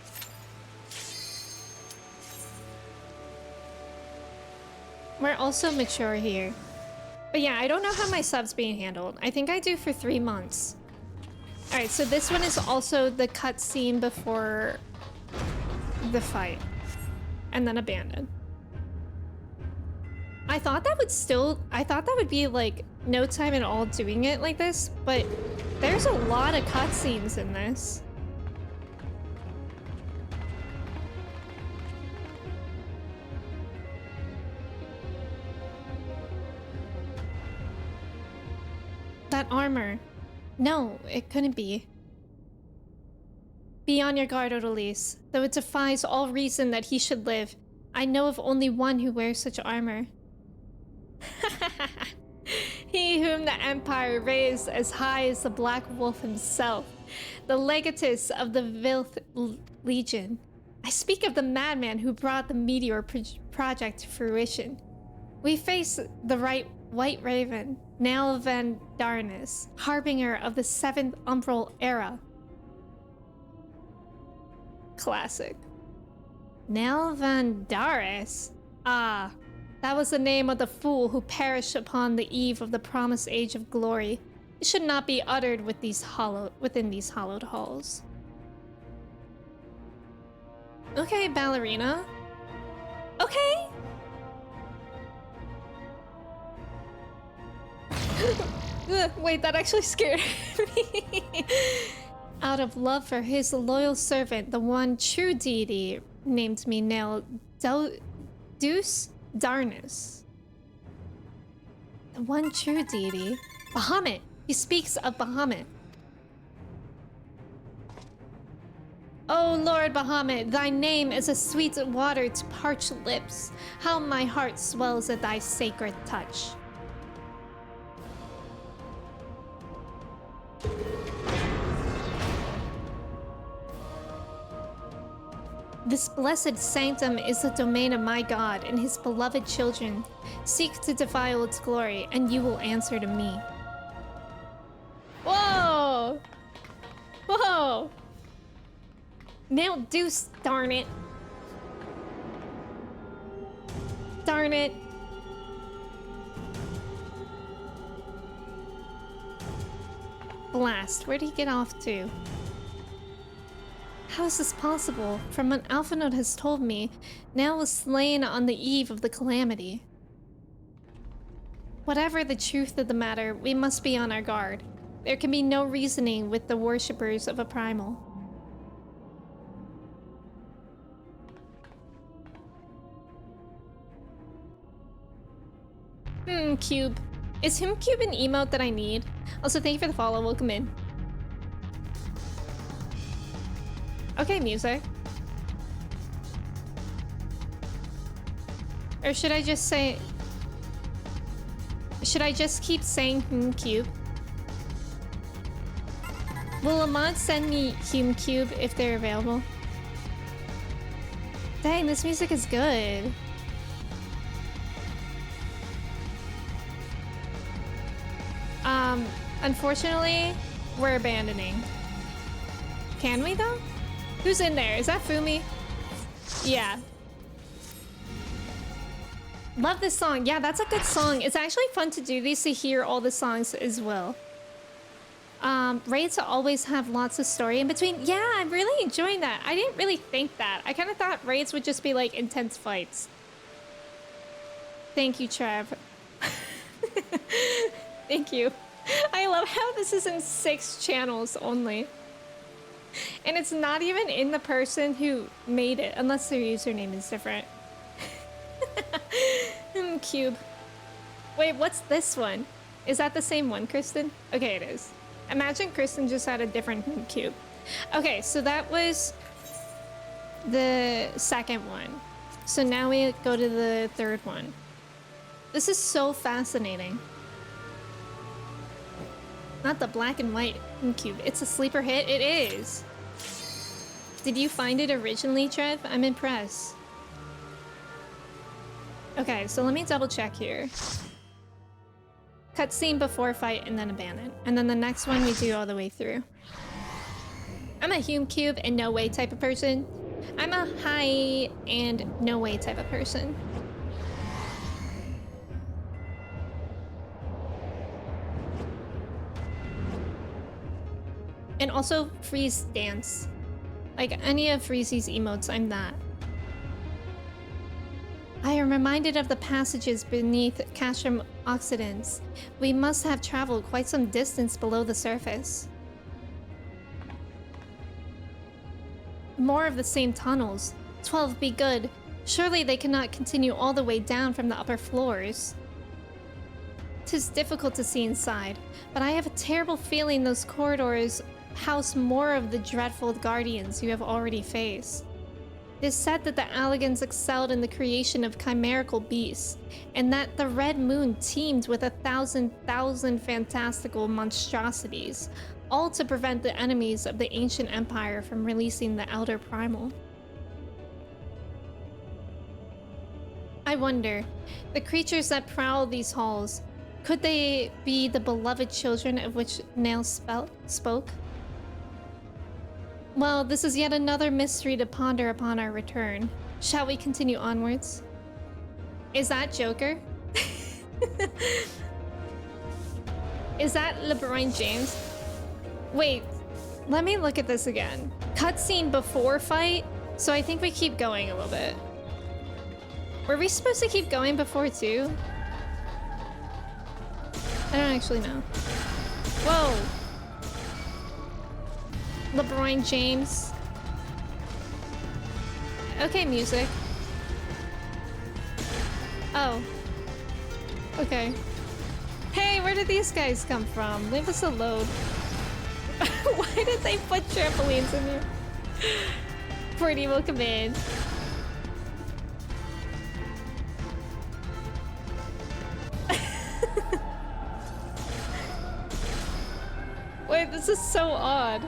We're also mature here. But yeah, I don't know how my sub's being handled. I think I do for 3 months. Alright, so this one is also the cutscene before the fight. And then abandoned. I thought that would be like no time at all doing it like this, but there's a lot of cutscenes in this. That armor. No, it couldn't be. Be on your guard, Odalise. Though it defies all reason that he should live, I know of only one who wears such armor. He whom the Empire raised as high as the Black Wolf himself, the legatus of the Vilth Legion. I speak of the madman who brought the Meteor project to fruition. We face the White Raven, Nell Van Darnus, harbinger of the 7th Umbral Era. Classic. Nell Van Darnus? Ah. That was the name of the fool who perished upon the eve of the promised age of glory. It should not be uttered with within these hallowed halls. Okay, ballerina. Okay. Wait, that actually scared me. Out of love for his loyal servant, the one true deity named me Nell Deuce Darnus. The one true deity. Bahamut! He speaks of Bahamut. Oh Lord Bahamut, thy name is a sweet water to parched lips. How my heart swells at thy sacred touch. This blessed sanctum is the domain of my God and his beloved children. Seek to defile its glory, and you will answer to me. Whoa! Whoa! Now Deuce, darn it. Darn it. Blast, where'd he get off to? How is this possible? From what Alpha Note has told me, Nell was slain on the eve of the calamity. Whatever the truth of the matter, we must be on our guard. There can be no reasoning with the worshippers of a primal. Cube. Is Cube an emote that I need? Also, thank you for the follow. Welcome in. Okay, music. Or should I just say... Should I just keep saying Cube? Will Lamont send me Cube if they're available? Dang, this music is good. Unfortunately, we're abandoning. Can we though? Who's in there? Is that Fumi? Yeah. Love this song. Yeah, that's a good song. It's actually fun to do these to hear all the songs as well. Raids always have lots of story in between. Yeah, I'm really enjoying that. I didn't really think that. I kind of thought raids would just be like intense fights. Thank you, Trev. Thank you. I love how this is in 6 channels only. And it's not even in the person who made it, unless their username is different. Cube. Wait, what's this one? Is that the same one, Kristen? Okay, it is. Imagine Kristen just had a different cube. Okay, so that was the second one. So now we go to the third one. This is so fascinating. Not the black and white cube. It's a sleeper hit. It is. Did you find it originally, Trev? I'm impressed. Okay, so let me double check here. Cutscene before fight and then abandon. And then the next one we do all the way through. I'm a Hume cube and no way type of person. I'm a hi and no way type of person. And also freeze dance. Like any of Freezy's emotes, I'm that. I am reminded of the passages beneath Castrum Occidents. We must have traveled quite some distance below the surface. More of the same tunnels. 12 be good. Surely they cannot continue all the way down from the upper floors. 'Tis difficult to see inside, but I have a terrible feeling those corridors house more of the dreadful guardians you have already faced. It is said that the Alligans excelled in the creation of chimerical beasts, and that the Red Moon teemed with 1,000 fantastical monstrosities, all to prevent the enemies of the ancient empire from releasing the Elder Primal. I wonder, the creatures that prowl these halls, could they be the beloved children of which Nails spoke? Well, this is yet another mystery to ponder upon our return. Shall we continue onwards? Is that Joker? Is that LeBron James? Wait, let me look at this again. Cutscene before fight? So I think we keep going a little bit. Were we supposed to keep going before too? I don't actually know. Whoa! LeBron James. Okay, music. Oh. Okay. Hey, where did these guys come from? Leave us alone. Why did they put trampolines in here? Porty will come in. Wait, this is so odd.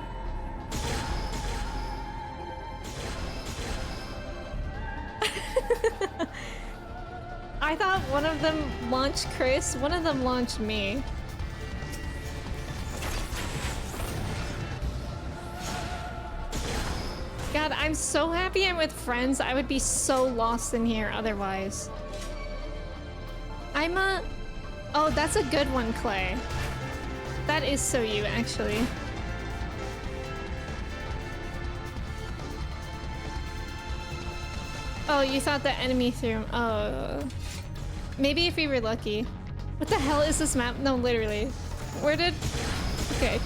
I thought one of them launched Chris, one of them launched me. God, I'm so happy I'm with friends. I would be so lost in here otherwise. I'm a... Oh, that's a good one, Clay. That is so you, actually. Oh, you thought the enemy threw him. Oh. Maybe if we were lucky. What the hell is this map? No, literally. Where did... Okay.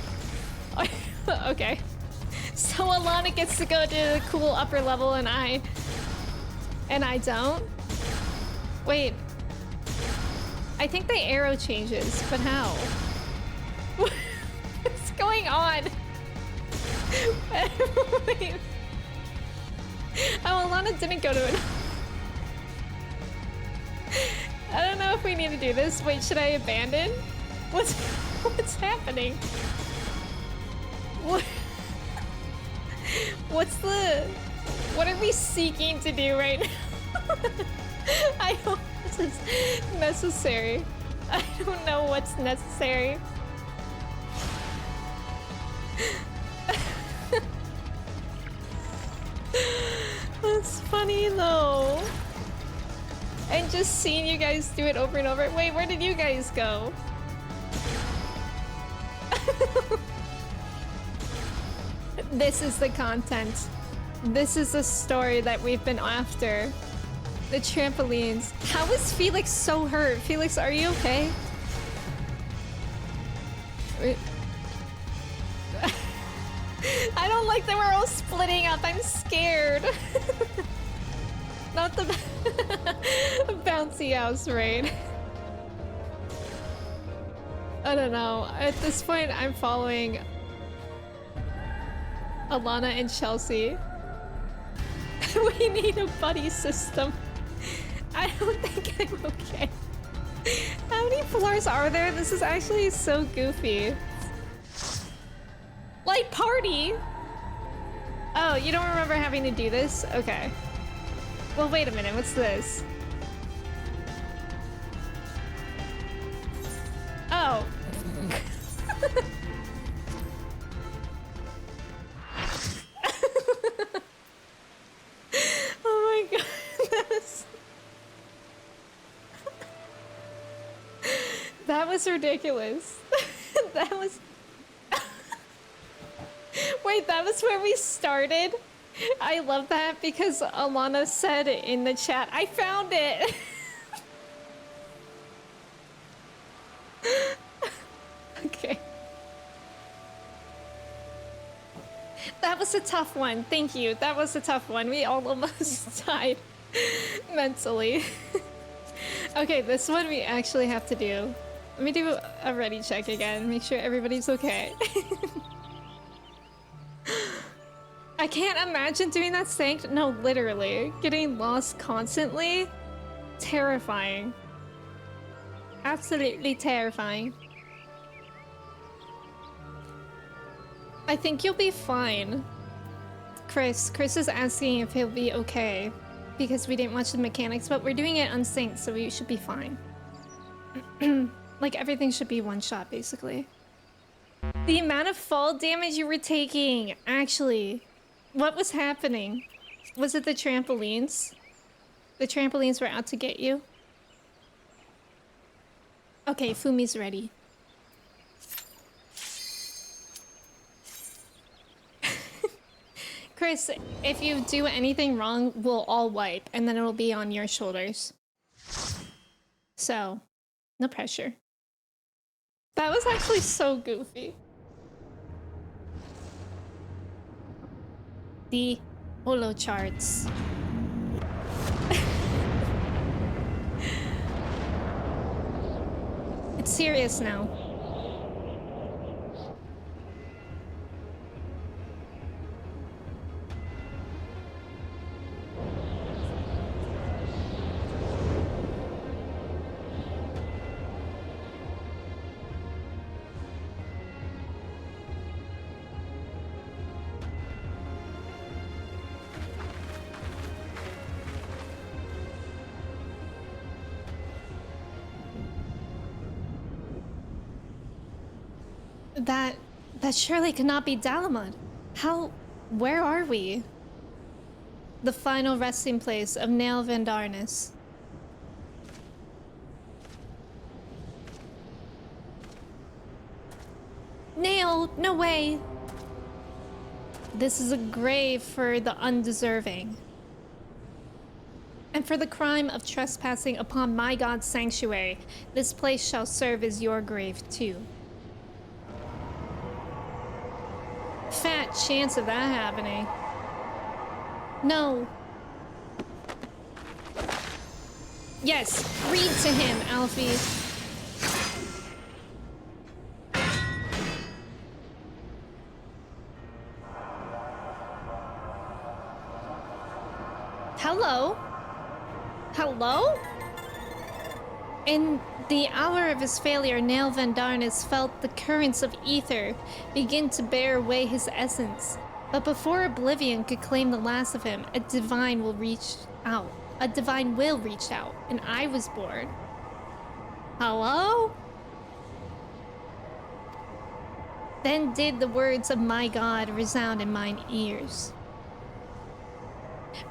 Okay. So Alana gets to go to the cool upper level and I don't? Wait. I think the arrow changes, but how? What's going on? Wait. Oh, Alana didn't go to it. I don't know if we need to do this. Wait, should I abandon? What's happening? What are we seeking to do right now? I hope this is necessary. I don't know what's necessary. That's funny though. And just seeing you guys do it over and over. Wait, where did you guys go? This is the content. This is the story that we've been after. The trampolines. How is Felix so hurt? Felix, are you okay? I don't like that we're all splitting up. I'm scared. Not the bouncy house raid. I don't know. At this point, I'm following Alana and Chelsea. We need a buddy system. I don't think I'm okay. How many floors are there? This is actually so goofy. Like party? Oh, you don't remember having to do this? Okay. Well, wait a minute. What's this? Oh. Oh my goodness. That was ridiculous. That was... Wait, that was where we started? I love that because Alana said in the chat, I found it! Okay. That was a tough one. Thank you. That was a tough one. We all almost died mentally. Okay, this one we actually have to do. Let me do a ready check again. Make sure everybody's okay. I can't imagine doing that synced. No, literally. Getting lost constantly. Terrifying. Absolutely terrifying. I think you'll be fine. Chris is asking if he'll be okay. Because we didn't watch the mechanics, but we're doing it unsynced, so we should be fine. Like, everything should be one shot, basically. The amount of fall damage you were taking, actually. What was happening? Was it the trampolines? The trampolines were out to get you? Okay, Fumi's ready. Chris, if you do anything wrong, we'll all wipe, and then it'll be on your shoulders. So, no pressure. That was actually so goofy. The holo charts. It's serious now. That surely cannot be Dalamud. Where are we? The final resting place of Nail Vandarnis. Nail, no way. This is a grave for the undeserving. And for the crime of trespassing upon my god's sanctuary, this place shall serve as your grave too. Fat chance of that happening. No. Yes, read to him, Alfie. Hello? Hello? In the hour of his failure, Nail Vandarnis felt the currents of ether begin to bear away his essence. But before oblivion could claim the last of him, a divine will reach out. A divine will reach out, and I was born. Hello? Then did the words of my God resound in mine ears.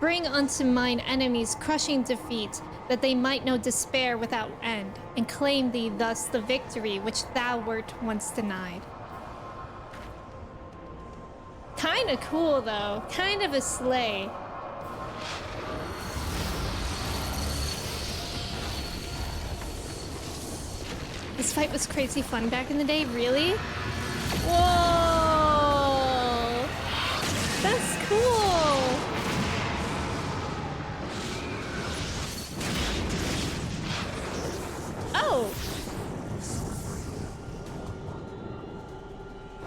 Bring unto mine enemies crushing defeat, that they might know despair without end, and claim thee thus the victory which thou wert once denied. Kinda cool though, kind of a slay. The This fight was crazy fun back in the day, really? Whoa! That's cool! Oh!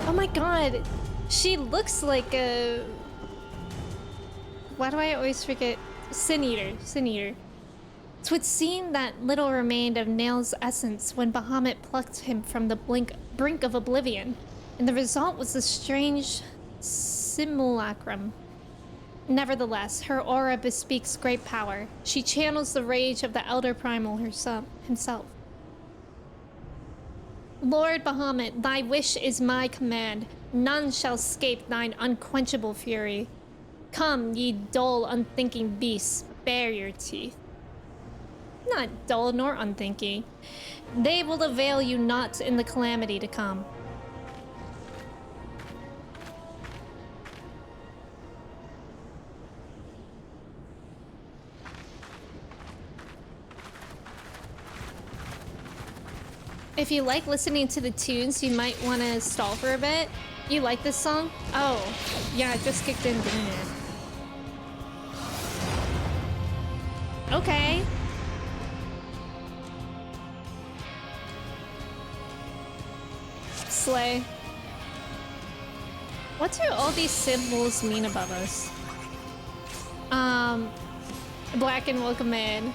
Oh my god! She looks like a... Why do I always forget? Sin Eater. Sin Eater. 'Twould seem that little remained of Nail's essence when Bahamut plucked him from the brink of oblivion, and the result was a strange simulacrum. Nevertheless, her aura bespeaks great power. She channels the rage of the Elder Primal himself. Lord Bahamut, thy wish is my command. None shall escape thine unquenchable fury. Come, ye dull, unthinking beasts, bare your teeth. Not dull nor unthinking. They will avail you not in the calamity to come. If you like listening to the tunes, you might want to stall for a bit. You like this song? Oh, yeah, it just kicked in, didn't it? Okay. Slay. What do all these symbols mean above us? Black and welcome in.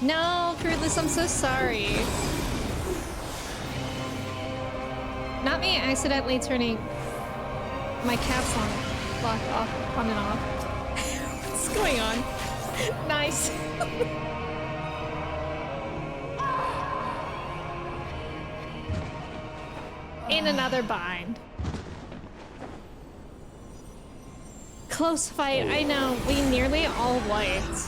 No, Fruitless, I'm so sorry. Not me accidentally turning my caps lock off, on and off. What's going on? Nice. In another bind. Close fight, I know. We nearly all wiped.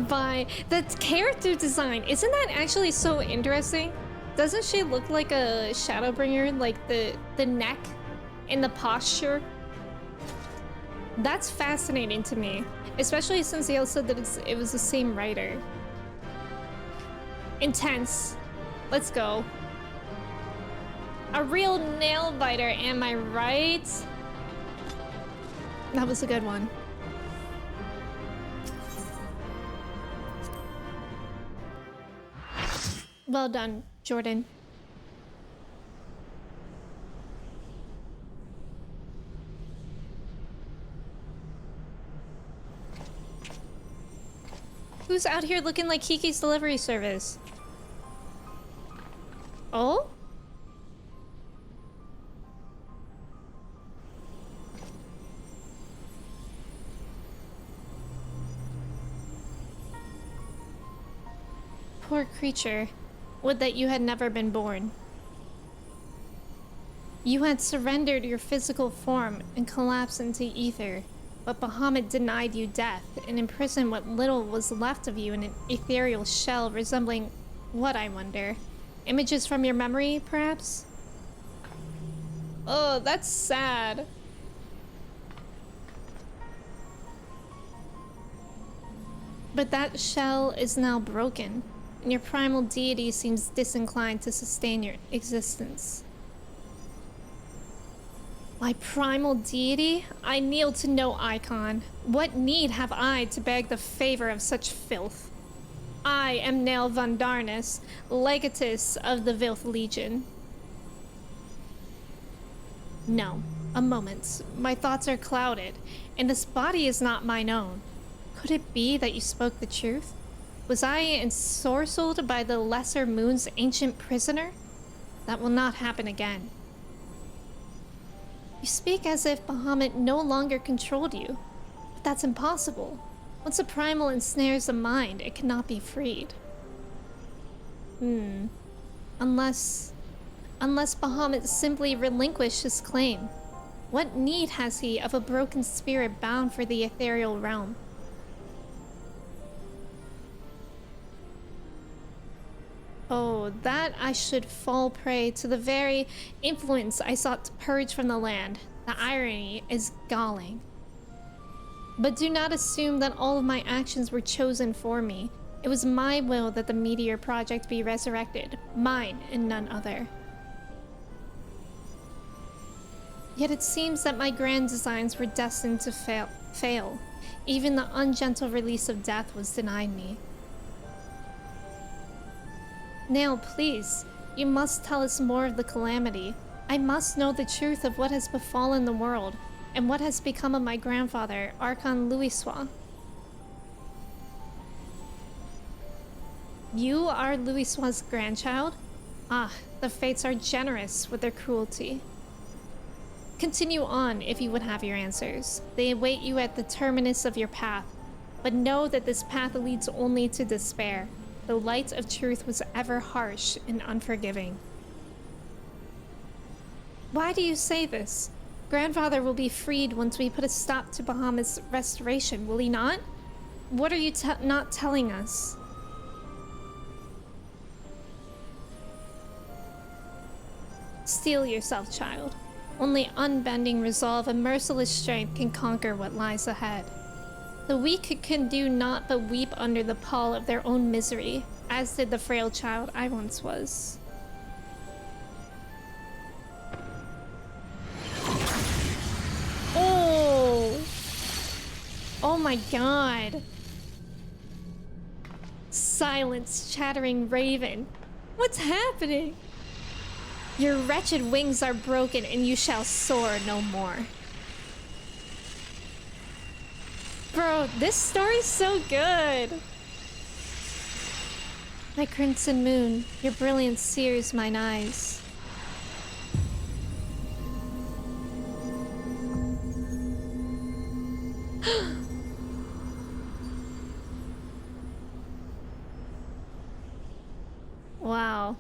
By the character design, isn't that actually so interesting? Doesn't she look like a Shadowbringer? Like the neck and the posture? That's fascinating to me, especially since they also said that it was the same writer. Intense. Let's go. A real nail biter, am I right? That was a good one. Well done, Jordan. Who's out here looking like Kiki's delivery service? Oh? Poor creature. Would that you had never been born. You had surrendered your physical form and collapsed into ether, but Bahamut denied you death and imprisoned what little was left of you in an ethereal shell resembling what, I wonder? Images from your memory, perhaps? Oh, that's sad. But that shell is now broken, and your primal deity seems disinclined to sustain your existence. My primal deity? I kneel to no icon. What need have I to beg the favor of such filth? I am Nail von Darnus, legatus of the Vilth Legion. No, a moment. My thoughts are clouded, and this body is not mine own. Could it be that you spoke the truth? Was I ensorcelled by the Lesser Moon's ancient prisoner? That will not happen again. You speak as if Bahamut no longer controlled you, but that's impossible. Once a primal ensnares the mind, it cannot be freed. Unless Bahamut simply relinquished his claim. What need has he of a broken spirit bound for the ethereal realm? Oh, that I should fall prey to the very influence I sought to purge from the land. The irony is galling. But do not assume that all of my actions were chosen for me. It was my will that the Meteor Project be resurrected. Mine and none other. Yet it seems that my grand designs were destined to fail. Even the ungentle release of death was denied me. Now, please, you must tell us more of the calamity. I must know the truth of what has befallen the world, and what has become of my grandfather, Archon Louisoix. You are Louisoix's grandchild? Ah, the fates are generous with their cruelty. Continue on if you would have your answers. They await you at the terminus of your path, but know that this path leads only to despair. The light of truth was ever harsh and unforgiving. Why do you say this? Grandfather will be freed once we put a stop to Bahamut's restoration, will he not? What are you not telling us? Steel yourself, child. Only unbending resolve and merciless strength can conquer what lies ahead. The weak can do naught but weep under the pall of their own misery, as did the frail child I once was. Oh! Oh my god! Silence, chattering raven. What's happening? Your wretched wings are broken and you shall soar no more. Bro, this story's so good! My crimson moon, your brilliance sears mine eyes. Wow.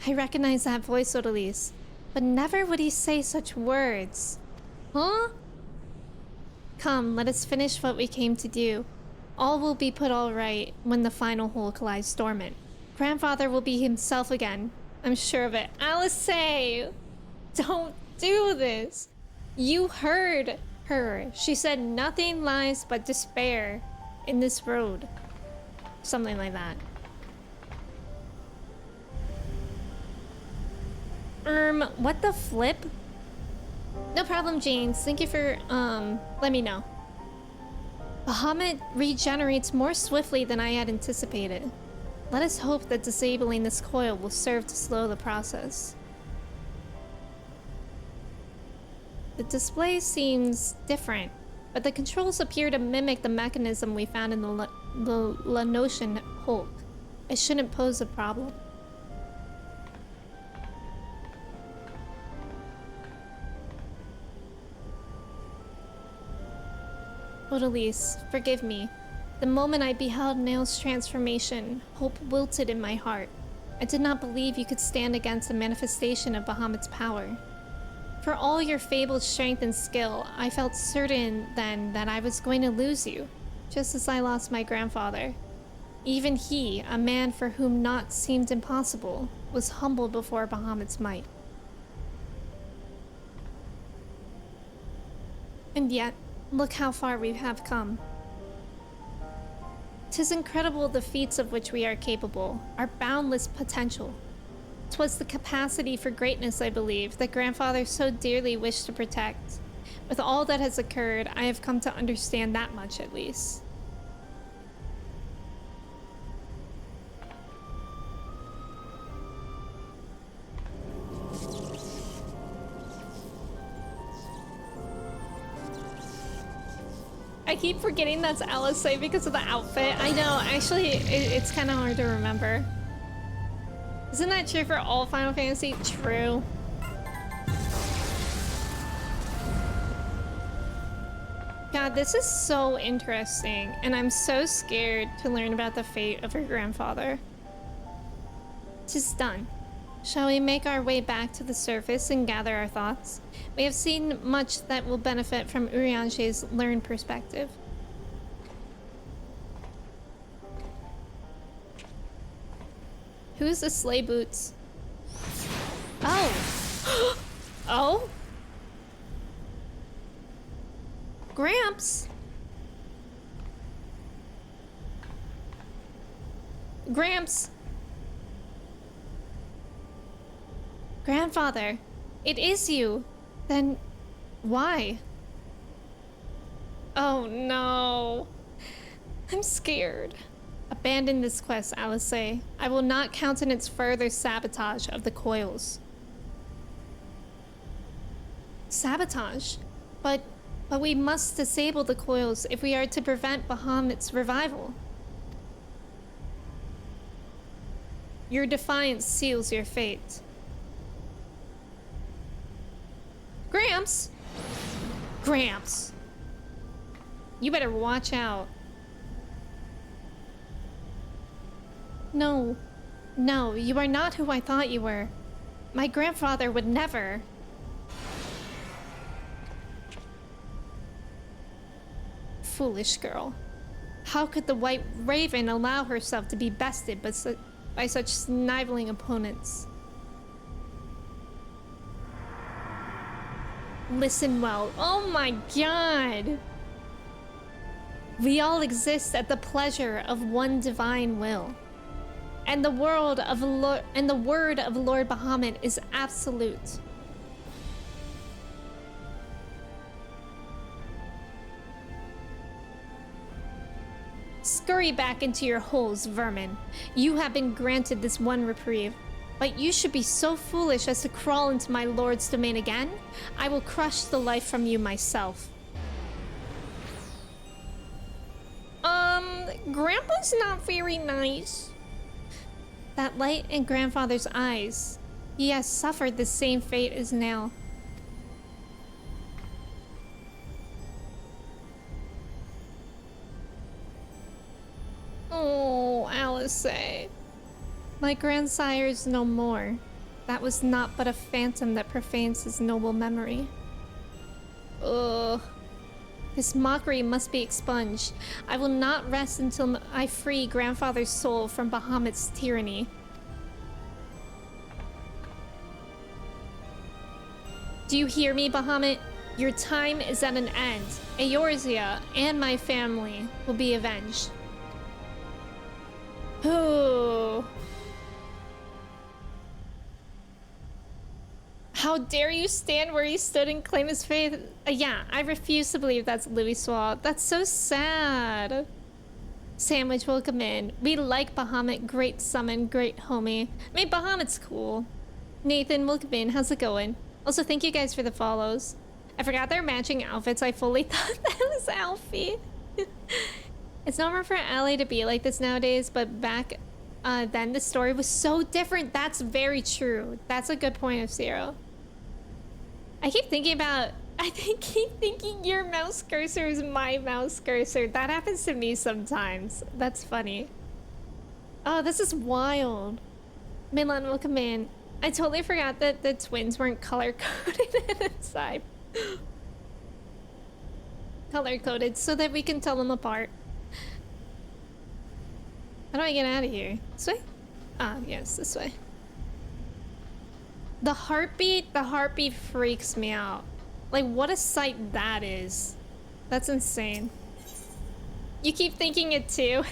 I recognize that voice, Odalise, but never would he say such words. Huh? Come, let us finish what we came to do. All will be put all right when the final hulk lies dormant. Grandfather will be himself again. I'm sure of it. Alice, don't do this. You heard her. She said nothing lies but despair in this road. Something like that. What the flip? No problem, James. Thank you for, let me know. Bahamut regenerates more swiftly than I had anticipated. Let us hope that disabling this coil will serve to slow the process. The display seems different, but the controls appear to mimic the mechanism we found in the Lanosian Hulk. It shouldn't pose a problem. Odalise, forgive me. The moment I beheld Nail's transformation, hope wilted in my heart. I did not believe you could stand against the manifestation of Bahamut's power. For all your fabled strength and skill, I felt certain then that I was going to lose you, just as I lost my grandfather. Even he, a man for whom naught seemed impossible, was humbled before Bahamut's might. And yet, look how far we have come. 'Tis incredible the feats of which we are capable, our boundless potential. 'Twas the capacity for greatness, I believe, that grandfather so dearly wished to protect. With all that has occurred, I have come to understand that much at least. I keep forgetting that's Alice because of the outfit. I know, actually, it's kind of hard to remember. Isn't that true for all Final Fantasy? True. God, this is so interesting, and I'm so scared to learn about the fate of her grandfather. 'Tis done. Shall we make our way back to the surface and gather our thoughts? We have seen much that will benefit from Urianger's learned perspective. Who's the sleigh boots? Oh! Oh? Gramps? Gramps? Grandfather, it is you. Then why? Oh no. I'm scared. Abandon this quest, Alice. I will not countenance further sabotage of the coils. Sabotage? But we must disable the coils if we are to prevent Bahamut's revival. Your defiance seals your fate. Gramps? Gramps. You better watch out. No. No, you are not who I thought you were. My grandfather would never. Foolish girl. How could the White Raven allow herself to be bested by such sniveling opponents? Listen well. Oh my god! We all exist at the pleasure of one divine will. And the word of Lord Bahamut is absolute. Scurry back into your holes, vermin. You have been granted this one reprieve. But you should be so foolish as to crawl into my lord's domain again? I will crush the life from you myself. Grandpa's not very nice. That light in grandfather's eyes. He has suffered the same fate as now. Oh, Alice. My grandsire is no more. That was not but a phantom that profanes his noble memory. Ugh. This mockery must be expunged. I will not rest until I free grandfather's soul from Bahamut's tyranny. Do you hear me, Bahamut? Your time is at an end. Eorzea and my family will be avenged. Ooh. How dare you stand where he stood and claim his faith? Yeah, I refuse to believe that's Louis Swab. That's so sad. Sandwich, welcome in. We like Bahamut. Great summon, great homie. I mean, Bahamut's cool. Nathan, welcome in. How's it going? Also, thank you guys for the follows. I forgot their matching outfits. I fully thought that was Alfie. It's normal for Allie to be like this nowadays, but back then the story was so different. That's very true. That's a good point of Zero. I keep thinking your mouse cursor is my mouse cursor. That happens to me sometimes. That's funny. Oh, this is wild. Milan, welcome in. I totally forgot that the twins weren't color-coded inside. Color-coded so that we can tell them apart. How do I get out of here? This way? Ah, yes, this way. The heartbeat freaks me out. Like, what a sight that is. That's insane. You keep thinking it too.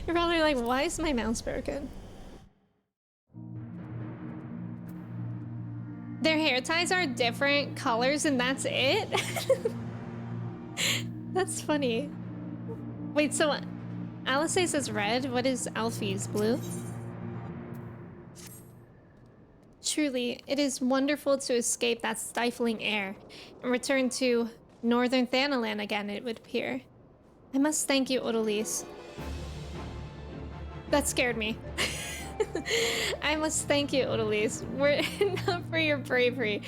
You're probably like, why is my mouse broken? Their hair ties are different colors and that's it? That's funny. Wait, so Alice says red. What is Alfie's? Blue? Truly, it is wonderful to escape that stifling air and return to northern Thanalan again, it would appear. I must thank you, Odalise. That scared me. I must thank you, Odalise. Were it not for your bravery,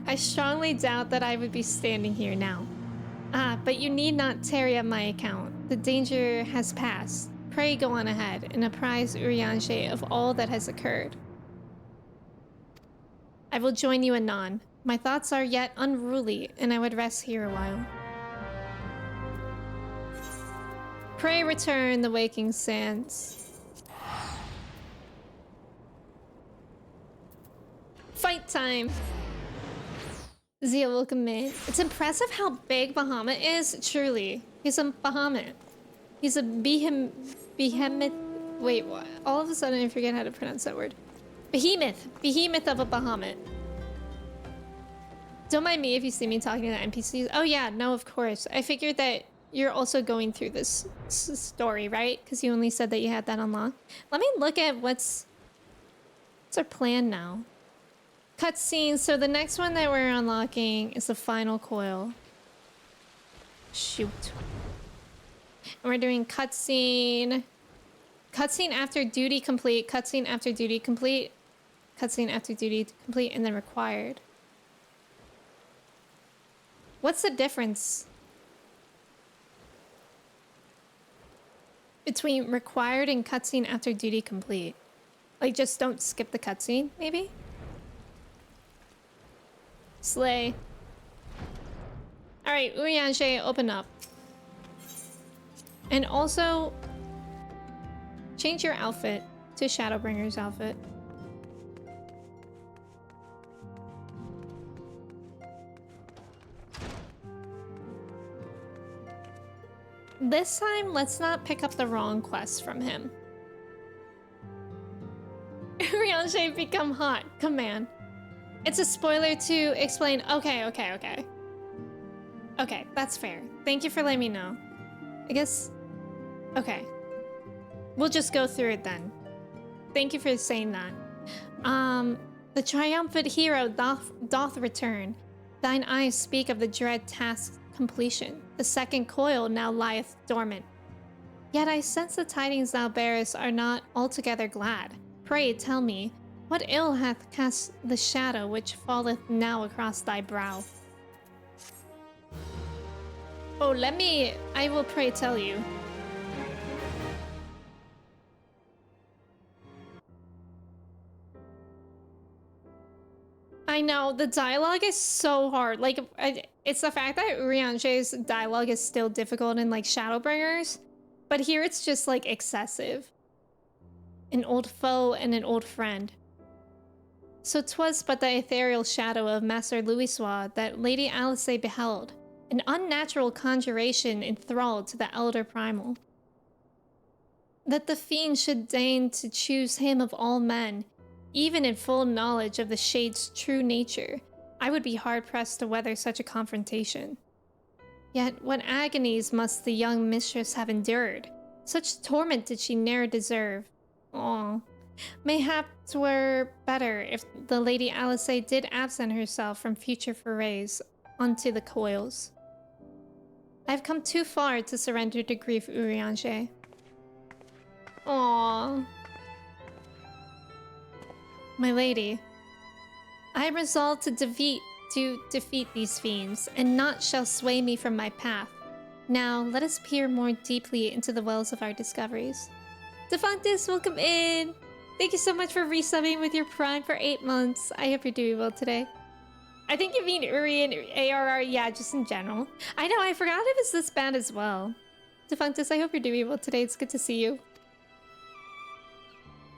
I strongly doubt that I would be standing here now. Ah, but you need not tarry on my account. The danger has passed. Pray go on ahead and apprise Urianger of all that has occurred. I will join you anon. My thoughts are yet unruly, and I would rest here a while. Pray return the waking sands. Fight time! Zia, welcome in. It's impressive how big Bahamut is, truly. He's a Bahamut. He's a behemoth. Wait, what? All of a sudden I forget how to pronounce that word. Behemoth. Behemoth of a Bahamut. Don't mind me if you see me talking to the NPCs. Oh yeah, no, of course. I figured that you're also going through this story, right? Because you only said that you had that unlocked. Let me look at what's our plan now. Cutscenes. So the next one that we're unlocking is the final coil. Shoot. And we're doing cutscene. Cutscene after duty complete. Cutscene after duty complete. Cutscene after duty complete. And then required. What's the difference between required and cutscene after duty complete? Like, just don't skip the cutscene, maybe? Slay. Alright, Urianger, open up. And also, change your outfit to Shadowbringer's outfit. This time, let's not pick up the wrong quest from him. Urianger become hot. Command. It's a spoiler to explain. Okay. Okay, that's fair. Thank you for letting me know. I guess... Okay. We'll just go through it then. Thank you for saying that. The triumphant hero doth return. Thine eyes speak of the dread task's completion. The second coil now lieth dormant. Yet I sense the tidings thou bearest are not altogether glad. Pray tell me, what ill hath cast the shadow which falleth now across thy brow? Oh, I will pray tell you. I know, the dialogue is so hard. Like, it's the fact that Urianger's dialogue is still difficult in, like, Shadowbringers, but here it's just, like, excessive. An old foe and an old friend. So 'twas but the ethereal shadow of Master Louisoix that Lady Alice beheld, an unnatural conjuration enthralled to the elder primal. That the fiend should deign to choose him of all men, even in full knowledge of the shade's true nature, I would be hard-pressed to weather such a confrontation. Yet what agonies must the young mistress have endured? Such torment did she ne'er deserve. Aw. Mayhap 'twere better if the Lady Alice did absent herself from future forays onto the coils. I have come too far to surrender to grief, Urianger. Aww. My lady, I am resolved to defeat these fiends, and naught shall sway me from my path. Now, let us peer more deeply into the wells of our discoveries. Defunctus, welcome in! Thank you so much for resubbing with your Prime for 8 months. I hope you're doing well today. I think you mean Uri and ARR, yeah, just in general. I know, I forgot it was this bad as well. Defunctus, I hope you're doing well today. It's good to see you.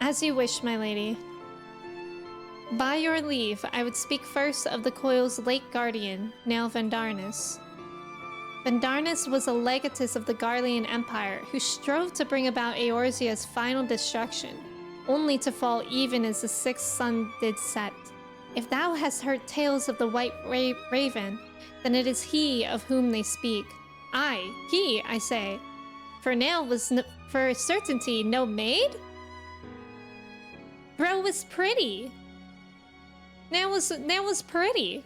As you wish, my lady. By your leave, I would speak first of the coil's late guardian, now Vandarnus. Vandarnus was a legatus of the Garlean Empire who strove to bring about Eorzea's final destruction, only to fall even as the sixth sun did set. If thou hast heard tales of the White Raven, then it is he of whom they speak. Aye, he, I say. For Nail was for certainty no maid? Bro was pretty. Nail was pretty.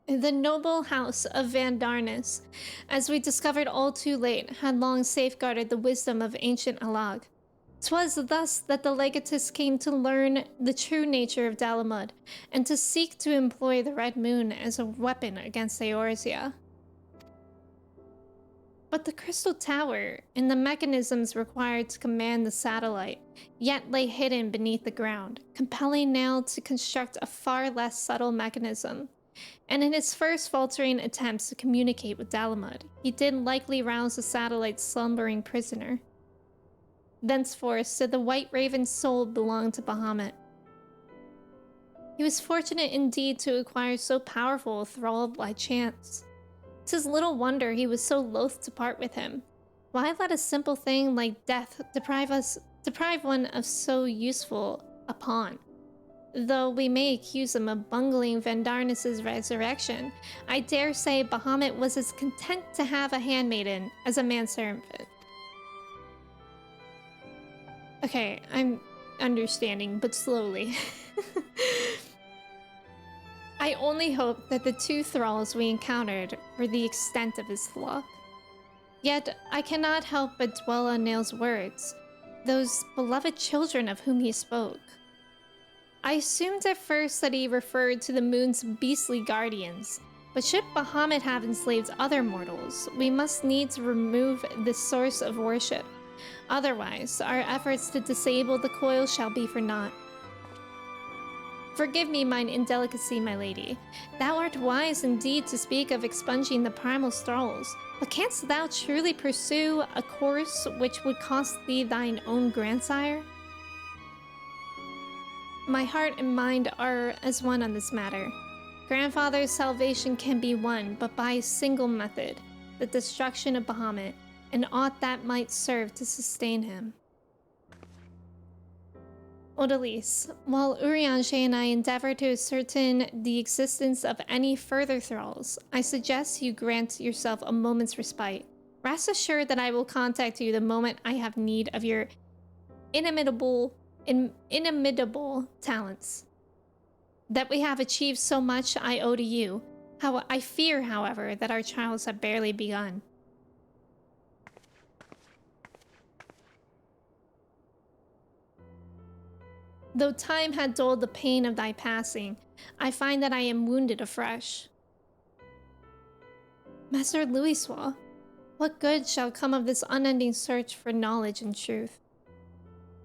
The noble house of Vandarnus, as we discovered all too late, had long safeguarded the wisdom of ancient Alag. 'Twas thus that the legatus came to learn the true nature of Dalamud, and to seek to employ the Red Moon as a weapon against Eorzea. But the Crystal Tower, and the mechanisms required to command the satellite, yet lay hidden beneath the ground, compelling Nail to construct a far less subtle mechanism. And in his first faltering attempts to communicate with Dalamud, he did likely rouse the satellite's slumbering prisoner. Thenceforth did the White Raven's soul belong to Bahamut. He was fortunate indeed to acquire so powerful a thrall by chance. 'Tis little wonder he was so loath to part with him. Why let a simple thing like death deprive one of so useful a pawn? Though we may accuse him of bungling Vandarnus' resurrection, I dare say Bahamut was as content to have a handmaiden as a manservant. Okay, I'm understanding, but slowly. I only hope that the two thralls we encountered were the extent of his luck. Yet I cannot help but dwell on Nail's words, those beloved children of whom he spoke. I assumed at first that he referred to the moon's beastly guardians, but should Bahamut have enslaved other mortals, we must needs remove the source of worship. Otherwise, our efforts to disable the coil shall be for naught. Forgive me mine indelicacy, my lady. Thou art wise indeed to speak of expunging the primal thralls, but canst thou truly pursue a course which would cost thee thine own grandsire? My heart and mind are as one on this matter. Grandfather's salvation can be won but by a single method, the destruction of Bahamut, and aught that might serve to sustain him. Odalise, while Urianger and I endeavor to ascertain the existence of any further thralls, I suggest you grant yourself a moment's respite. Rest assured that I will contact you the moment I have need of your inimitable talents. That we have achieved so much I owe to you. I fear, however, that our trials have barely begun. Though time had dulled the pain of thy passing, I find that I am wounded afresh. Master Louisoix, what good shall come of this unending search for knowledge and truth?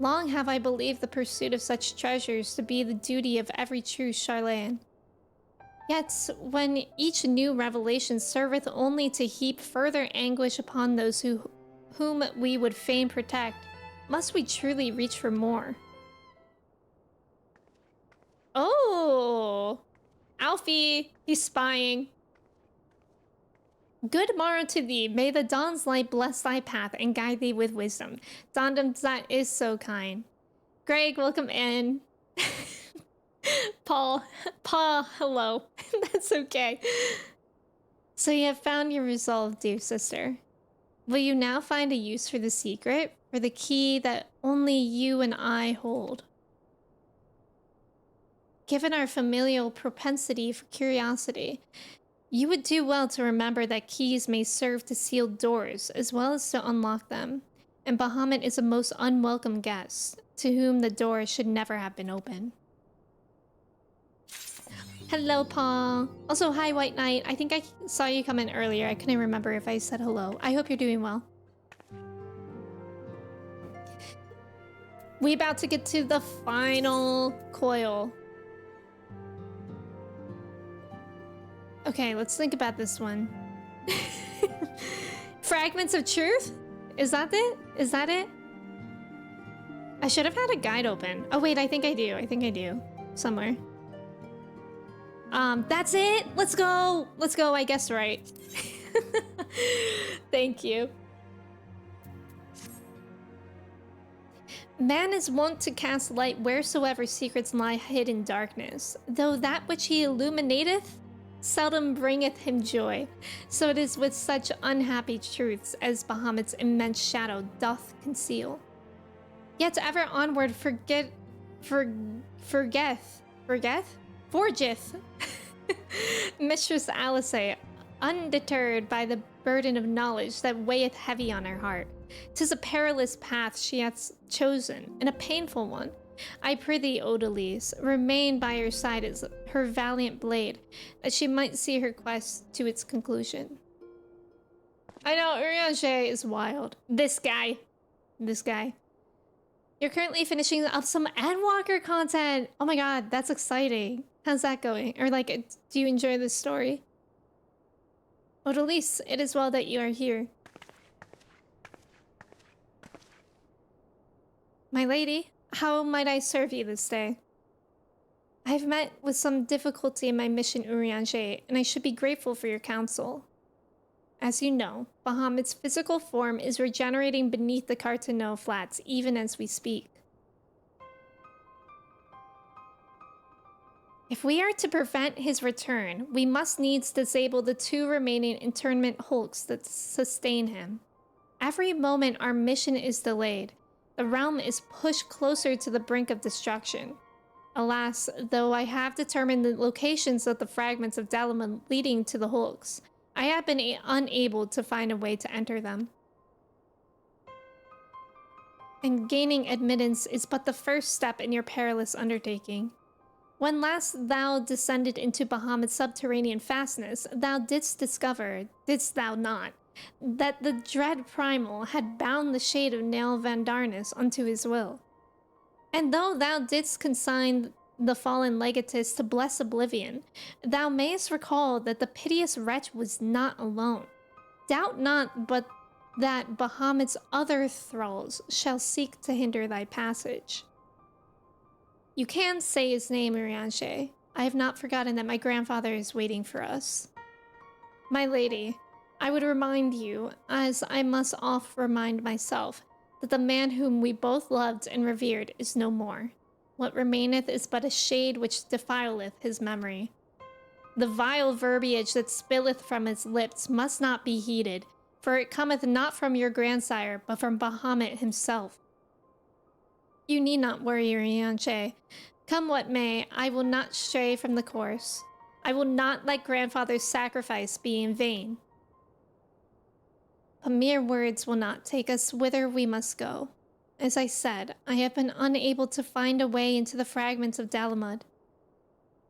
Long have I believed the pursuit of such treasures to be the duty of every true Charlatan. Yet, when each new revelation serveth only to heap further anguish upon those whom we would fain protect, must we truly reach for more? Oh! Alfie! He's spying. Good morrow to thee. May the dawn's light bless thy path and guide thee with wisdom. Dondum, that is so kind. Greg, welcome in. Paul, hello. That's okay. So you have found your resolve, dear sister. Will you now find a use for the secret, for the key that only you and I hold? Given our familial propensity for curiosity, you would do well to remember that keys may serve to seal doors as well as to unlock them, and Bahamut is a most unwelcome guest, to whom the door should never have been opened. Hello, Paul. Also, hi, White Knight. I think I saw you come in earlier. I couldn't remember if I said hello. I hope you're doing well. We about to get to the final coil. Okay, let's think about this one. Fragments of truth? Is that it? Is that it? I should have had a guide open. Oh wait, I think I do. I think I do. Somewhere. That's it! Let's go! Let's go, I guess right. Thank you. Man is wont to cast light wheresoever secrets lie hid in darkness, though that which he illuminateth seldom bringeth him joy. So it is with such unhappy truths as Bahamut's immense shadow doth conceal. Yet ever onward forgeth Mistress Alice, undeterred by the burden of knowledge that weigheth heavy on her heart. 'Tis a perilous path she hath chosen, and a painful one. I prithee, Odalise, remain by her side as her valiant blade, that she might see her quest to its conclusion. I know, Urianger is wild. This guy. You're currently finishing up some Endwalker content! Oh my god, that's exciting. How's that going? Or like, do you enjoy this story? Odalise, it is well that you are here. My lady, how might I serve you this day? I've met with some difficulty in my mission, Urianger, and I should be grateful for your counsel. As you know, Bahamut's physical form is regenerating beneath the Carteneau flats even as we speak. If we are to prevent his return, we must needs disable the 2 remaining internment hulks that sustain him. Every moment our mission is delayed, the realm is pushed closer to the brink of destruction. Alas, though I have determined the locations of the fragments of Dalamud leading to the hulks, I have been unable to find a way to enter them. And gaining admittance is but the first step in your perilous undertaking. When last thou descended into Bahamut's subterranean fastness, thou didst discover, didst thou not, that the dread primal had bound the shade of Nail Vandarnus unto his will. And though thou didst consign the fallen legatus to bless oblivion, thou mayest recall that the piteous wretch was not alone. Doubt not but that Bahamut's other thralls shall seek to hinder thy passage. You can say his name, Urianger. I have not forgotten that my grandfather is waiting for us. My lady, I would remind you, as I must oft remind myself, that the man whom we both loved and revered is no more. What remaineth is but a shade which defileth his memory. The vile verbiage that spilleth from his lips must not be heeded, for it cometh not from your grandsire, but from Bahamut himself. You need not worry, Urianger. Come what may, I will not stray from the course. I will not let grandfather's sacrifice be in vain. But mere words will not take us whither we must go. As I said, I have been unable to find a way into the fragments of Dalamud.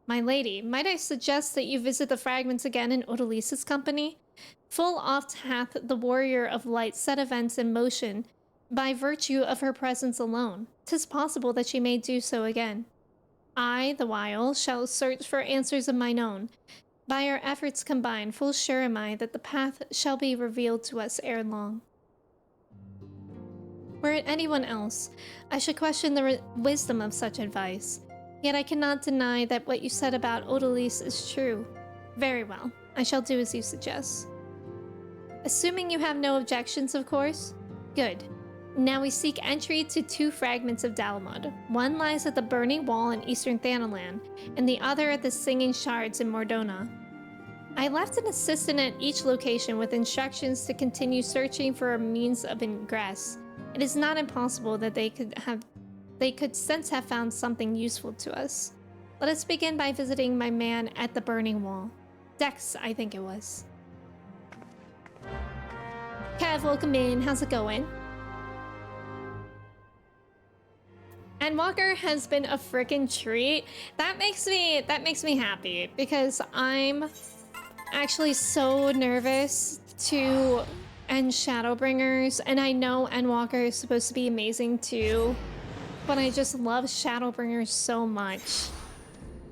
My lady, might I suggest that you visit the fragments again in Odalisse's company? Full oft hath the warrior of light set events in motion by virtue of her presence alone. 'Tis possible that she may do so again. I, the while, shall search for answers of mine own. By our efforts combined, full sure am I that the path shall be revealed to us ere long. Were it anyone else, I should question the wisdom of such advice. Yet I cannot deny that what you said about Odalisse is true. Very well, I shall do as you suggest. Assuming you have no objections, of course? Good. Now we seek entry to 2 fragments of Dalamud. One lies at the Burning Wall in eastern Thanalan, and the other at the Singing Shards in Mordona. I left an assistant at each location with instructions to continue searching for a means of ingress. It is not impossible that they could since have found something useful to us. Let us begin by visiting my man at the Burning Wall. Dex, I think it was. Kev, welcome in. How's it going? And Walker has been a freaking treat. That makes me happy because I'm actually so nervous to end Shadowbringers, and I know Endwalker is supposed to be amazing too, but I just love Shadowbringers so much.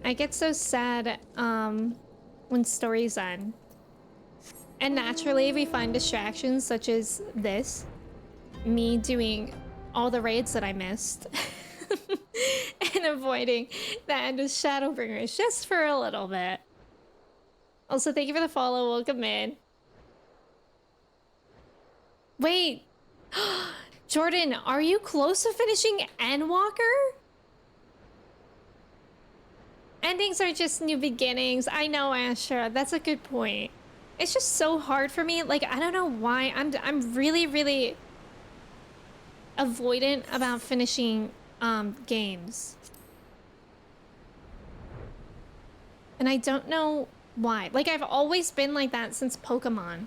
I get so sad when stories end. And naturally we find distractions such as this, me doing all the raids that I missed. And avoiding the end of Shadowbringers just for a little bit. Also, thank you for the follow. Welcome in. Wait. Jordan, are you close to finishing Endwalker? Endings are just new beginnings. I know, Astra. That's a good point. It's just so hard for me. Like, I don't know why. I'm really avoidant about finishing games. And I don't know why. Like, I've always been like that since Pokemon.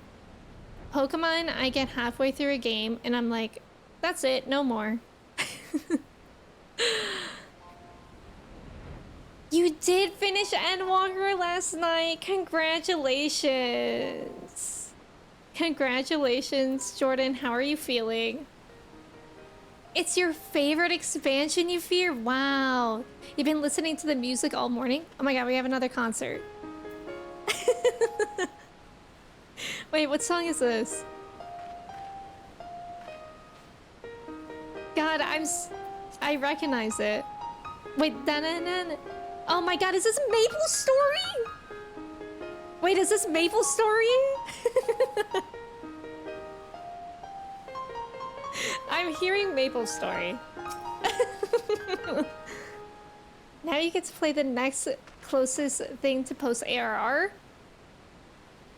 Pokemon, I get halfway through a game and I'm like, that's it, no more. You did finish Endwalker last night. Congratulations. Congratulations, Jordan. How are you feeling? It's your favorite expansion, you fear? Wow. You've been listening to the music all morning? Oh my god, we have another concert. Wait, what song is this? God, I recognize it. Wait, da-na-na-na. Oh my god, is this Maple Story? Wait, is this Maple Story? I'm hearing Maple Story. Now you get to play the next closest thing to post ARR.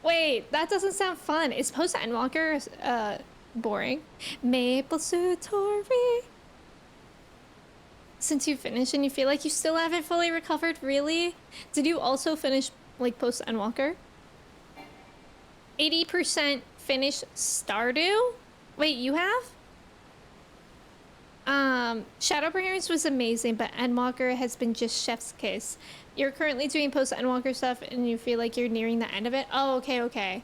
Wait, that doesn't sound fun. Is post Endwalker boring? Maple Story. Since you finished and you feel like you still haven't fully recovered, really? Did you also finish like post Endwalker? 80% finish Stardew? Wait, you have? Shadowbringers was amazing, but Endwalker has been just chef's kiss. You're currently doing post Endwalker stuff and you feel like you're nearing the end of it? Oh, okay, okay.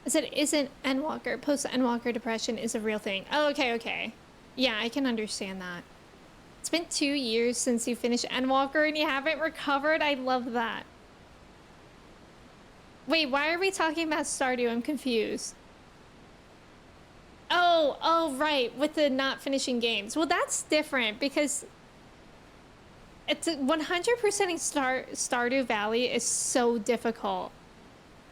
I said, isn't Endwalker. Post Endwalker depression is a real thing. Oh, okay, okay. Yeah, I can understand that. It's been 2 years since you finished Endwalker and you haven't recovered. I love that. Wait, why are we talking about Stardew? I'm confused. Oh, right, with the not finishing games. Well, that's different because it's 100%ing Stardew Valley is so difficult.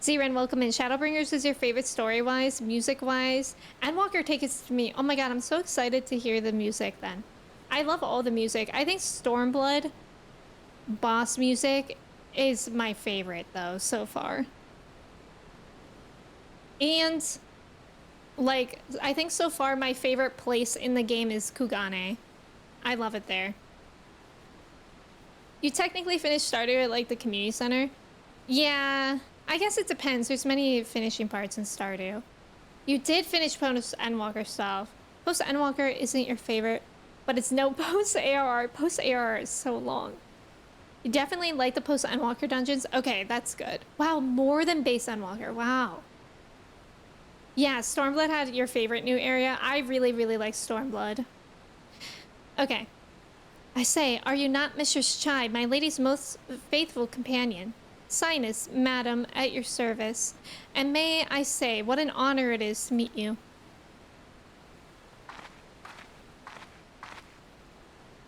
Z-Ren, welcome in. Shadowbringers is your favorite story-wise, music-wise. Endwalker takes it to me. Oh my god, I'm so excited to hear the music then. I love all the music. I think Stormblood boss music is my favorite though so far. And like, I think so far my favorite place in the game is Kugane. I love it there. You technically finished Stardew at like the community center? Yeah, I guess it depends. There's many finishing parts in Stardew. You did finish Post Endwalker stuff. Post Endwalker isn't your favorite, but it's no post ARR. Post ARR is so long. You definitely like the post Endwalker dungeons? Okay, that's good. Wow, more than base Endwalker. Wow. Yeah, Stormblood had your favorite new area. I really, really like Stormblood. Okay. I say, are you not Mistress Chai, my lady's most faithful companion? Sinus, madam, at your service. And may I say, what an honor it is to meet you.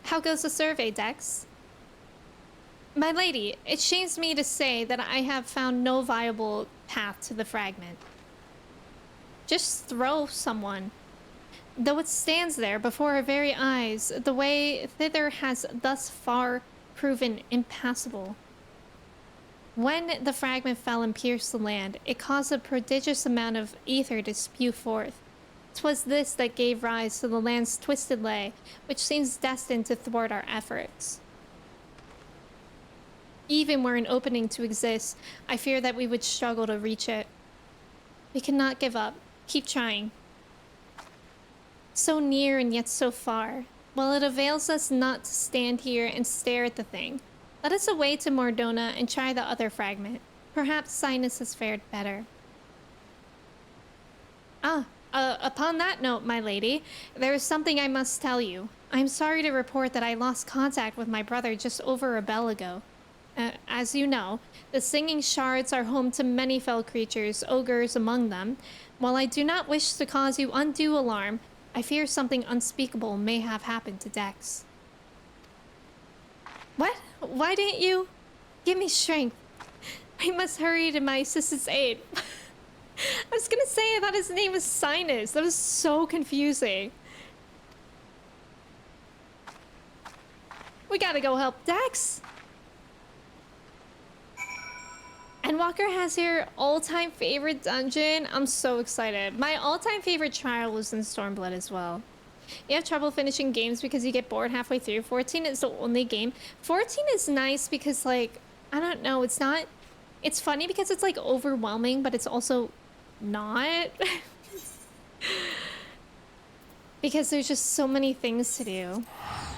How goes the survey, Dex? My lady, it shames me to say that I have found no viable path to the fragment. Just throw someone. Though it stands there before our very eyes, the way thither has thus far proven impassable. When the fragment fell and pierced the land, it caused a prodigious amount of ether to spew forth. 'Twas this that gave rise to the land's twisted lay, which seems destined to thwart our efforts. Even were an opening to exist, I fear that we would struggle to reach it. We cannot give up. Keep trying. So near and yet so far. Well, it avails us not to stand here and stare at the thing. Let us away to Mordona and try the other fragment. Perhaps Sinus has fared better. Upon that note, my lady, there is something I must tell you. I am sorry to report that I lost contact with my brother just over a bell ago. As you know, the singing shards are home to many fell creatures, ogres among them. While I do not wish to cause you undue alarm, I fear something unspeakable may have happened to Dex. What? Why didn't you give me strength? I must hurry to my assistant's aid. I was gonna say I thought his name was Sinus. That was so confusing. We gotta go help Dex. Endwalker has your all-time favorite dungeon. I'm so excited. My all-time favorite trial was in Stormblood as well. You have trouble finishing games because you get bored halfway through. 14 is the only game. 14 is nice because, like, I don't know, it's not... It's funny because it's, like, overwhelming, but it's also not. Because there's just so many things to do.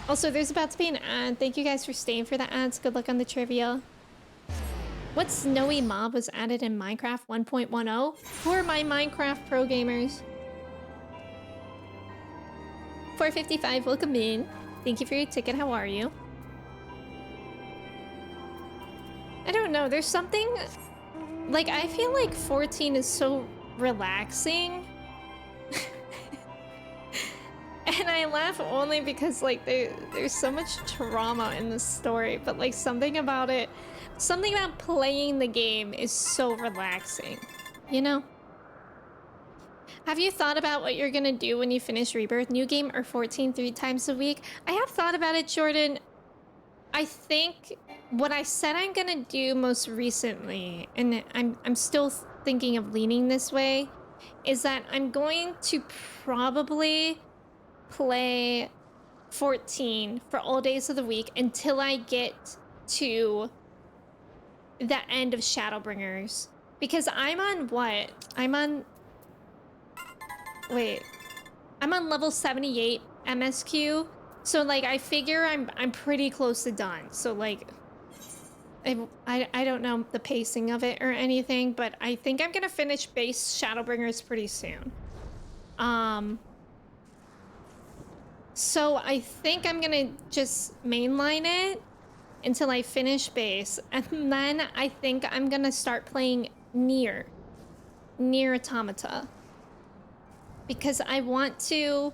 Also, there's about to be an ad. Thank you guys for staying for the ads. Good luck on the trivia. What snowy mob was added in Minecraft 1.10? For my Minecraft pro gamers. 455, welcome in. Thank you for your ticket. How are you? I don't know. There's something... Like, I feel like 14 is so relaxing. And I laugh only because like there's so much trauma in this story, but like something about playing the game is so relaxing, you know? Have you thought about what you're gonna do when you finish Rebirth? New game or 14 3 times a week? I have thought about it, Jordan. I think what I said I'm gonna do most recently, and I'm still thinking of leaning this way, is that I'm going to probably play 14 for all days of the week until I get to the end of Shadowbringers. Because I'm on what? Wait. I'm on level 78 MSQ. So like I figure I'm pretty close to done. So like I don't know the pacing of it or anything, but I think I'm gonna finish base Shadowbringers pretty soon. So I think I'm gonna just mainline it until I finish base, and then I think I'm gonna start playing Nier Automata. Because I want to,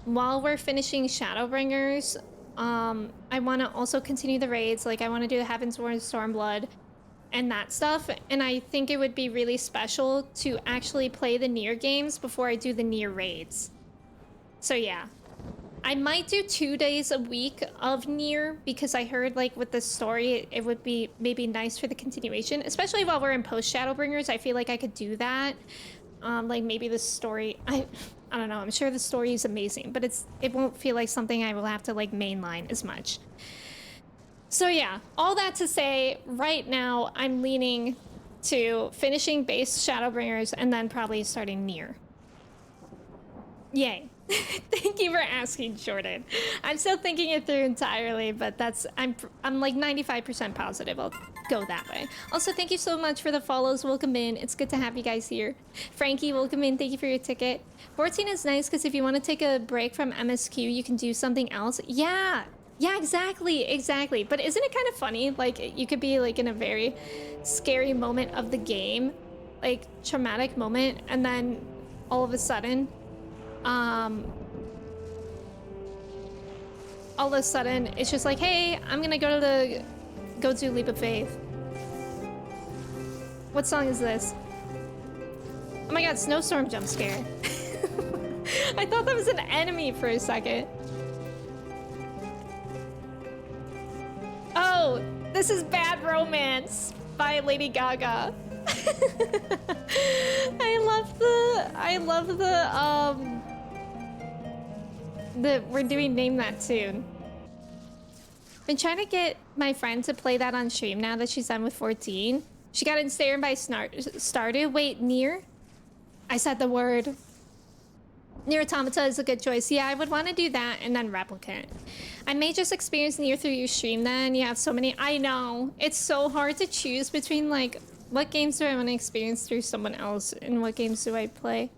while we're finishing Shadowbringers, I want to also continue the raids. Like I want to do the Heavensward, Stormblood, and that stuff. And I think it would be really special to actually play the Nier games before I do the Nier raids. So yeah, I might do 2 days a week of Nier because I heard like with the story, it would be maybe nice for the continuation, especially while we're in post Shadowbringers. I feel like I could do that. Like maybe the story, I don't know, I'm sure the story is amazing, but it won't feel like something I will have to like mainline as much. So yeah, all that to say, right now I'm leaning to finishing base Shadowbringers and then probably starting Nier. Yay. Thank you for asking, Jordan. I'm still thinking it through entirely, but I'm like 95% positive I'll go that way. Also, thank you so much for the follows. Welcome in. It's good to have you guys here. Frankie, welcome in. Thank you for your ticket. 14 is nice because if you want to take a break from MSQ, you can do something else. Yeah, exactly. But isn't it kind of funny? Like you could be like in a very scary moment of the game, like traumatic moment, and then all of a sudden, it's just like, hey, I'm gonna go to Leap of Faith. What song is this? Oh my god, Snowstorm jump scare. I thought that was an enemy for a second. Oh, this is Bad Romance by Lady Gaga. I love the we're doing Name That Tune. Been trying to get my friend to play that on stream now that she's done with 14. She got ensnared by Stardew. Wait, Nier? I said the word. Nier Automata is a good choice. Yeah, I would want to do that and then Replicant. I may just experience Nier through your stream then. You have so many. I know. It's so hard to choose between like, what games do I want to experience through someone else and what games do I play?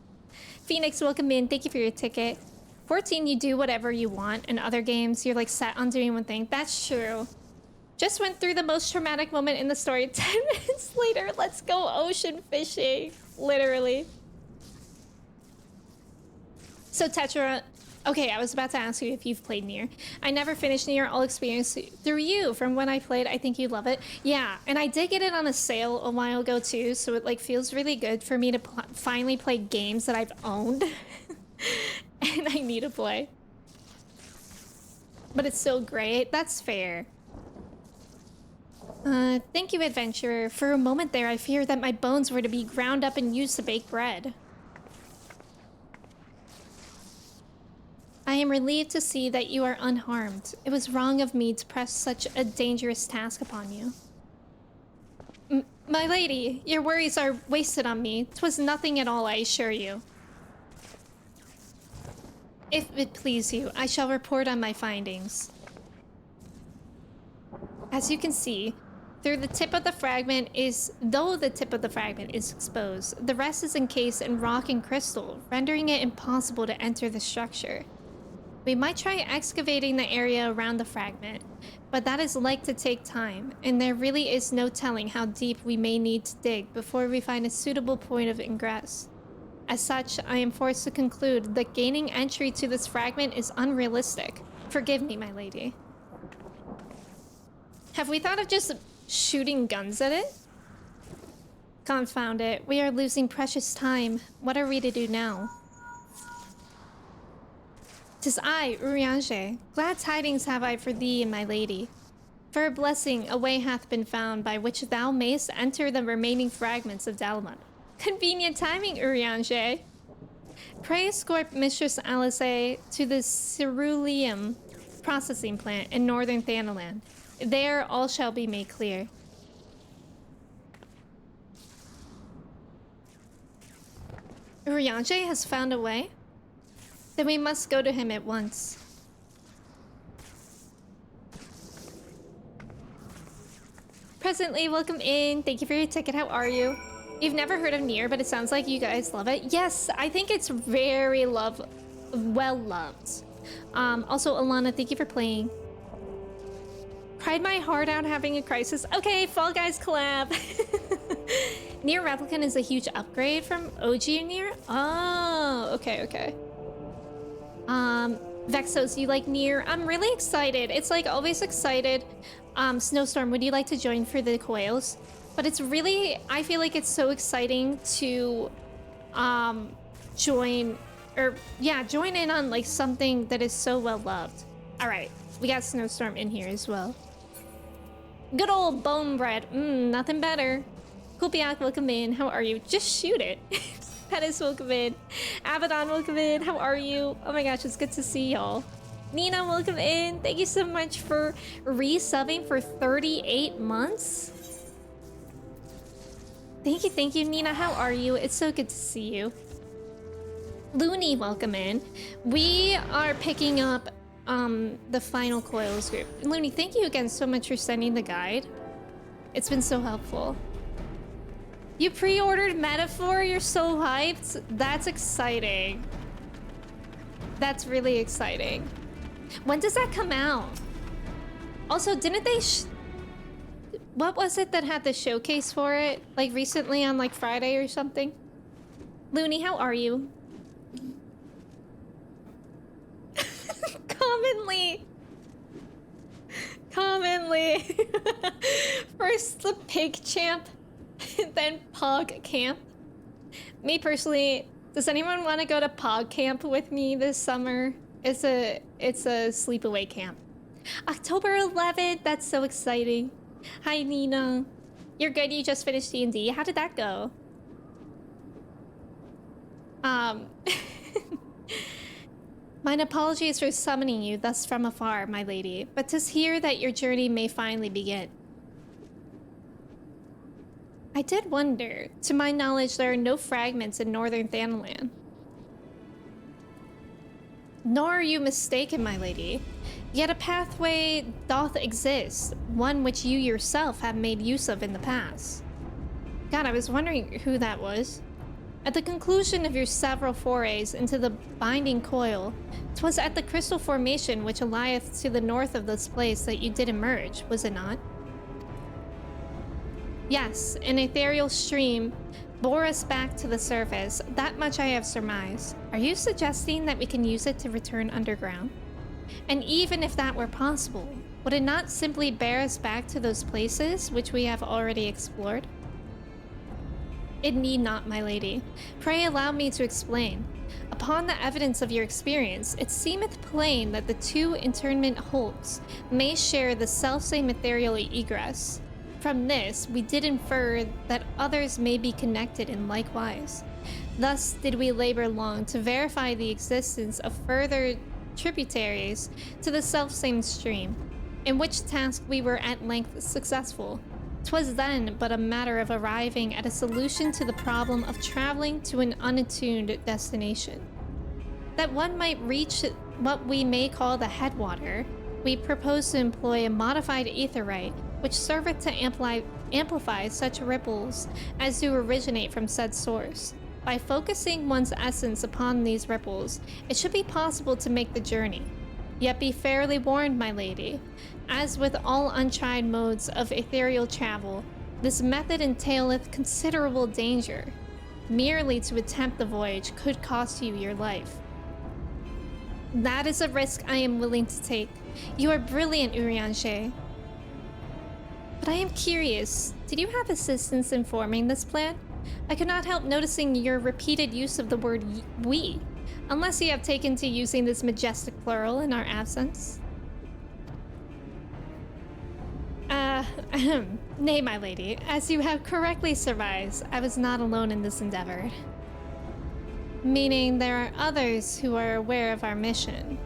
Phoenix, welcome in. Thank you for your ticket. 14, you do whatever you want. In other games, you're like set on doing one thing. That's true. Just went through the most traumatic moment in the story. 10 minutes later, let's go ocean fishing. Literally. So Tetra, okay, I was about to ask you if you've played Nier. I never finished Nier, all experience through you. From when I played, I think you love it. Yeah, and I did get it on a sale a while ago too, so it like feels really good for me to finally play games that I've owned. And I need to play. But it's so great. That's fair. Thank you, adventurer. For a moment there, I feared that my bones were to be ground up and used to bake bread. I am relieved to see that you are unharmed. It was wrong of me to press such a dangerous task upon you. My lady, your worries are wasted on me. 'Twas nothing at all, I assure you. If it please you, I shall report on my findings. As you can see, though the tip of the fragment is exposed, the rest is encased in rock and crystal, rendering it impossible to enter the structure. We might try excavating the area around the fragment, but that is like to take time, and there really is no telling how deep we may need to dig before we find a suitable point of ingress. As such, I am forced to conclude that gaining entry to this fragment is unrealistic. Forgive me, my lady. Have we thought of just shooting guns at it? Confound it. We are losing precious time. What are we to do now? 'Tis I, Urianger. Glad tidings have I for thee and my lady. For a blessing, a way hath been found by which thou mayst enter the remaining fragments of Dalamut. Convenient timing, Urianger. Pray escort Mistress Alice to the ceruleum processing plant in northern Thanaland. There all shall be made clear. Urianger has found a way? Then we must go to him at once. Presently, welcome in. Thank you for your ticket. How are you? You've never heard of Nier, but it sounds like you guys love it. Yes, I think it's very well loved. Also, Alana, thank you for playing. Cried my heart out having a crisis. Okay, Fall Guys collab. Nier Replicant is a huge upgrade from OG Nier. Oh, okay. Vexos, you like Nier? I'm really excited. It's like always excited. Snowstorm, would you like to join for the coils? But it's really, I feel like it's so exciting to join in on like something that is so well loved. All right, we got Snowstorm in here as well. Good old bone bread. Nothing better. Kupiak, welcome in. How are you? Just shoot it. Pettis, welcome in. Abaddon, welcome in. How are you? Oh my gosh, it's good to see y'all. Nina, welcome in. Thank you so much for resubbing for 38 months. Thank you, Nina. How are you? It's so good to see you. Looney, welcome in. We are picking up the final coils group. Looney, thank you again so much for sending the guide. It's been so helpful. You pre-ordered Metaphor? You're so hyped. That's exciting. That's really exciting. When does that come out? Also, didn't they what was it that had the showcase for it? Like recently on like Friday or something? Looney, how are you? Commonly. First the pig champ, then pog camp. Me personally, does anyone want to go to pog camp with me this summer? It's a sleepaway camp. October 11th, that's so exciting. Hi Nina. You're good, you just finished D&D. How did that go? Mine apologies for summoning you thus from afar, my lady, but 'tis here that your journey may finally begin. I did wonder. To my knowledge, there are no fragments in northern Thanaland. Nor are you mistaken, my lady. Yet a pathway doth exist, one which you yourself have made use of in the past. God, I was wondering who that was. At the conclusion of your several forays into the binding coil, 'twas at the crystal formation which lieth to the north of this place that you did emerge, was it not? Yes, an ethereal stream bore us back to the surface. That much I have surmised. Are you suggesting that we can use it to return underground? And even if that were possible, would it not simply bear us back to those places which we have already explored? It need not, my lady. Pray allow me to explain. Upon the evidence of your experience, it seemeth plain that the two internment hulks may share the selfsame ethereal egress. From this, we did infer that others may be connected in likewise. Thus did we labor long to verify the existence of further tributaries to the selfsame stream, in which task we were at length successful. 'Twas then but a matter of arriving at a solution to the problem of traveling to an unattuned destination. That one might reach what we may call the headwater, we propose to employ a modified aetherite which serveth to amplify such ripples as do originate from said source. By focusing one's essence upon these ripples, it should be possible to make the journey. Yet be fairly warned, my lady. As with all untried modes of ethereal travel, this method entaileth considerable danger. merely to attempt the voyage could cost you your life. That is a risk I am willing to take. You are brilliant, Urianger. But I am curious, did you have assistance in forming this plan? I could not help noticing your repeated use of the word we, unless you have taken to using this majestic plural in our absence. Nay, my lady, as you have correctly surmised, I was not alone in this endeavor. Meaning there are others who are aware of our mission.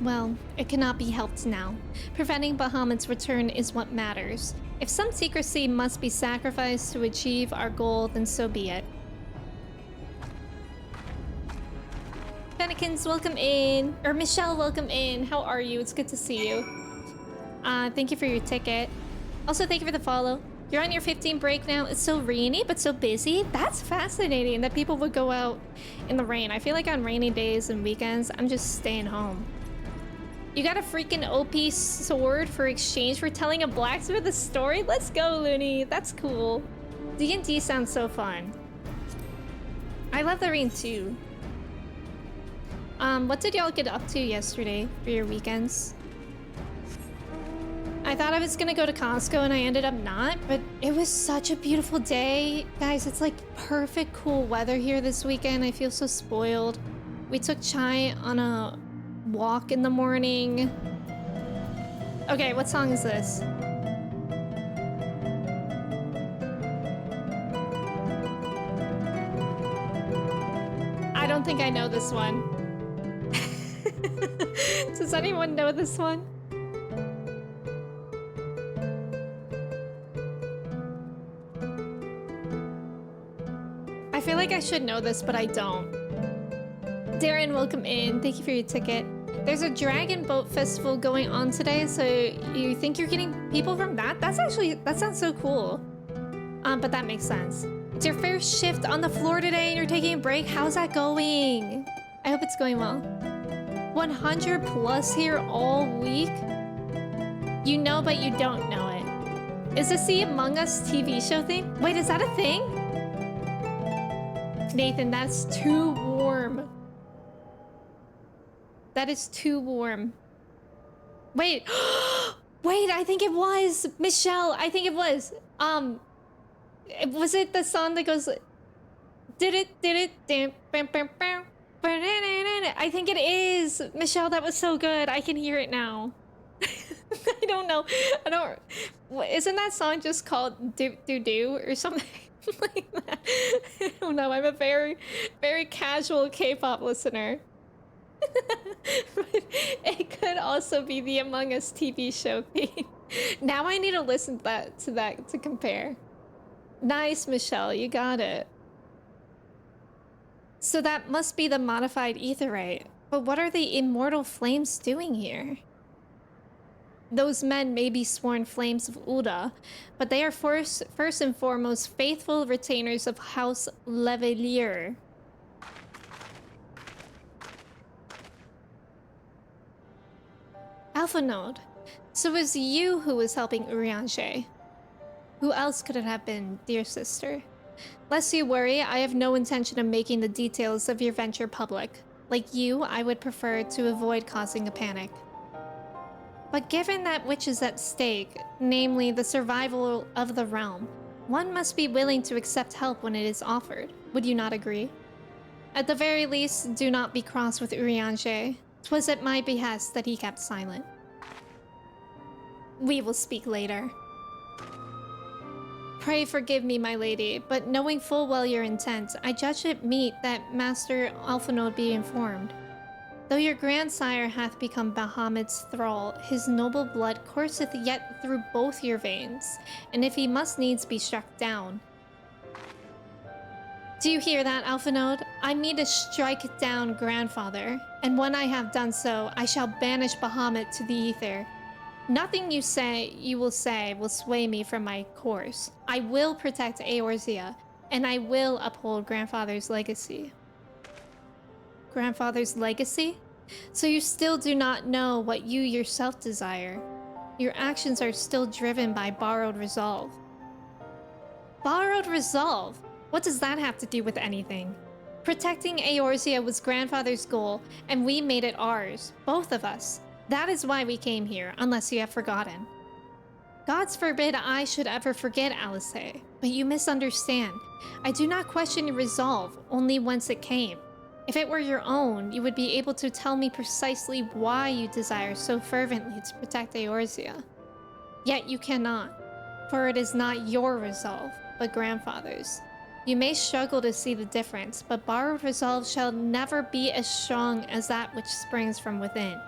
Well, it cannot be helped now. Preventing Bahamut's return is what matters. If some secrecy must be sacrificed to achieve our goal, then so be it. Fennekins, welcome in. Or Michelle, welcome in. How are you? It's good to see you. Thank you for your ticket. Also, thank you for the follow. You're on your 15 break now. It's so rainy, but so busy. That's fascinating that people would go out in the rain. I feel like on rainy days and weekends, I'm just staying home. You got a freaking OP sword for exchange for telling a blacksmith a story? Let's go, Looney. That's cool. D&D sounds so fun. I love the rain too. What did y'all get up to yesterday for your weekends? I thought I was gonna go to Costco and I ended up not, but it was such a beautiful day. Guys, it's like perfect cool weather here this weekend. I feel so spoiled. We took Chai on a walk in the morning. Okay, what song is this? I don't think I know this one. Does anyone know this one? I feel like I should know this, but I don't. Darren, welcome in. Thank you for your ticket. There's a dragon boat festival going on today, so you think you're getting people from that? That sounds so cool. But that makes sense. It's your first shift on the floor today and you're taking a break. How's that going? I hope it's going well. 100 plus here all week? You know, but you don't know it. Is this the Among Us TV show thing? Wait, is that a thing? Nathan, that's too warm. That is too warm. Wait. Wait, I think it was. Michelle, I think it was. Was it the song that goes... I think it is. Michelle, that was so good. I can hear it now. I don't know. Isn't that song just called Do Do Do or something like that? I don't know. I'm a very, very casual K-pop listener. But it could also be the Among Us TV show theme. Now I need to listen to that to compare. Nice, Michelle. You got it. So that must be the modified aetheryte. But what are the immortal flames doing here? Those men may be sworn flames of Uda, but they are first and foremost faithful retainers of House Levelier. Alpha Node. So it was you who was helping Urianger. Who else could it have been, dear sister? Lest you worry, I have no intention of making the details of your venture public. Like you, I would prefer to avoid causing a panic. But given that which is at stake, namely the survival of the realm, one must be willing to accept help when it is offered. Would you not agree? At the very least, do not be cross with Urianger. 'Twas at my behest that he kept silent. We will speak later. Pray forgive me, my lady, but knowing full well your intent, I judge it meet that Master Alphanode be informed. Though your grandsire hath become Bahamut's thrall, his noble blood courseth yet through both your veins, and if he must needs be struck down. Do you hear that, Alphanode? I mean to strike down grandfather, and when I have done so, I shall banish Bahamut to the ether. Nothing you will say will sway me from my course. I will protect Eorzea, and I will uphold grandfather's legacy. Grandfather's legacy? So you still do not know what you yourself desire. Your actions are still driven by borrowed resolve. Borrowed resolve? What does that have to do with anything? Protecting Eorzea was grandfather's goal, and we made it ours, both of us. That is why we came here, unless you have forgotten. Gods forbid I should ever forget, Alice, but you misunderstand. I do not question your resolve, only whence it came. If it were your own, you would be able to tell me precisely why you desire so fervently to protect Eorzea. Yet you cannot, for it is not your resolve, but grandfather's. You may struggle to see the difference, but borrowed resolve shall never be as strong as that which springs from within.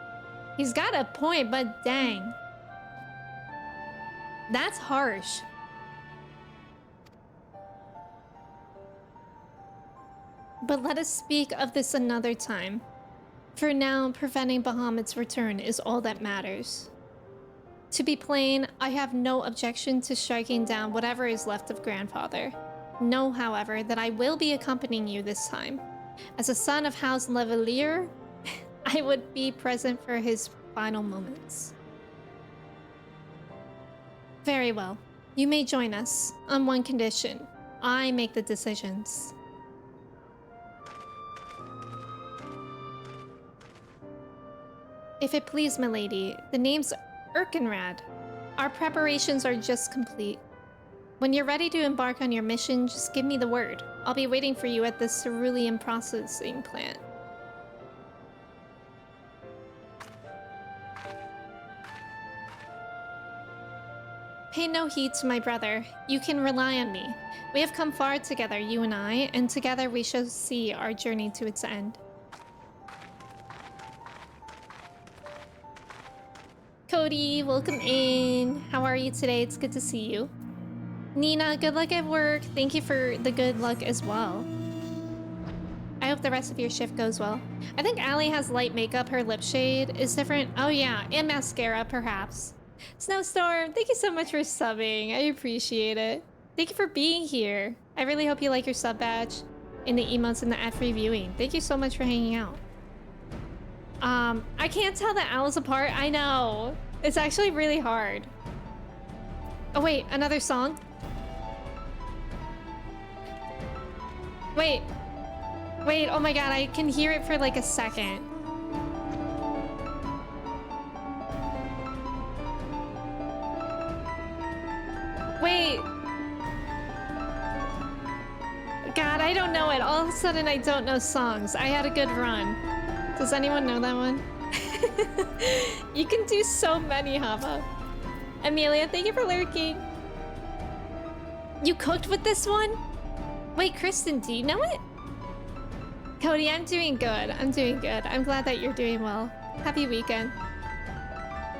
He's got a point, but dang. That's harsh. But let us speak of this another time. For now, preventing Bahamut's return is all that matters. To be plain, I have no objection to striking down whatever is left of grandfather. Know, however, that I will be accompanying you this time. As a son of House Levelier, I would be present for his final moments. Very well. You may join us, on one condition. I make the decisions. If it please, milady, the name's Erkenrad. Our preparations are just complete. When you're ready to embark on your mission, just give me the word. I'll be waiting for you at the cerulean processing plant. Pay no heed to my brother. You can rely on me. We have come far together, you and I, and together we shall see our journey to its end. Cody, welcome in. How are you today? It's good to see you. Nina, good luck at work. Thank you for the good luck as well. I hope the rest of your shift goes well. I think Allie has light makeup. Her lip shade is different. Oh yeah, and mascara perhaps. Snowstorm, thank you so much for subbing. I appreciate it. Thank you for being here. I really hope you like your sub badge in the emotes and the ad-free viewing. Thank you so much for hanging out. I can't tell the owls apart. I know. It's actually really hard. Oh wait, another song? Wait, oh my god, I can hear it for like a second. Wait. God, I don't know it. All of a sudden I don't know songs. I had a good run. Does anyone know that one? You can do so many, Hava. Amelia, thank you for lurking. You cooked with this one? Wait, Kristen, do you know it? Cody, I'm doing good. I'm doing good. I'm glad that you're doing well. Happy weekend.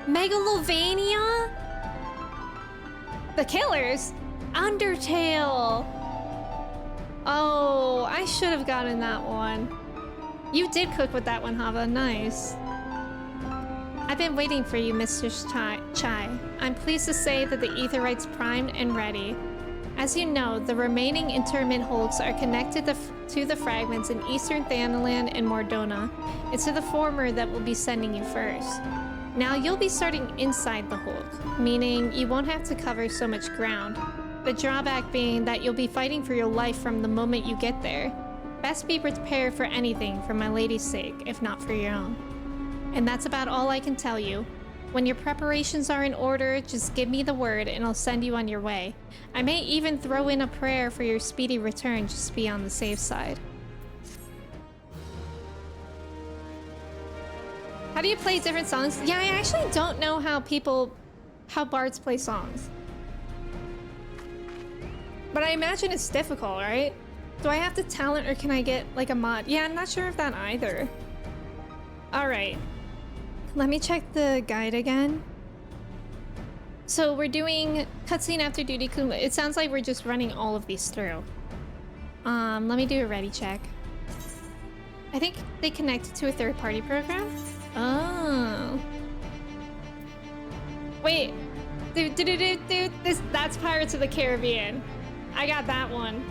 Megalovania? The Killers? Undertale. Oh, I should have gotten that one. You did cook with that one, Hava. Nice. I've been waiting for you, Mr. Chai. I'm pleased to say that the Aetheryte's primed and ready. As you know, the remaining interment hulks are connected to the fragments in Eastern Thanalan and Mordona. It's to the former that we'll be sending you first. Now you'll be starting inside the hulk, meaning you won't have to cover so much ground. The drawback being that you'll be fighting for your life from the moment you get there. Best be prepared for anything for my lady's sake, if not for your own. And that's about all I can tell you. When your preparations are in order, just give me the word and I'll send you on your way. I may even throw in a prayer for your speedy return just to be on the safe side. How do you play different songs? Yeah, I actually don't know how bards play songs. But I imagine it's difficult, right? Do I have to talent or can I get like a mod? Yeah, I'm not sure of that either. All right. Let me check the guide again. So we're doing cutscene after duty. It sounds like we're just running all of these through. Let me do a ready check. I think they connected to a third-party program. Oh. Wait. Dude. That's Pirates of the Caribbean. I got that one.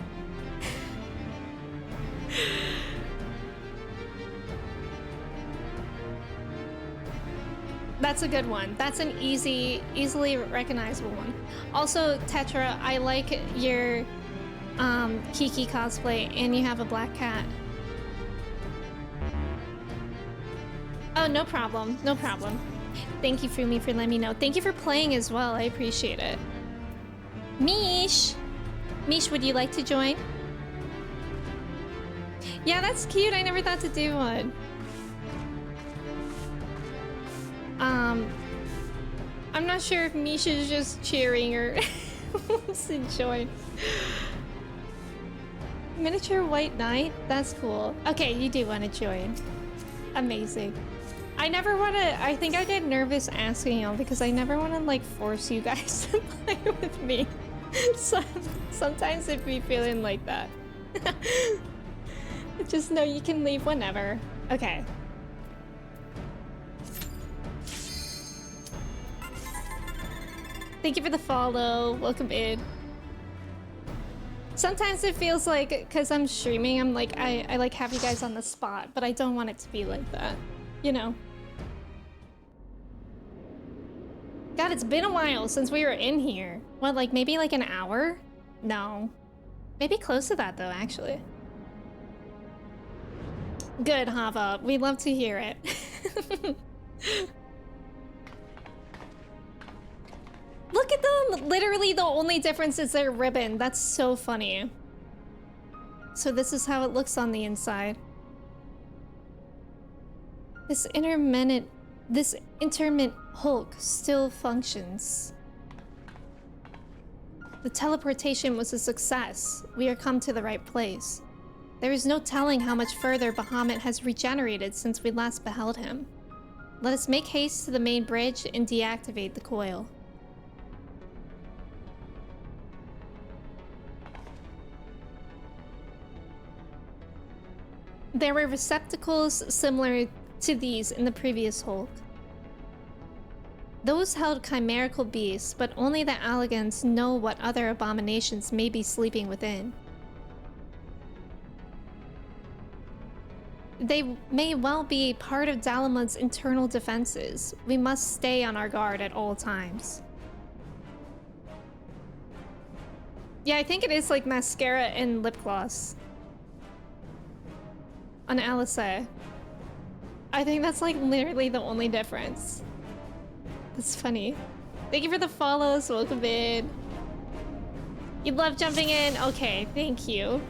That's a good one. That's an easily recognizable one. Also, Tetra, I like your Kiki cosplay, and you have a black cat. Oh, no problem. No problem. Thank you, Fumi, for letting me know. Thank you for playing as well. I appreciate it. Mish! Mish, would you like to join? Yeah, that's cute. I never thought to do one. I'm not sure if Mish is just cheering or wants to join. Miniature White Knight? That's cool. Okay, you do want to join. Amazing. I never want to... I think I get nervous asking y'all because I never want to, like, force you guys to play with me. So, sometimes it be feeling like that. Just know you can leave whenever. Okay. Thank you for the follow. Welcome in. Sometimes it feels like, because I'm streaming, I'm like, I like have you guys on the spot, but I don't want it to be like that. You know? God, it's been a while since we were in here. What, like maybe like an hour? No. Maybe close to that though, actually. Good, Hava. We'd love to hear it. Look at them! Literally the only difference is their ribbon. That's so funny. So this is how it looks on the inside. This intermittent Hulk still functions. The teleportation was a success. We are come to the right place. There is no telling how much further Bahamut has regenerated since we last beheld him. Let us make haste to the main bridge and deactivate the coil. There were receptacles similar to these in the previous Hulk. Those held chimerical beasts, but only the Allegans know what other abominations may be sleeping within. They may well be part of Dalamud's internal defenses. We must stay on our guard at all times. Yeah, I think it is like mascara and lip gloss. On Alisaie. I think that's like literally the only difference. That's funny. Thank you for the follows. Welcome in. You love jumping in? Okay, thank you.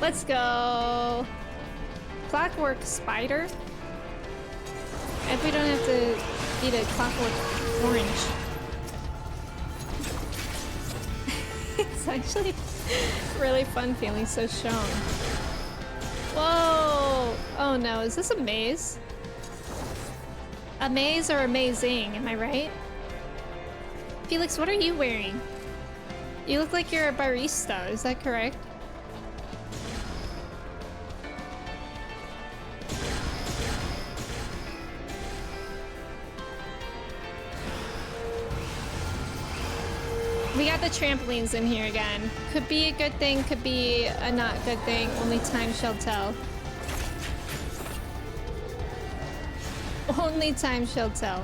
Let's go. Clockwork spider? If we don't have to eat a clockwork orange. It's actually really fun feeling so strong. Whoa! Oh no, is this a maze? A maze or amazing, am I right? Felix, what are you wearing? You look like you're a barista, is that correct? We got the trampolines in here again. Could be a good thing, could be a not good thing. Only time shall tell. Only time shall tell.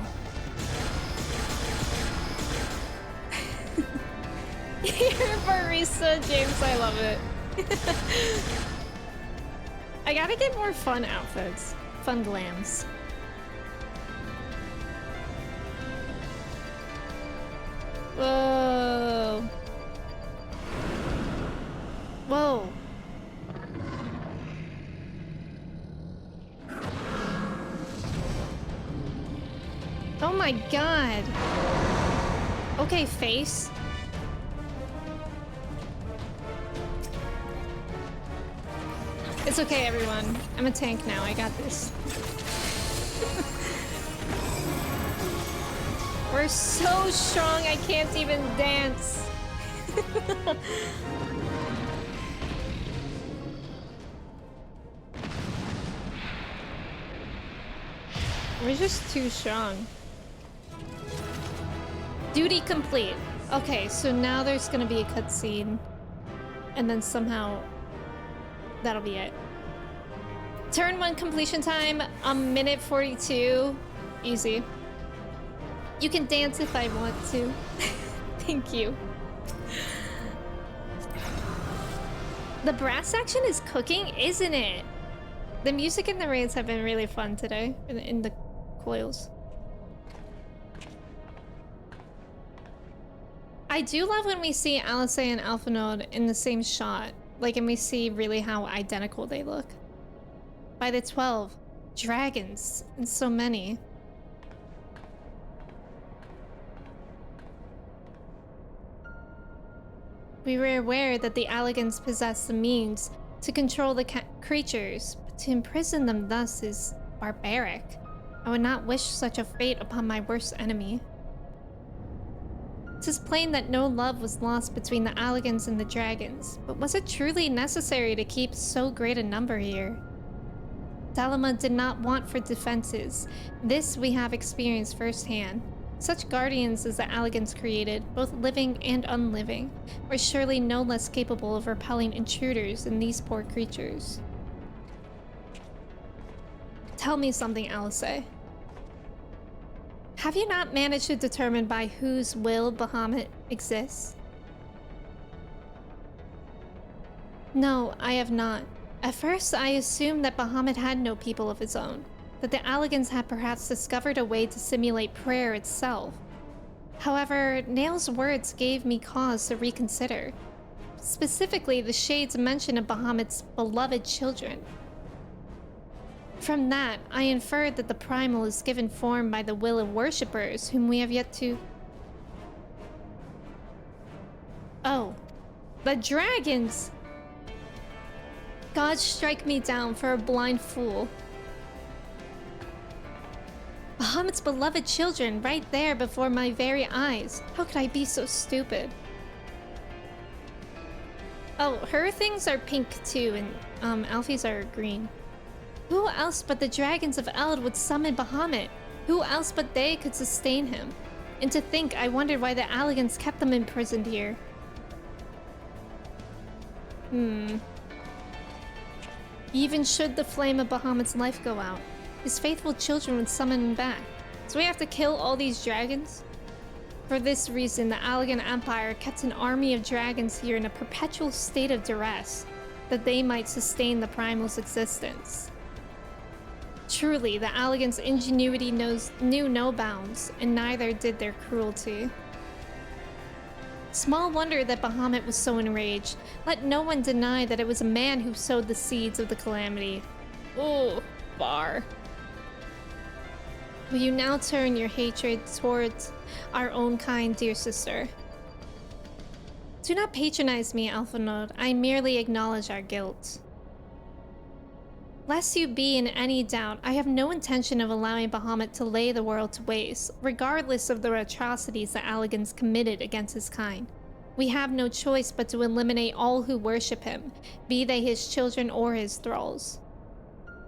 You're a barista, James. I love it. I gotta get more fun outfits. Fun glams. Whoa. Whoa. Oh my god. Okay, face. It's okay, everyone. I'm a tank now. I got this. We're so strong, I can't even dance. We're just too strong. Duty complete. Okay, so now there's gonna be a cutscene. And then somehow that'll be it. Turn 1 completion time, a minute 42. Easy. You can dance if I want to. Thank you. The brass section is cooking, isn't it? The music and the raids have been really fun today in the coils. I do love when we see Alice and Alpha Node in the same shot. Like, and we see really how identical they look. By the 12, dragons, and so many. We were aware that the Alligans possess the means to control the creatures, but to imprison them thus is barbaric. I would not wish such a fate upon my worst enemy. It is plain that no love was lost between the Alligans and the dragons, but was it truly necessary to keep so great a number here? Dalima did not want for defenses. This we have experienced firsthand. Such guardians as the Alligans created, both living and unliving, were surely no less capable of repelling intruders than these poor creatures. Tell me something, Alice. Have you not managed to determine by whose will Bahamut exists? No, I have not. At first, I assumed that Bahamut had no people of his own, that the Alligans had perhaps discovered a way to simulate prayer itself. However, Nail's words gave me cause to reconsider. Specifically, the Shade's mention of Bahamut's beloved children. From that, I inferred that the Primal is given form by the will of worshippers whom we have yet to... Oh. The dragons! God strike me down for a blind fool. Bahamut's beloved children right there before my very eyes. How could I be so stupid? Oh, her things are pink too, and Alfie's are green. Who else but the dragons of Eld would summon Bahamut? Who else but they could sustain him? And to think, I wondered why the Alligans kept them imprisoned here. Even should the flame of Bahamut's life go out, his faithful children would summon him back. So we have to kill all these dragons? For this reason, the Alligan Empire kept an army of dragons here in a perpetual state of duress, that they might sustain the Primal's existence. Truly, the Alligans' ingenuity knew no bounds, and neither did their cruelty. Small wonder that Bahamut was so enraged. Let no one deny that it was a man who sowed the seeds of the calamity. Oh, bar. Will you now turn your hatred towards our own kind, dear sister? Do not patronize me, Alpha Node. I merely acknowledge our guilt. Lest you be in any doubt, I have no intention of allowing Bahamut to lay the world to waste, regardless of the atrocities the Alligans committed against his kind. We have no choice but to eliminate all who worship him, be they his children or his thralls.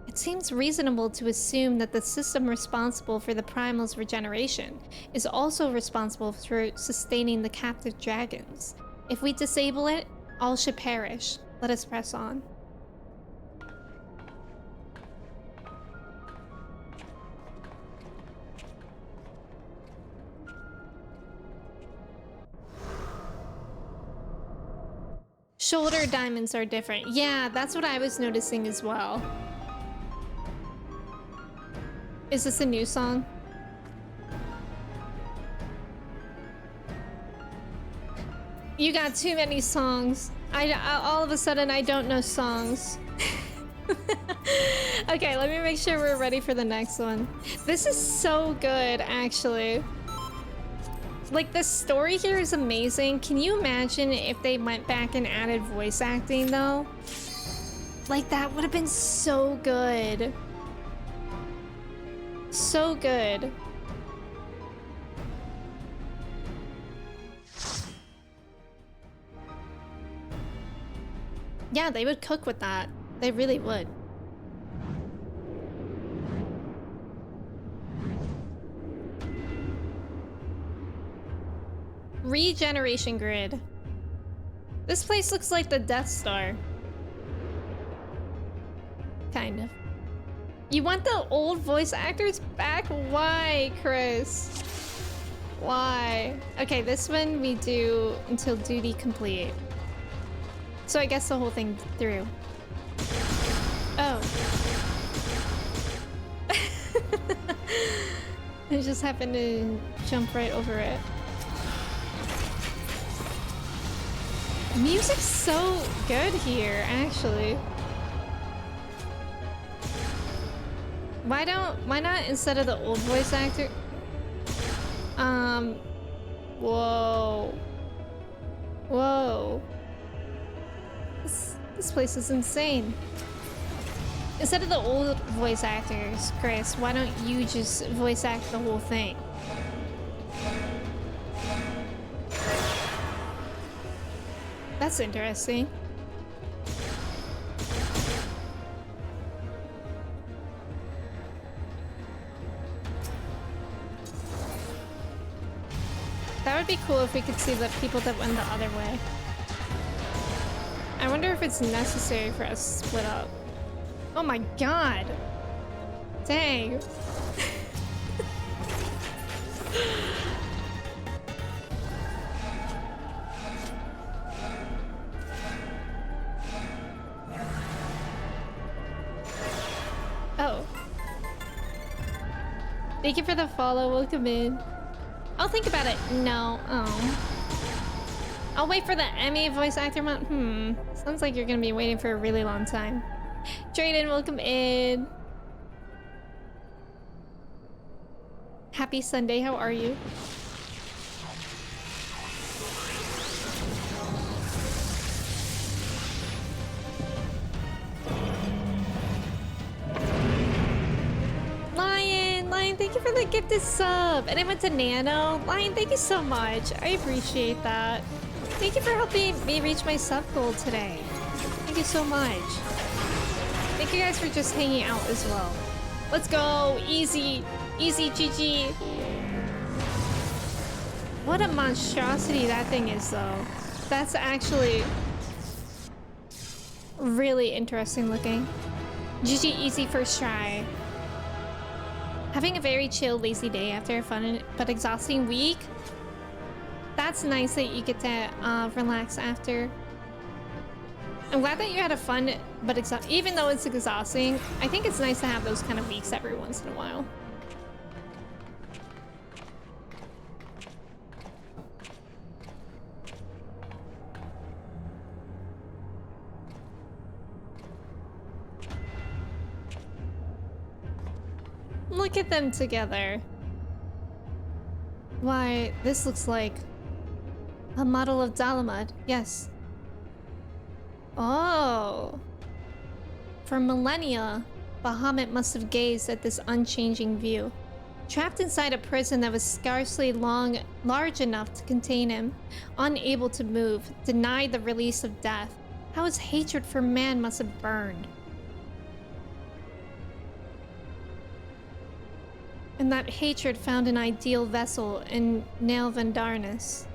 It seems reasonable to assume that the system responsible for the Primal's regeneration is also responsible for sustaining the captive dragons. If we disable it, all should perish. Let us press on. Shoulder diamonds are different. Yeah, that's what I was noticing as well. Is this a new song? You got too many songs. All of a sudden, I don't know songs. Okay, let me make sure we're ready for the next one. This is so good, actually. Like, the story here is amazing. Can you imagine if they went back and added voice acting, though? Like, that would have been so good. So good. Yeah, they would cook with that. They really would. Regeneration grid. This place looks like the Death Star. Kind of. You want the old voice actors back? Why, Chris? Why? Okay, this one we do until duty complete. So I guess the whole thing through. Oh. I just happened to jump right over it. Music's so good here, actually. Why not instead of the old voice actor? Whoa. Whoa. This place is insane. Instead of the old voice actors, Chris, why don't you just voice act the whole thing? That's interesting. That would be cool if we could see the people that went the other way. I wonder if it's necessary for us to split up. Oh my god! Dang. Oh. Thank you for the follow. Welcome in. I'll think about it. No. Oh. I'll wait for the Emmy voice actor month. Sounds like you're gonna be waiting for a really long time. Drayden, welcome in. Happy Sunday. How are you? Lion, thank you for the gifted sub. And I went to Nano. Lion, thank you so much. I appreciate that. Thank you for helping me reach my sub goal today. Thank you so much. Thank you guys for just hanging out as well. Let's go. Easy. Easy GG. What a monstrosity that thing is, though. That's actually really interesting looking. GG easy first try. Having a very chill, lazy day after a fun but exhausting week. That's nice that you get to relax after. I'm glad that you had a fun but even though it's exhausting, I think it's nice to have those kind of weeks every once in a while. Look at them together. Why, this looks like a model of Dalamud. Yes. Oh. For millennia, Bahamut must have gazed at this unchanging view. Trapped inside a prison that was scarcely large enough to contain him, unable to move, denied the release of death, how his hatred for man must have burned. And that hatred found an ideal vessel in Naelvendarnus.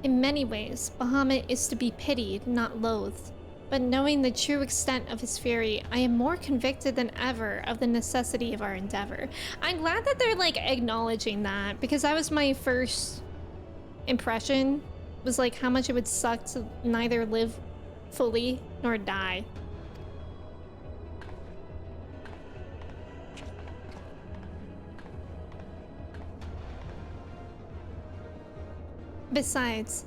In many ways, Bahamut is to be pitied, not loathed. But knowing the true extent of his fury, I am more convicted than ever of the necessity of our endeavor. I'm glad that they're like acknowledging that, because that was my first impression, was like how much it would suck to neither live fully nor die. Besides,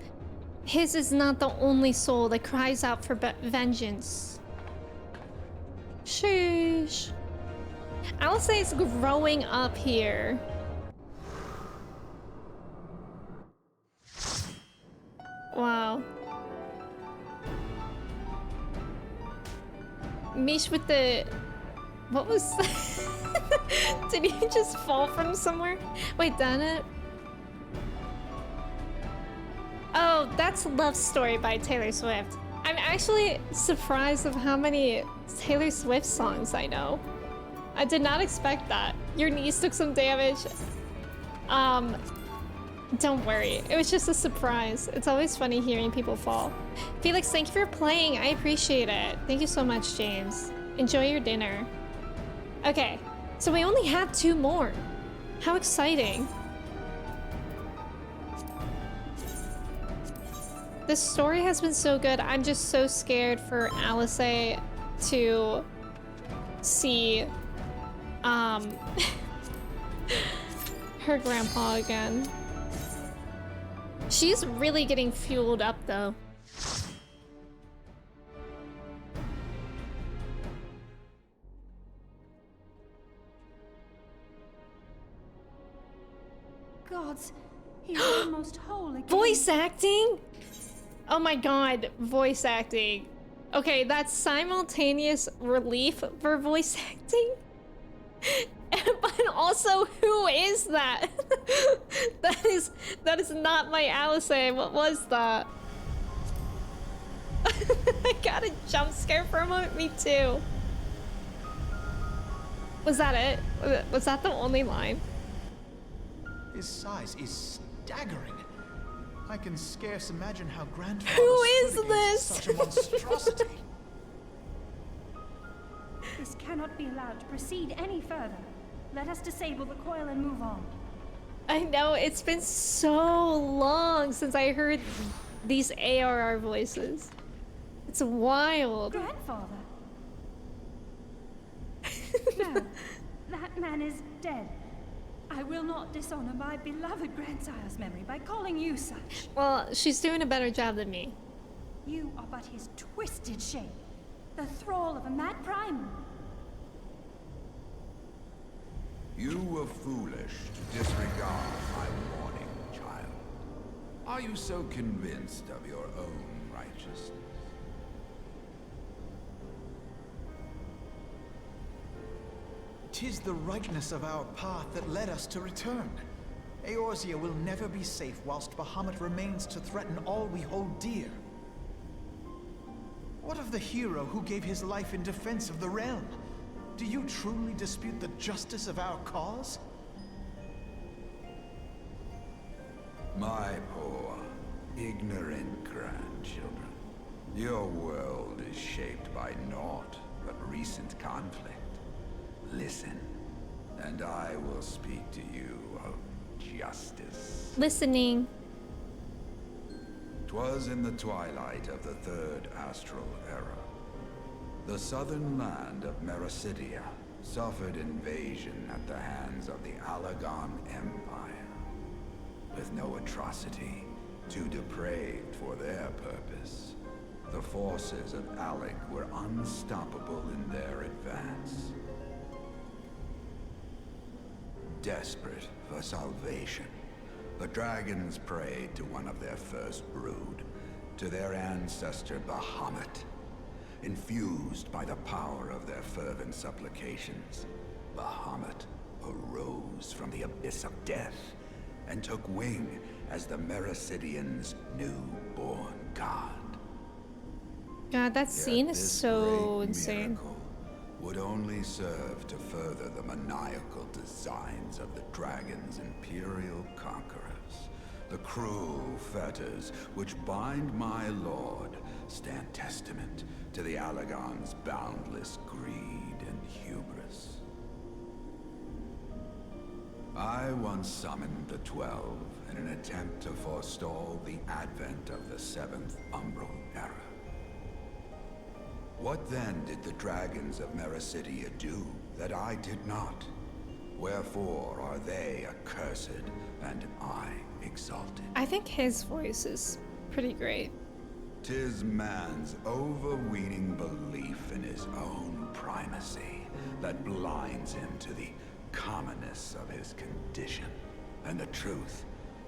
his is not the only soul that cries out for vengeance. Sheesh. I would say it's growing up here. Wow. Mish with the... What was... Did he just fall from somewhere? Wait, Dana? Oh, that's Love Story by Taylor Swift. I'm actually surprised of how many Taylor Swift songs I know. I did not expect that. Your knees took some damage. Don't worry. It was just a surprise. It's always funny hearing people fall. Felix, thank you for playing. I appreciate it. Thank you so much, James. Enjoy your dinner. Okay, So we only have 2 more. How exciting. This story has been so good. I'm just so scared for Alice to see her grandpa again. She's really getting fueled up though. Gods, he's almost whole again. Voice acting? Oh my god, voice acting. Okay, that's simultaneous relief for voice acting. But also, who is that? that is not my Alice. What was that? I got a jump scare for a moment. Me too. Was that it? Was that the only line? His size is staggering. I can scarce imagine how grandfather Who is stood this? against such a monstrosity. This cannot be allowed to proceed any further. Let us disable the coil and move on. I know, it's been so long since I heard these ARR voices. It's wild. Grandfather? No, that man is dead. I will not dishonor my beloved grandsire's memory by calling you such. Well, she's doing a better job than me. You are but his twisted shape, the thrall of a mad primal. You were foolish to disregard my warning, child. Are you so convinced of your own righteousness? Tis the rightness of our path that led us to return. Eorzea will never be safe whilst Bahamut remains to threaten all we hold dear. What of the hero who gave his life in defense of the realm? Do you truly dispute the justice of our cause? My poor, ignorant grandchildren. Your world is shaped by naught but recent conflict. Listen, and I will speak to you of justice. Listening. 'Twas in the twilight of the Third Astral Era. The southern land of Mericidia suffered invasion at the hands of the Alagon Empire. With no atrocity too depraved for their purpose, the forces of Alec were unstoppable in their advance. Desperate for salvation, the dragons prayed to one of their first brood, to their ancestor Bahamut. Infused by the power of their fervent supplications, Bahamut arose from the abyss of death and took wing as the Mericidians' newborn god. God, that scene Yet is this so great insane. miracle would only serve to further the maniacal designs of the dragon's imperial conquerors. The cruel fetters which bind my lord stand testament to the Alagon's boundless greed and hubris. I once summoned the 12 in an attempt to forestall the advent of the 7th Umbral Era. What then did the dragons of Mericidia do that I did not? Wherefore are they accursed and I exalted? I think his voice is pretty great. 'Tis man's overweening belief in his own primacy that blinds him to the commonness of his condition and the truth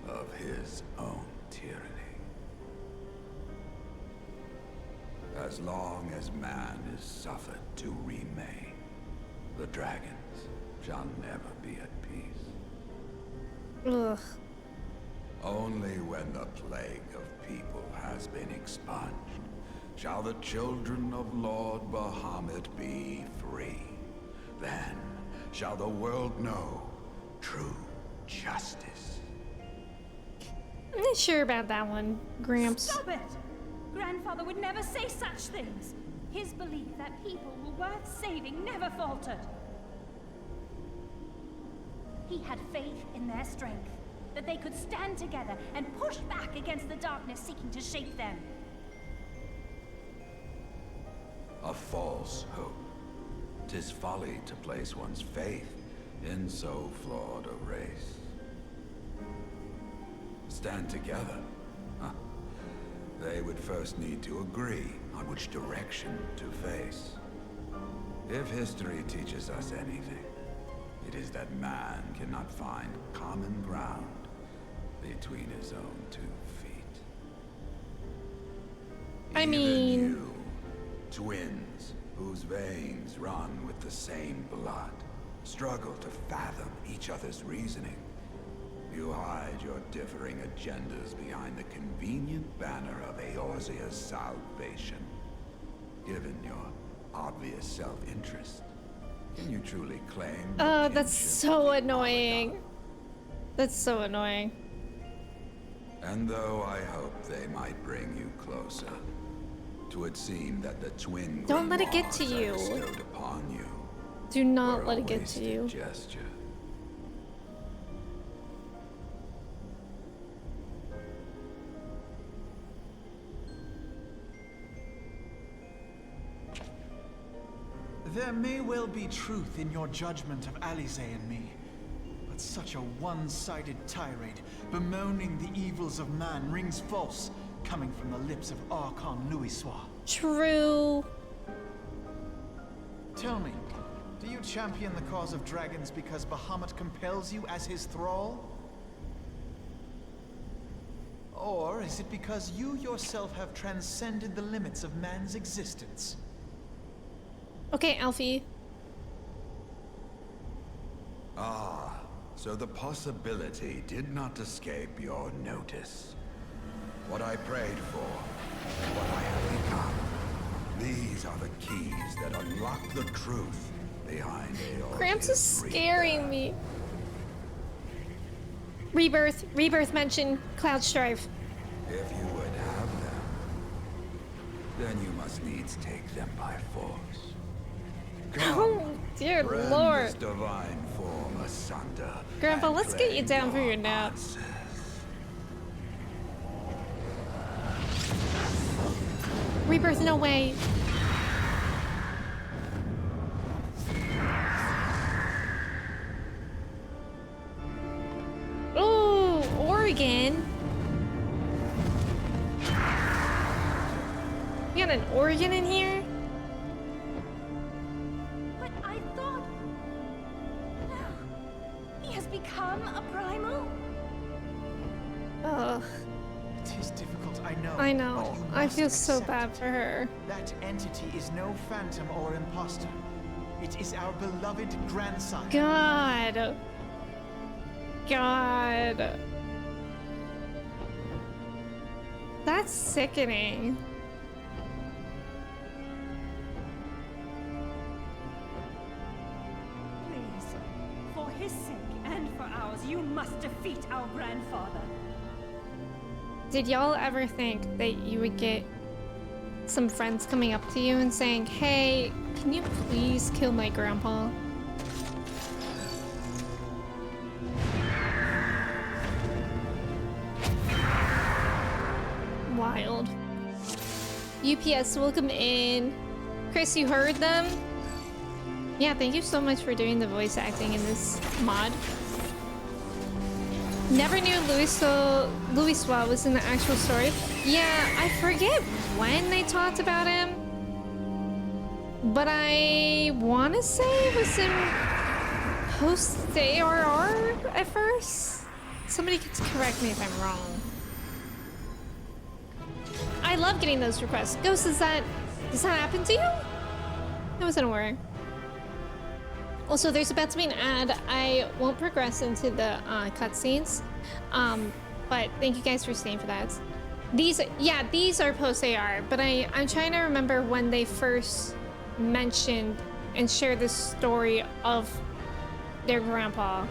of his own tyranny. As long as man is suffered to remain, the dragons shall never be at peace. Ugh. Only when the plague of people has been expunged shall the children of Lord Bahamut be free. Then shall the world know true justice. I'm not sure about that one, Gramps. Stop it! Grandfather would never say such things. His belief that people were worth saving never faltered. He had faith in their strength, that they could stand together and push back against the darkness seeking to shape them. A false hope. 'Tis folly to place one's faith in so flawed a race. Stand together? Huh. They would first need to agree on which direction to face. If history teaches us anything, it is that man cannot find common ground between his own 2 feet. I mean... Even you, twins whose veins run with the same blood, struggle to fathom each other's reasoning. You hide your differing agendas behind the convenient banner of Eorzea's salvation. Given your obvious self-interest, can you truly claim? Oh, that's so annoying. That's so annoying. And though I hope they might bring you closer, 'twould seem that the twin Don't let it get to grimoires I you. bestowed upon you Do not were let a it get to wasted you. gesture. There may well be truth in your judgment of Alize and me, but such a one-sided tirade bemoaning the evils of man rings false, coming from the lips of Archon Louisoix. True. Tell me, do you champion the cause of dragons because Bahamut compels you as his thrall? Or is it because you yourself have transcended the limits of man's existence? Okay, Alfie. Ah, so the possibility did not escape your notice. What I prayed for, and what I have become. These are the keys that unlock the truth behind Eorzea's Gramps is scaring me. Rebirth. Rebirth mentioned Cloud Strife. If you would have them, then you must needs take them by force. Oh, dear Rend Lord. this divine form asunder. Grandpa, and let's get you claim down for your nap. answers. Rebirth, no way. Ooh, Oregon. You got an Oregon in here? But I thought... He has become a primal? Ugh, It is difficult, I know. I but know. you I must feel so accept bad it. for her. That entity is no phantom or imposter. It is our beloved grandson. God. God. That's sickening. Please, for his sake and for ours, you must defeat our grandfather. Did y'all ever think that you would get some friends coming up to you and saying, hey, can you please kill my grandpa? Wild. UPS, welcome in. Chris, you heard them? Yeah, thank you so much for doing the voice acting in this mod. Never knew Louisoix was in the actual story. Yeah, I forget when they talked about him. But I want to say it was in post-ARR at first. Somebody could correct me if I'm wrong. I love getting those requests. Ghost, does that happen to you? I wasn't aware. Also, there's about to be an ad. I won't progress into the cutscenes, but thank you guys for staying for that. These are post-AR, but I'm trying to remember when they first mentioned and shared the story of their grandpa.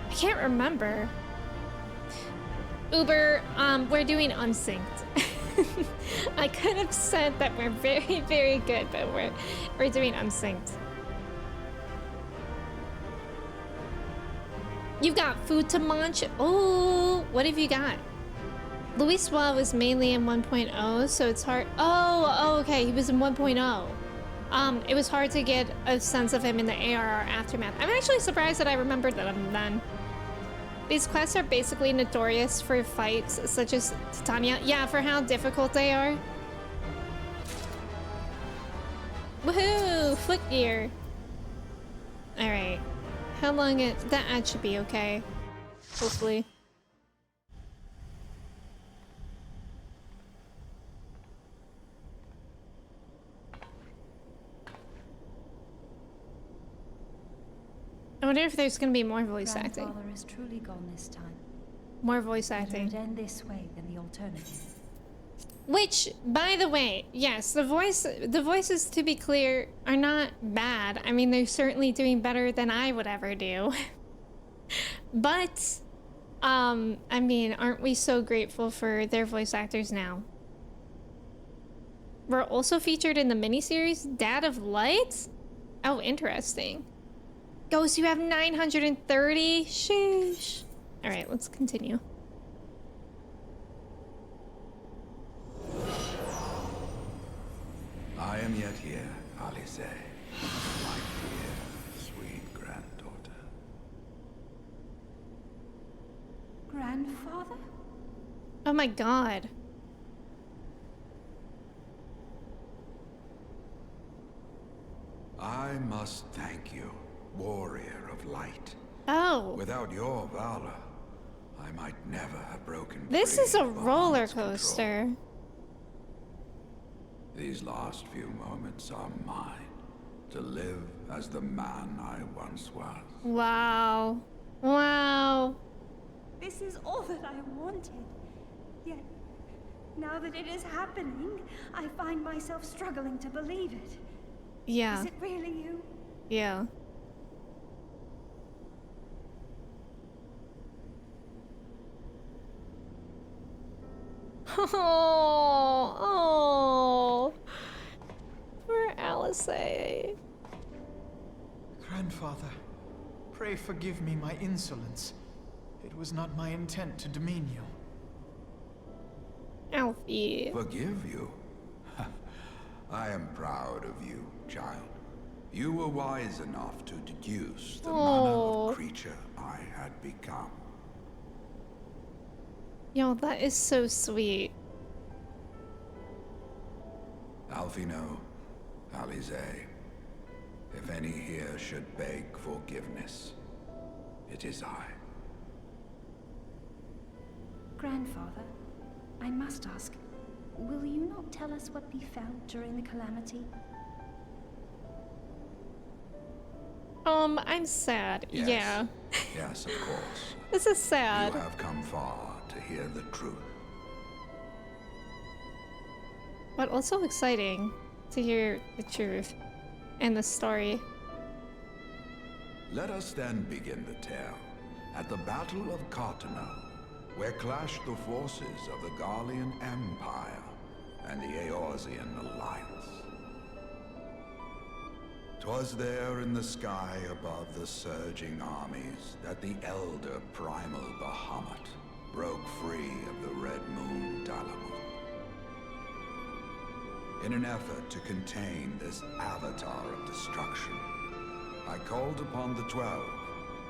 I can't remember. Uber, we're doing unsynced. I could have said that we're very, very good, but we're doing unsynced. You've got food to munch. Oh, what have you got? Louis Suave was mainly in 1.0, so it's hard. Oh, okay, he was in 1.0. It was hard to get a sense of him in the ARR Aftermath. I'm actually surprised that I remembered them then. These quests are basically notorious for fights such as Titania. Yeah, for how difficult they are. Woohoo! Foot gear. Alright. How long it... That ad should be okay. Hopefully. I wonder if there's gonna be more voice acting. Grandfather is truly gone this time. More voice Better acting. it end this way than the alternative. Which, by the way, yes, the voices, to be clear, are not bad. I mean, they're certainly doing better than I would ever do. But, I mean, aren't we so grateful for their voice actors now? We're also featured in the miniseries Dad of Light? Oh, interesting. Ghost, you have 930? Sheesh. Alright, let's continue. I am yet here, Alice, my dear, sweet granddaughter. Grandfather? Oh my god. I must thank you, warrior of light. Oh. Without your valor, I might never have broken This free is a of roller Bahamut's control. coaster. These last few moments are mine, to live as the man I once was. Wow. Wow. This is all that I wanted. Yet, now that it is happening, I find myself struggling to believe it. Yeah. Is it really you? Yeah. Oh. Poor Alice. Grandfather, pray forgive me my insolence. It was not my intent to demean you. Alfie. Forgive you? I am proud of you, child. You were wise enough to deduce the manner of creature I had become. Yo, that is so sweet. Alfino, Alize, if any here should beg forgiveness, it is I. Grandfather, I must ask, will you not tell us what befell during the calamity? I'm sad. Yes. Yeah. Yes, of course. This is sad. You have come far to hear the truth. But also exciting to hear the truth and the story. Let us then begin the tale at the Battle of Cartano, where clashed the forces of the Garlean Empire and the Eorzean Alliance. 'Twas there in the sky above the surging armies that the elder primal Bahamut broke free of the Red Moon Dalamut. In an effort to contain this avatar of destruction, I called upon the 12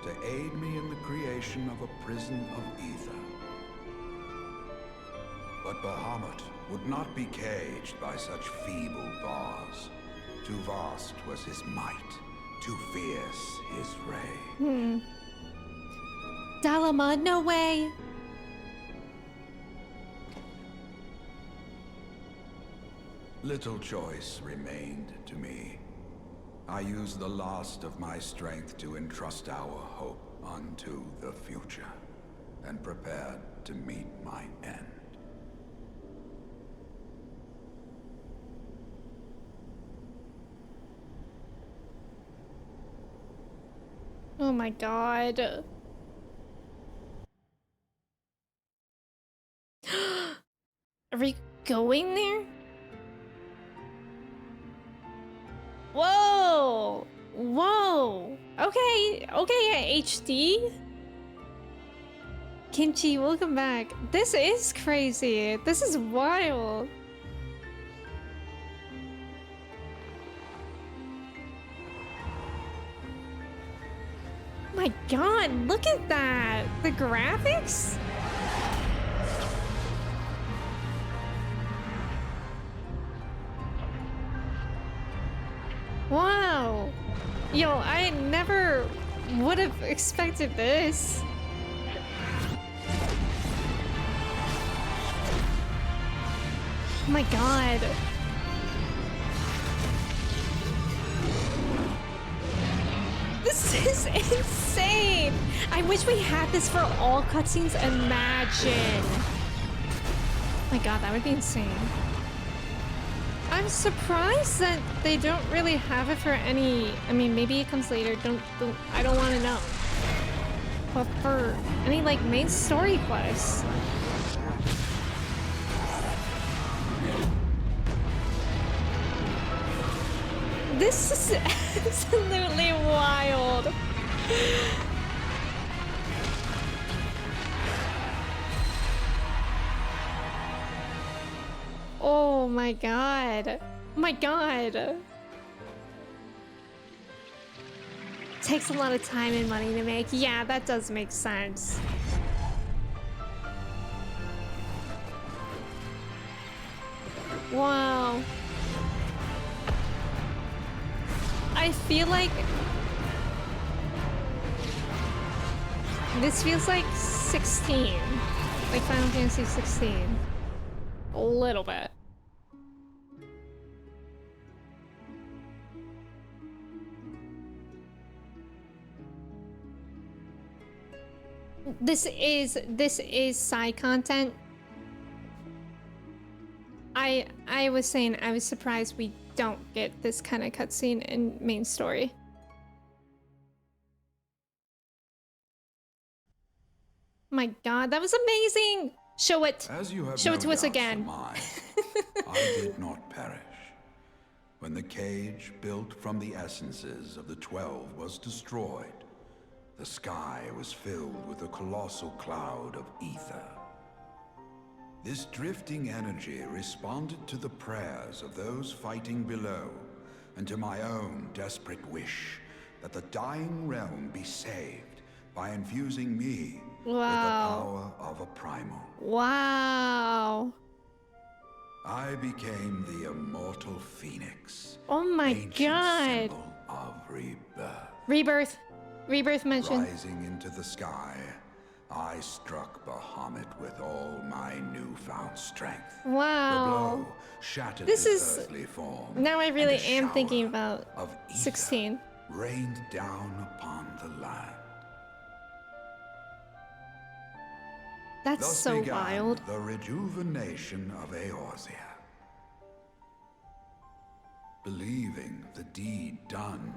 to aid me in the creation of a prison of ether. But Bahamut would not be caged by such feeble bars. Too vast was his might, too fierce his ray. Dalamud, no way! Little choice remained to me. I used the last of my strength to entrust our hope unto the future, and prepared to meet my end. Oh my god. Are we going there? Whoa! Whoa! Okay, okay, HD? Kimchi, welcome back. This is crazy. This is wild. My god, look at that! The graphics? Wow! Yo, I never would have expected this. Oh my god. This is insane! I wish we had this for all cutscenes. Imagine. Oh my god, that would be insane. I'm surprised that they don't really have it for any. I mean, maybe it comes later. I don't want to know. But for any like main story quests. This is absolutely wild. Oh my god. Oh my god. Takes a lot of time and money to make. Yeah, that does make sense. Wow. I feel like this feels like 16, like Final Fantasy 16, a little bit. This is side content. I was saying I was surprised we don't get this kind of cutscene in main story. My god, that was amazing! Show it! As you have Show no it to us doubt again. surmised, I did not perish. When the cage built from the essences of the 12 was destroyed, the sky was filled with a colossal cloud of ether. This drifting energy responded to the prayers of those fighting below, and to my own desperate wish that the dying realm be saved by infusing me with the power of a primal. Wow. I became the immortal phoenix. Oh my ancient god. symbol of rebirth. Rebirth. Rebirth mentioned. Rising into the sky, I struck Bahamut with all my newfound strength. Wow. The blow shattered This his is- earthly form. Now I really and a am thinking shower about of ether 16. rained down upon the land. That's Thus so began wild. the rejuvenation of Eorzea. Believing the deed done,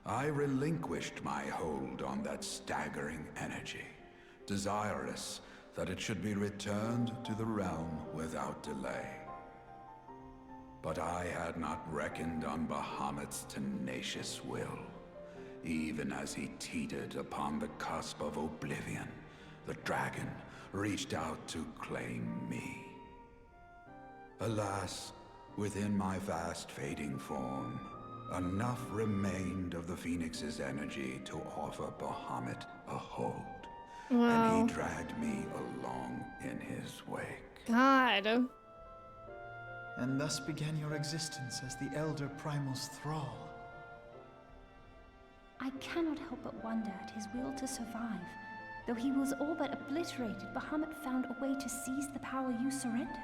I relinquished my hold on that staggering energy, desirous that it should be returned to the realm without delay. But I had not reckoned on Bahamut's tenacious will. Even as he teetered upon the cusp of oblivion, the dragon reached out to claim me. Alas, within my fast fading form, enough remained of the Phoenix's energy to offer Bahamut a hold. Wow. And he dragged me along in his wake. God. And thus began your existence as the Elder Primal's thrall. I cannot help but wonder at his will to survive. Though he was all but obliterated, Bahamut found a way to seize the power you surrendered.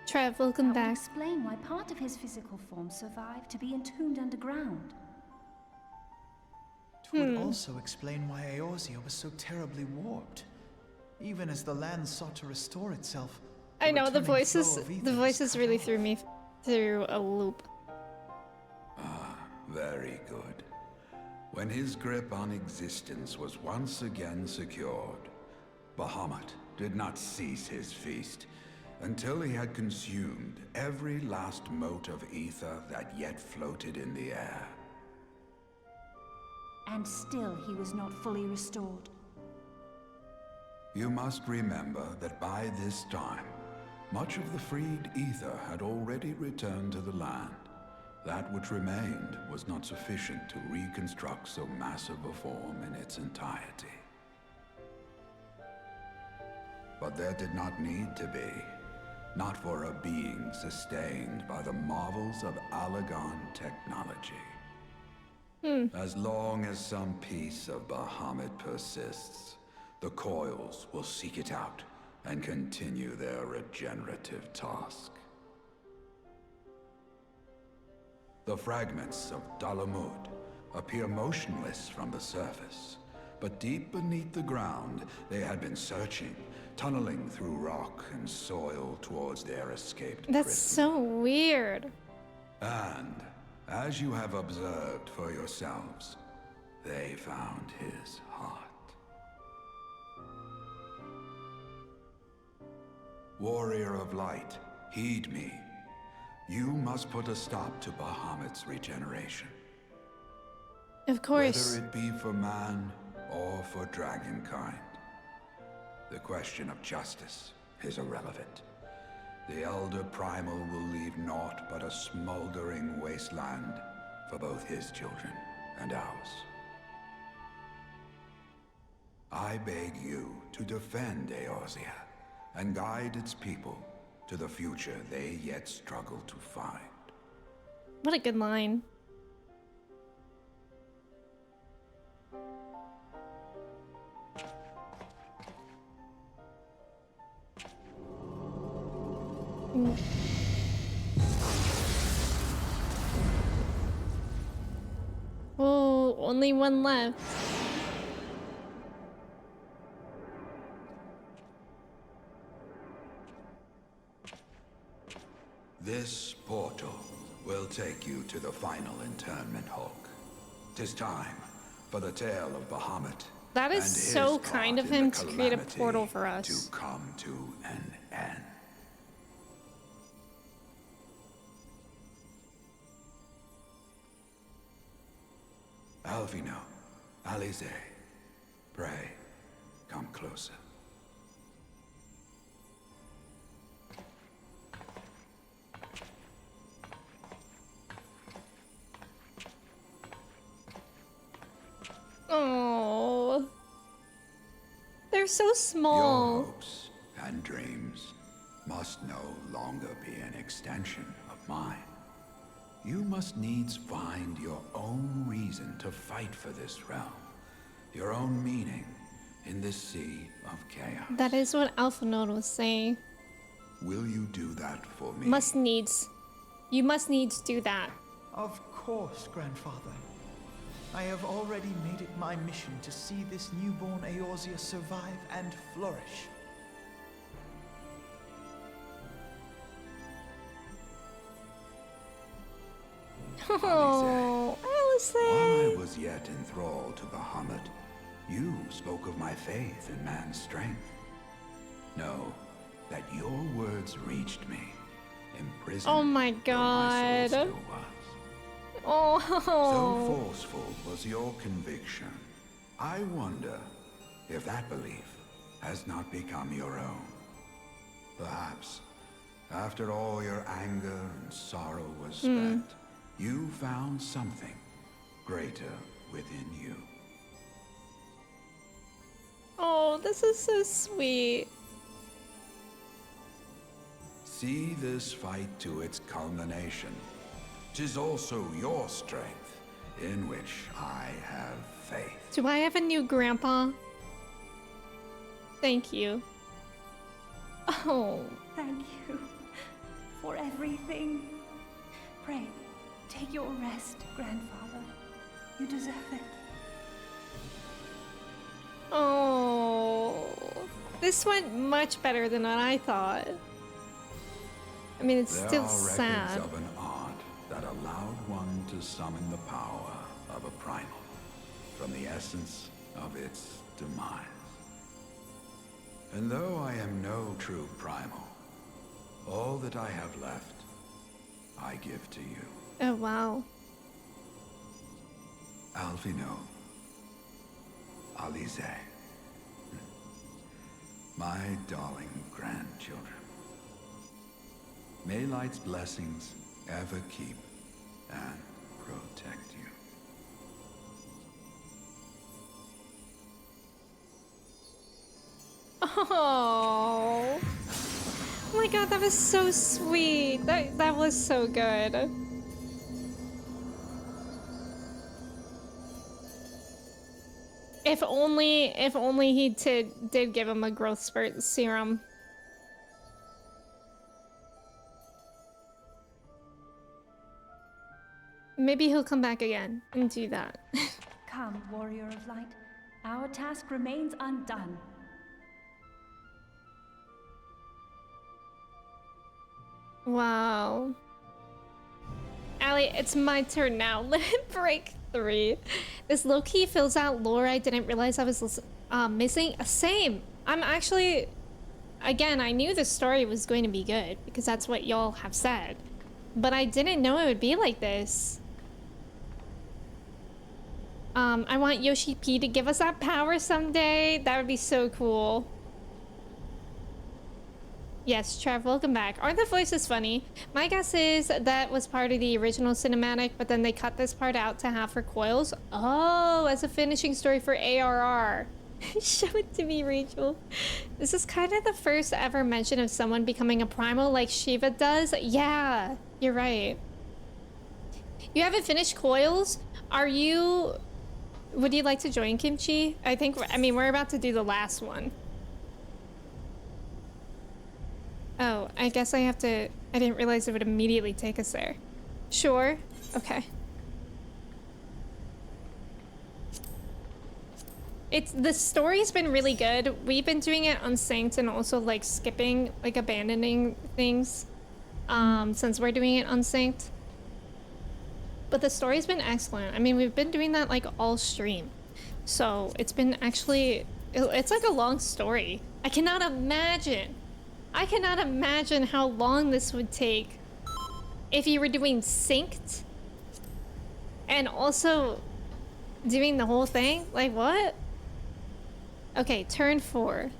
Trev, welcome That would back. explain why part of his physical form survived to be entombed underground. It would also explain why Eorzea was so terribly warped. Even as the land sought to restore itself, I know the returning flow voices. of ether The was voices cut really off. threw me through a loop. Very good. When his grip on existence was once again secured, Bahamut did not cease his feast until he had consumed every last mote of ether that yet floated in the air. And still he was not fully restored. You must remember that by this time, much of the freed ether had already returned to the land. That which remained was not sufficient to reconstruct so massive a form in its entirety. But there did not need to be. Not for a being sustained by the marvels of Allagan technology. As long as some piece of Bahamut persists, the coils will seek it out and continue their regenerative task. The fragments of Dalamud appear motionless from the surface, but deep beneath the ground, they had been searching, tunneling through rock and soil towards their escaped That's prison. so weird. And, as you have observed for yourselves, they found his heart. Warrior of Light, heed me. You must put a stop to Bahamut's regeneration. Of course. Whether it be for man or for dragonkind. The question of justice is irrelevant. The Elder Primal will leave naught but a smoldering wasteland for both his children and ours. I beg you to defend Eorzea and guide its people to the future they yet struggle to find. What a good line. Oh, only one left. This portal will take you to the final internment hulk. 'Tis time for the tale of Bahamut. That is and his so part kind of in him the to create a calamity portal for us. to come to an end. Alvino, Alize, pray, come closer. Oh, they're so Your small. hopes and dreams must no longer be an extension of mine. You must needs find your own reason to fight for this realm, your own meaning in this sea of chaos. That is what Alpha Node was saying. Will you do that for me? Must needs. You must needs do that. Of course, Grandfather. I have already made it my mission to see this newborn Eorzea survive and flourish. Oh, While Alice. I was yet enthralled to Bahamut, you spoke of my faith in man's strength. Know that your words reached me, imprisoned Oh my though my soul God. still was. Oh. So forceful was your conviction. I wonder if that belief has not become your own. Perhaps, after all your anger and sorrow was spent, you found something greater within you. Oh, this is so sweet. See this fight to its culmination. 'Tis also your strength, in which I have faith. Do I have a new grandpa? Thank you. Oh. Thank you for everything. Pray, take your rest, Grandfather. You deserve it. Oh. This went much better than what I thought. I mean, it's There still are records sad. of an art that allowed one to summon the power of a primal from the essence of its demise. And though I am no true primal, all that I have left, I give to you. Oh, wow. Alvino, Alize. My darling grandchildren. May Light's blessings ever keep and protect you. Oh. Oh my god, that was so sweet. That was so good. If only he did give him a growth spurt serum. Maybe he'll come back again and do that. Come, warrior of light. Our task remains undone. Wow. Allie, it's my turn now. Limit break 3. This low-key fills out lore I didn't realize I was missing. Same. I'm actually... Again, I knew the story was going to be good because that's what y'all have said. But I didn't know it would be like this. I want Yoshi P to give us that power someday. That would be so cool. Yes, Trev, welcome back. Aren't the voices funny? My guess is that was part of the original cinematic, but then they cut this part out to have for Coils. Oh, as a finishing story for ARR. Show it to me, Rachel. This is kind of the first ever mention of someone becoming a primal like Shiva does. Yeah, you're right. You haven't finished Coils? Are you... Would you like to join, Kimchi? I mean, we're about to do the last one. Oh, I guess I have to... I didn't realize it would immediately take us there. Sure. Okay. The story's been really good. We've been doing it unsynced and also like skipping, like abandoning things, since we're doing it unsynced. But the story's been excellent. I mean, we've been doing that like all stream. So it's been actually, it's like a long story. I cannot imagine how long this would take if you were doing synced and also doing the whole thing. Like, what? Okay, turn 4.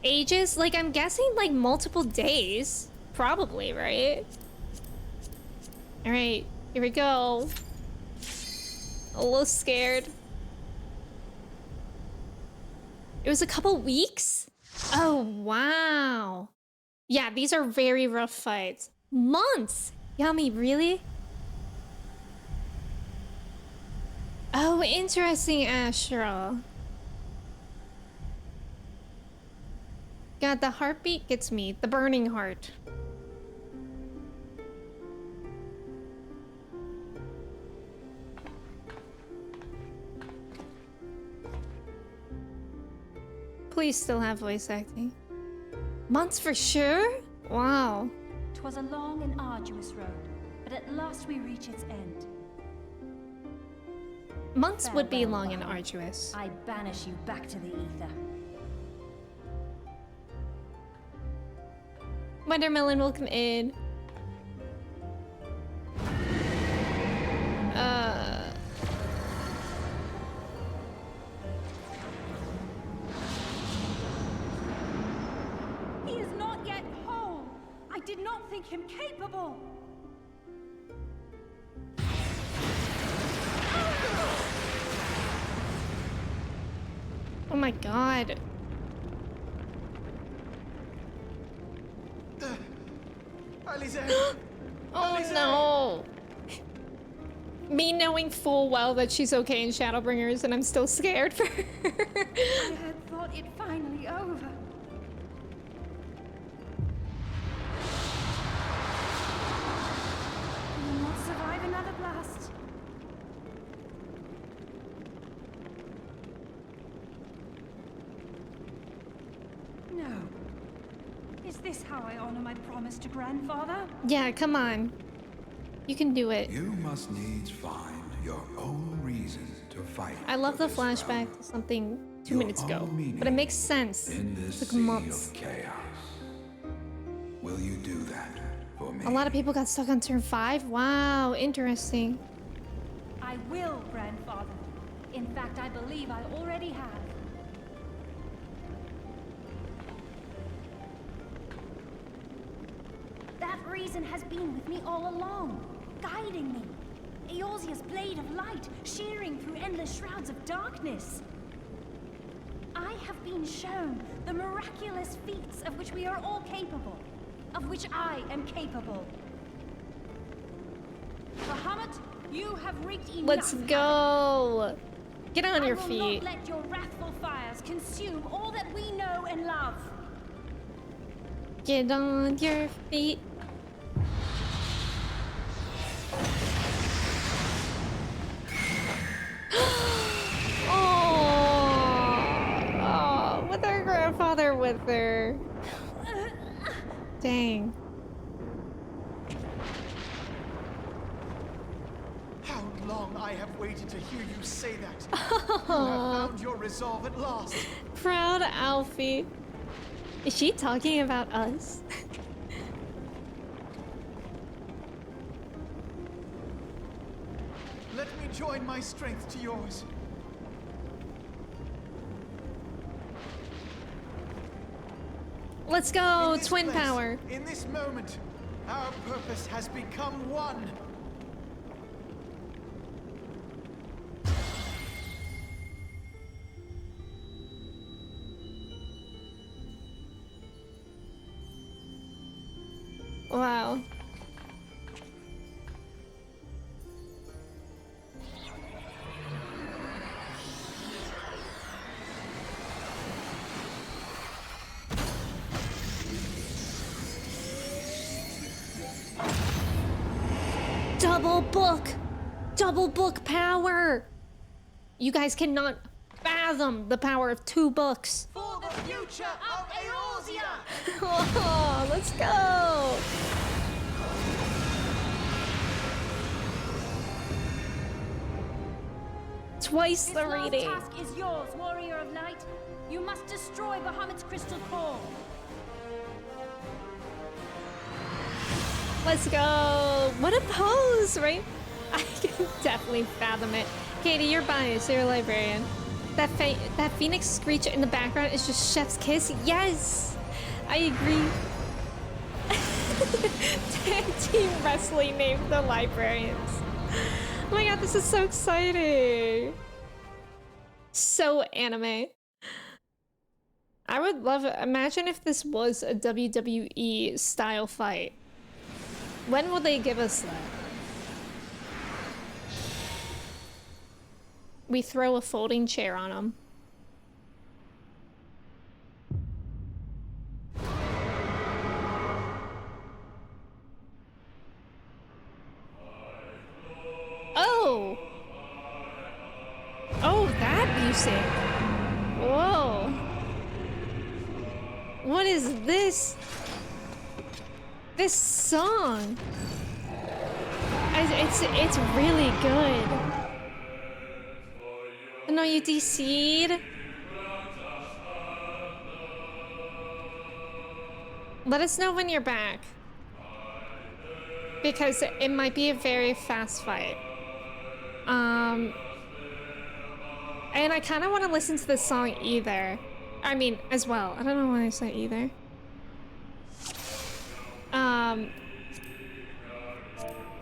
Ages? Like, I'm guessing like multiple days. Probably, right? Alright, here we go. A little scared. It was a couple weeks? Oh, wow. Yeah, these are very rough fights. Months! Yummy, really? Oh, interesting, Ashra. God, the heartbeat gets me. The burning heart. Please still have voice acting. Months for sure? Wow. 'Twas a long and arduous road, but at last we reach its end. Months would be Farewell, long and Bahamut. arduous. I banish you back to the ether. Wondermelon, welcome in. He is not yet whole. I did not think him capable. Oh my god. Alice! Oh no. Me knowing full well that she's okay in Shadowbringers and I'm still scared for her. I had thought it finally over. He will not survive another blast. No. Is this how I honor my promise to grandfather? Yeah, come on. You can do it. You must needs find your own reason to fight. I love for the this flashback realm. to something 2 Your minutes ago, own meaning but it makes sense. In It this took sea months. of chaos. Will you do that for me? A lot of people got stuck on turn 5. Wow, interesting. I will, grandfather. In fact, I believe I already have. reason has been with me all along, guiding me. Eorzea's blade of light, shearing through endless shrouds of darkness. I have been shown the miraculous feats of which we are all capable, of which I am capable. Bahamut, you have wreaked enough. Let's go. Get on your feet. I will not let your wrathful fires consume all that we know and love. Get on your feet. Oh, with her grandfather with her. Dang. How long I have waited to hear you say that. You have found your resolve at last. Proud Alfie. Is she talking about us? Let me join my strength to yours. Let's go, In this twin place, power. In this moment, our purpose has become one. Wow. Double book power. You guys cannot fathom the power of 2 books. For the future of Eorzea! Oh, let's go. Twice the This reading. last task is yours, warrior of light. You must destroy Bahamut's crystal core. Let's go. What a pose, right? I can definitely fathom it. Katie, you're biased. You're a librarian. That phoenix screech in the background is just Chef's Kiss. Yes, I agree. Tag team wrestling named the librarians. Oh my god, this is so exciting. So anime. I would love it. Imagine if this was a WWE style fight. When will they give us that? We throw a folding chair on them. Oh! Oh, that music! Whoa! What is this? This song! It's really good. No, you DC'd? Let us know when you're back. Because it might be a very fast fight. And I kind of want to listen to this song either. I mean, as well. I don't know why I said either.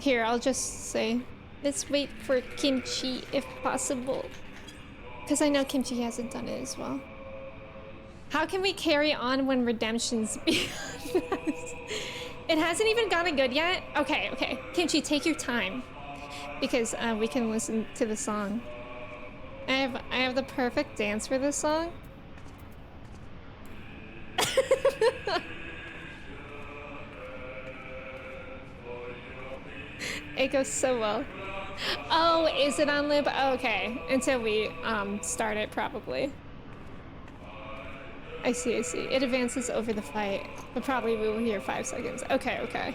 Here, I'll just say, let's wait for Kimchi if possible. Because I know Kimchi hasn't done it as well. How can we carry on when redemption's beyond us? It hasn't even gotten good yet? Okay, okay. Kimchi, take your time. Because we can listen to the song. I have the perfect dance for this song. It goes so well. Oh, is it on lib? Okay, until we start it probably. I see, I see. It advances over the fight, but probably we will hear 5 seconds. Okay, okay.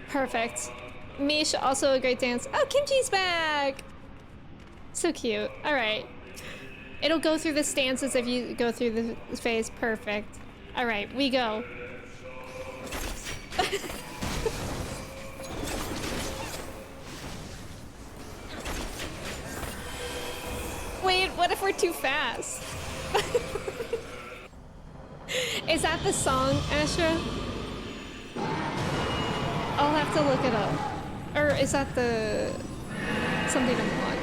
Perfect. Mish, also a great dance. Oh, Kimchi's back! So cute. All right. It'll go through the stances if you go through the phase. Perfect. All right, we go. Wait, what if we're too fast? Is that the song, Astra? I'll have to look it up. Or is that the something to watch?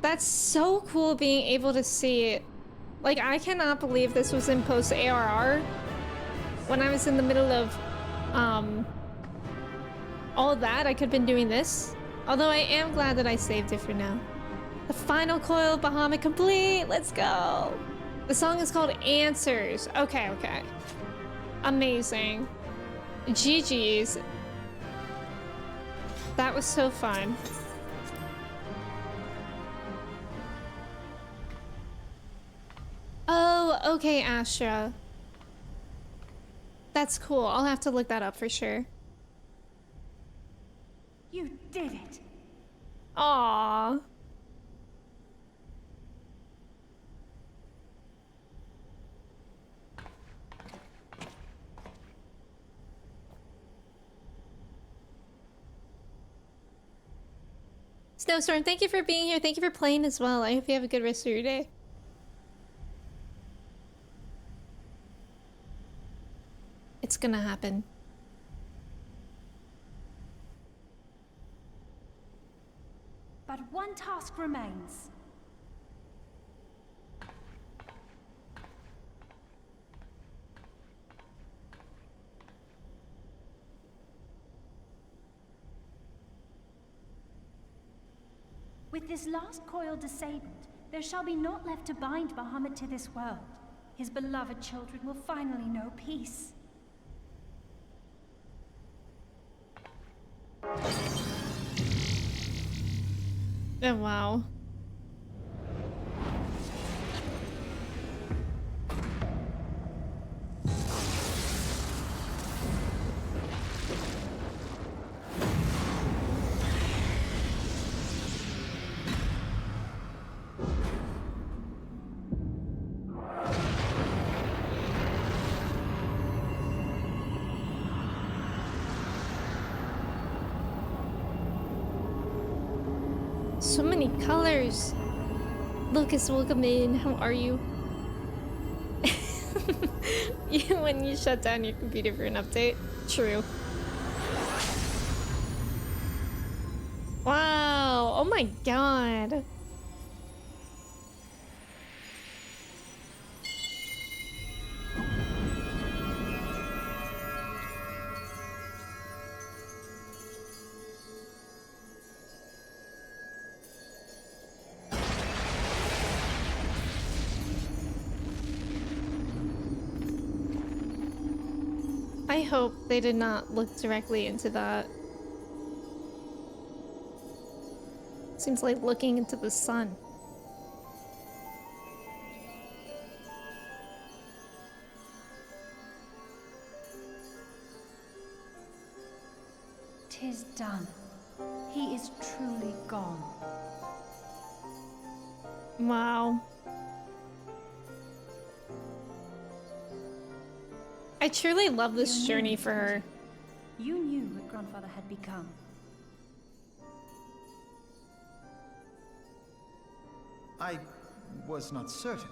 That's so cool being able to see it. Like, I cannot believe this was in post ARR when I was in the middle of all that. I could have been doing this. Although I am glad that I saved it for now. The final Coil of Bahamut complete. Let's go. The song is called Answers. Okay, okay. Amazing. GG's. That was so fun. Oh, okay, Astra. That's cool. I'll have to look that up for sure. You did it. Aww. Snowstorm, thank you for being here. Thank you for playing as well. I hope you have a good rest of your day. It's gonna happen. But one task remains. With this last coil disabled, there shall be naught left to bind Bahamut to this world. His beloved children will finally know peace. Oh, wow. So many colors. Lucas, welcome in. How are you? When you shut down your computer for an update. True. Wow. Oh my god. I hope they did not look directly into that. Seems like looking into the sun. "'Tis done. He is truly gone." Wow. I truly love this journey for her. You knew what Grandfather had become. I was not certain,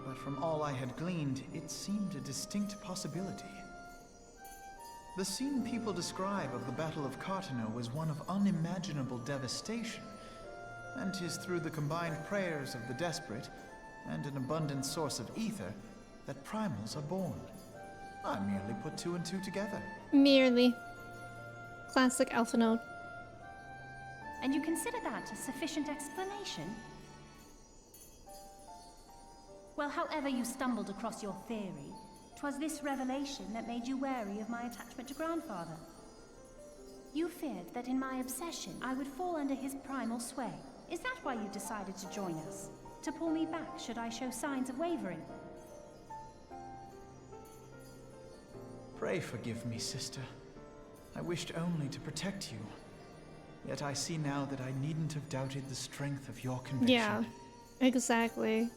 but from all I had gleaned, it seemed a distinct possibility. The scene people describe of the Battle of Cartano was one of unimaginable devastation, and 'tis through the combined prayers of the desperate and an abundant source of ether that primals are born. I merely put two and two together. Merely. Classic Alpha Node. And you consider that a sufficient explanation? Well, however you stumbled across your theory, 'twas this revelation that made you wary of my attachment to Grandfather. You feared that in my obsession, I would fall under his primal sway. Is that why you decided to join us? To pull me back should I show signs of wavering? Pray forgive me, sister. I wished only to protect you. Yet I see now that I needn't have doubted the strength of your conviction. Yeah, exactly.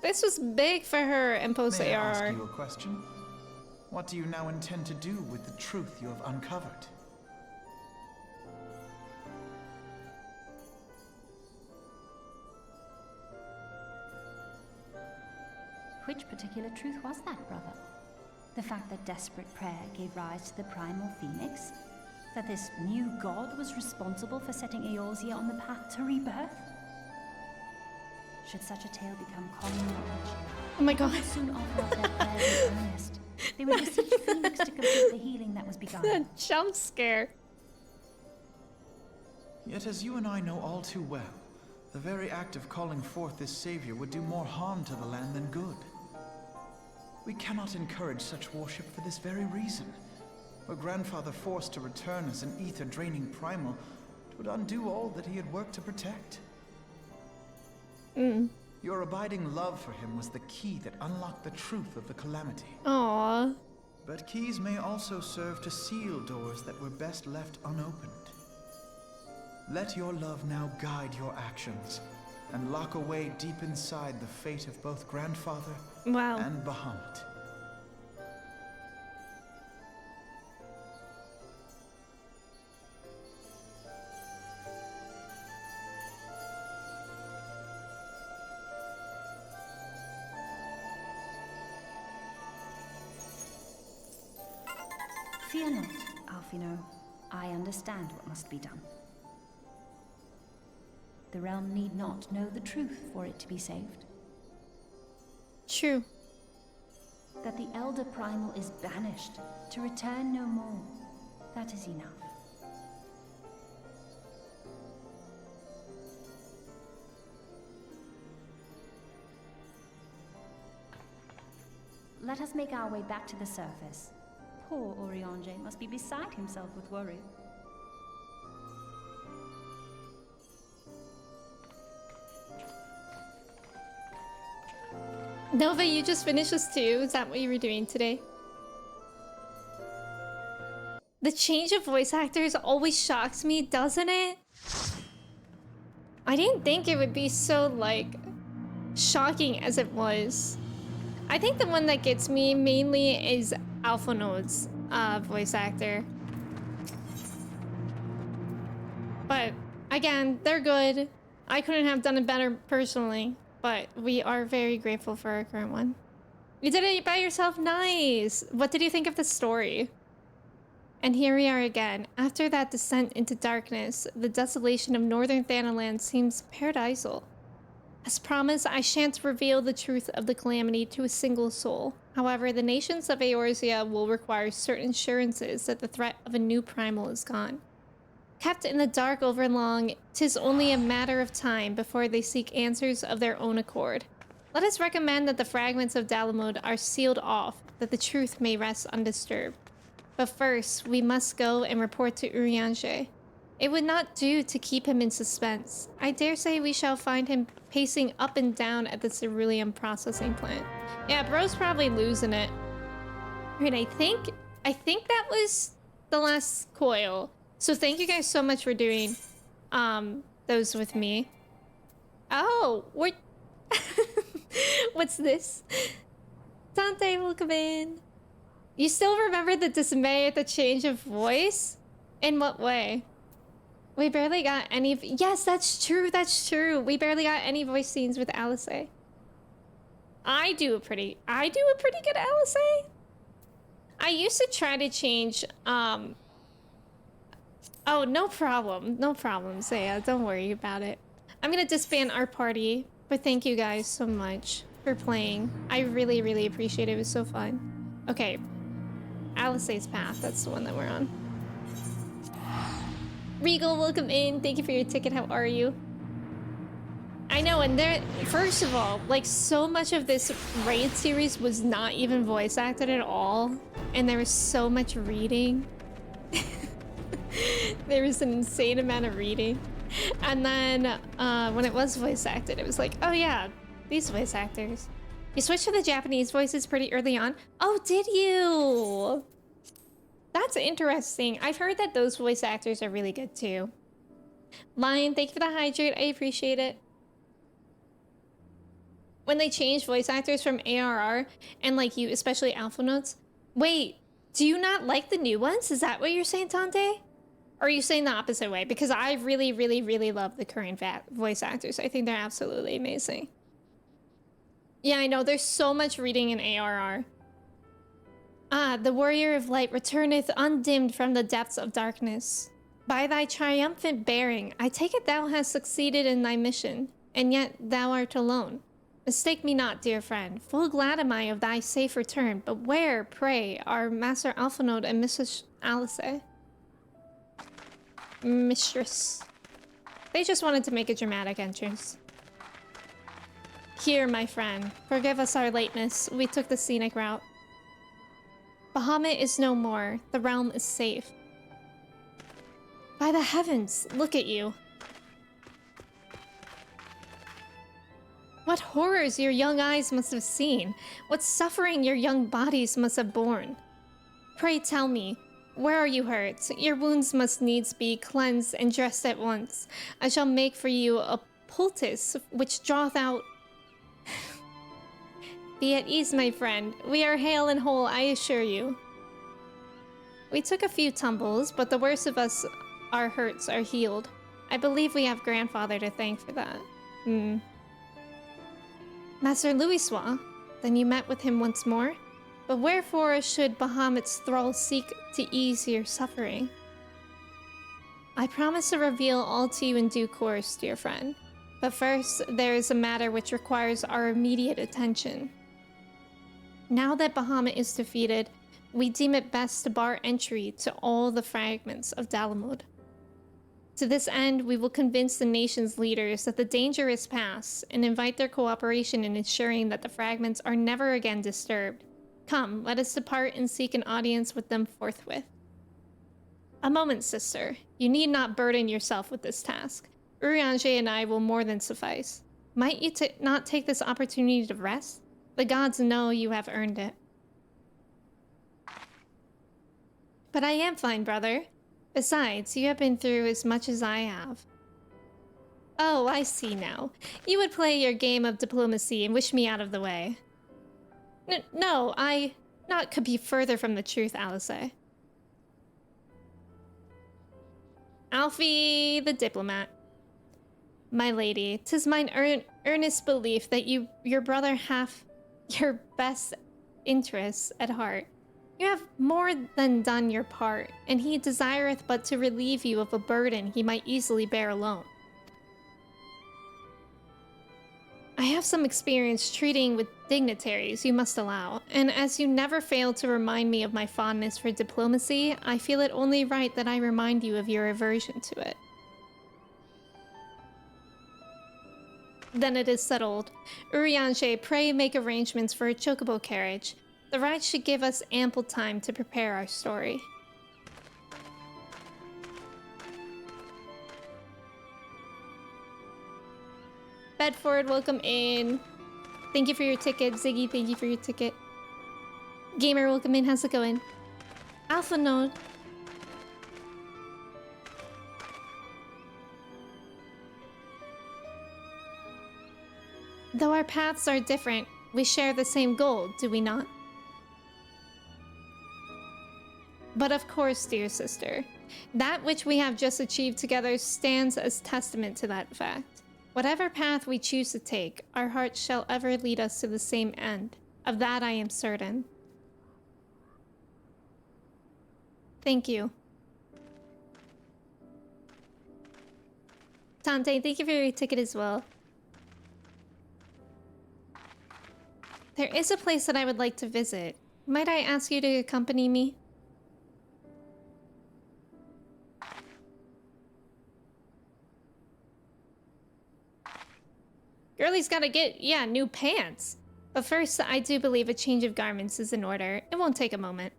This was big for her in post May I ask ARR. you a question? What do you now intend to do with the truth you have uncovered? Which particular truth was that, brother? The fact that desperate prayer gave rise to the primal phoenix? That this new god was responsible for setting Eorzea on the path to rebirth? Should such a tale become common knowledge, Oh my god. they would soon offer up their prayers in earnest. They would beseech Phoenix to complete the healing that was begun. The jump scare. Yet as you and I know all too well, the very act of calling forth this savior would do more harm to the land than good. We cannot encourage such worship for this very reason. Were Grandfather forced to return as an ether-draining primal, it would undo all that he had worked to protect. Your abiding love for him was the key that unlocked the truth of the calamity. Aww. But keys may also serve to seal doors that were best left unopened. Let your love now guide your actions, and lock away deep inside the fate of both Grandfather Wow. and Bahamut. Fear not, Alphino. I understand what must be done. The realm need not know the truth for it to be saved. True. That the Elder Primal is banished, to return no more. That is enough. Let us make our way back to the surface. Poor Urianger must be beside himself with worry. Nova, you just finished this too? Is that what you were doing today? The change of voice actors always shocks me, doesn't it? I didn't think it would be so, like, shocking as it was. I think the one that gets me mainly is Alphinode's voice actor. But, again, they're good. I couldn't have done it better personally. But we are very grateful for our current one. You did it by yourself, nice! What did you think of the story? And here we are again. After that descent into darkness, the desolation of northern Thanaland seems paradisal. As promised, I shan't reveal the truth of the calamity to a single soul. However, the nations of Eorzea will require certain assurances that the threat of a new primal is gone. Kept in the dark overlong, 'tis only a matter of time before they seek answers of their own accord. Let us recommend that the fragments of Dalamud are sealed off, that the truth may rest undisturbed. But first, we must go and report to Urianger. It would not do to keep him in suspense. I dare say we shall find him pacing up and down at the cerulean processing plant. Yeah, bro's probably losing it. Right, I think that was the last coil. So thank you guys so much for doing those with me. Oh, what? What's this? Dante, welcome in. You still remember the dismay at the change of voice? In what way? We barely got any. Yes, that's true. That's true. We barely got any voice scenes with Alice. I do a pretty good Alice. I used to try to change. Oh, no problem. No problem, Saya. Don't worry about it. I'm gonna disband our party, but thank you guys so much for playing. I really, really appreciate it. It was so fun. Okay. Alice's path. That's the one that we're on. Regal, welcome in. Thank you for your ticket. How are you? I know, and there, first of all, like, so much of this raid series was not even voice acted at all, and there was so much reading. There was an insane amount of reading. And then when it was voice acted, it was like, oh yeah, these voice actors. You switched to the Japanese voices pretty early on. Oh, did you? That's interesting. I've heard that those voice actors are really good too. Lion, thank you for the hydrate. I appreciate it. When they changed voice actors from ARR and like you, especially Alpha Notes. Wait, do you not like the new ones? Is that what you're saying, Tante? Or are you saying the opposite way? Because I really, really, really love the current voice actors. I think they're absolutely amazing. Yeah, I know. There's so much reading in ARR. Ah, the warrior of light returneth undimmed from the depths of darkness. By thy triumphant bearing, I take it thou hast succeeded in thy mission, and yet thou art alone. Mistake me not, dear friend. Full glad am I of thy safe return, but where, pray, are Master Alphinaud and Mrs. Alice? Mistress. They just wanted to make a dramatic entrance. Here, my friend. Forgive us our lateness. We took the scenic route. Bahamut is no more. The realm is safe. By the heavens, look at you. What horrors your young eyes must have seen. What suffering your young bodies must have borne. Pray tell me, where are you hurt? Your wounds must needs be cleansed and dressed at once. I shall make for you a poultice which draweth out... Be at ease, my friend. We are hale and whole, I assure you. We took a few tumbles, but the worst of us, our hurts, are healed. I believe we have grandfather to thank for that. Master Louisoix, then you met with him once more? But wherefore should Bahamut's thrall seek to ease your suffering? I promise to reveal all to you in due course, dear friend. But first, there is a matter which requires our immediate attention. Now that Bahamut is defeated, we deem it best to bar entry to all the fragments of Dalamud. To this end, we will convince the nation's leaders that the danger is past and invite their cooperation in ensuring that the fragments are never again disturbed. Come, let us depart and seek an audience with them forthwith. A moment, sister. You need not burden yourself with this task. Urianger and I will more than suffice. Might you not take this opportunity to rest? The gods know you have earned it. But I am fine, brother. Besides, you have been through as much as I have. Oh, I see now. You would play your game of diplomacy and wish me out of the way. No, Naught could be further from the truth, Alice. Alfie the diplomat. My lady, 'tis mine earnest belief that your brother hath your best interests at heart. You have more than done your part, and he desireth but to relieve you of a burden he might easily bear alone. I have some experience treating with dignitaries, you must allow, and as you never fail to remind me of my fondness for diplomacy, I feel it only right that I remind you of your aversion to it. Then it is settled. Urianger, pray make arrangements for a chocobo carriage. The ride should give us ample time to prepare our story. Bedford, welcome in. Thank you for your ticket. Ziggy, thank you for your ticket. Gamer, welcome in. How's it going? Alpha Node. Though our paths are different, we share the same goal, do we not? But of course, dear sister, that which we have just achieved together stands as testament to that fact. Whatever path we choose to take, our hearts shall ever lead us to the same end. Of that I am certain. Thank you. Tante, thank you for your ticket as well. There is a place that I would like to visit. Might I ask you to accompany me? Girlie's gotta get, new pants. But first, I do believe a change of garments is in order. It won't take a moment.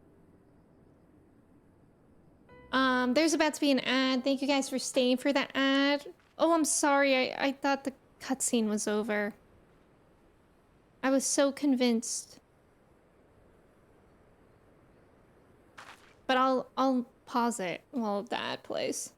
There's about to be an ad. Thank you guys for staying for that ad. Oh, I'm sorry. I thought the cutscene was over. I was so convinced. But I'll pause it while the ad plays.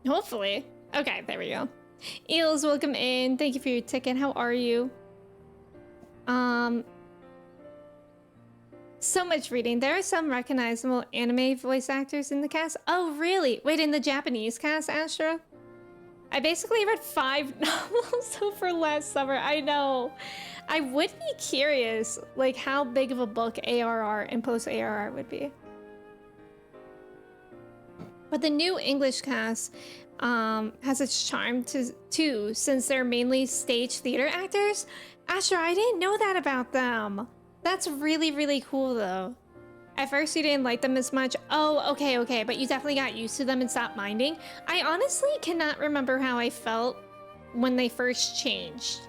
Hopefully. Okay, there we go. Eels, welcome in. Thank you for your ticket. How are you? So much reading. There are some recognizable anime voice actors in the cast. Oh, really? Wait, in the Japanese cast, Astra? I basically read 5 novels over last summer. I know. I would be curious, like, how big of a book ARR and post-ARR would be. But the new English cast has its charm too, since they're mainly stage theater actors. Asher, I didn't know that about them. That's really, really cool, though. At first, you didn't like them as much. Oh, okay, but you definitely got used to them and stopped minding. I honestly cannot remember how I felt when they first changed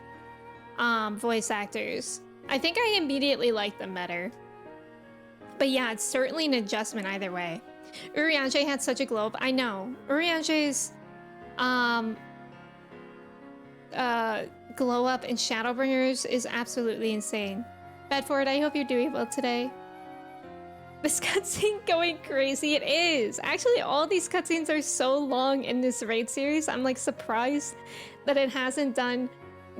voice actors. I think I immediately liked them better. But yeah, it's certainly an adjustment either way. Urianger had such a glow up. I know. Urianger's glow up in Shadowbringers is absolutely insane. Bedford, I hope you're doing well today. This cutscene going crazy. It is. Actually, all these cutscenes are so long in this raid series. I'm like surprised that it hasn't done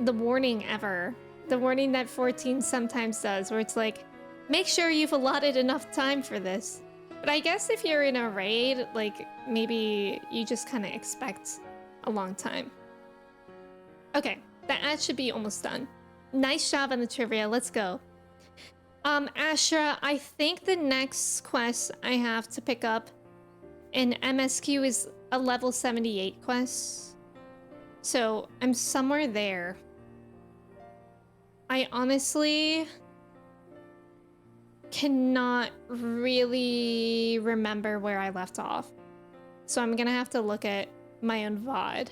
the warning ever. The warning that 14 sometimes does, where it's like, make sure you've allotted enough time for this. But I guess if you're in a raid, like, maybe you just kind of expect a long time. Okay, the ad should be almost done. Nice job on the trivia. Let's go. Ashra, I think the next quest I have to pick up in MSQ is a level 78 quest. So I'm somewhere there. I honestly cannot really remember where I left off. So I'm gonna have to look at my own VOD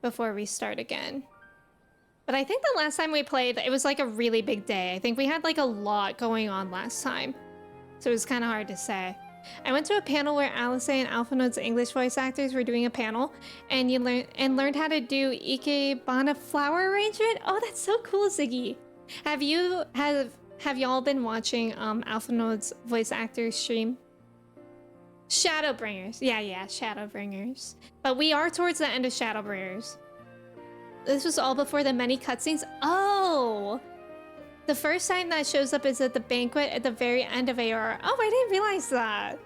before we start again. But I think the last time we played, it was like a really big day. I think we had like a lot going on last time. So it was kind of hard to say. I went to a panel where Alice and Alphanode's English voice actors were doing a panel, and you learned how to do Ikebana flower arrangement. Oh, that's so cool, Ziggy. Have y'all been watching Alphanode's voice actor stream? Shadowbringers. Yeah, Shadowbringers. But we are towards the end of Shadowbringers. This was all before the many cutscenes. Oh! The first time that shows up is at the banquet at the very end of AR. Oh, I didn't realize that.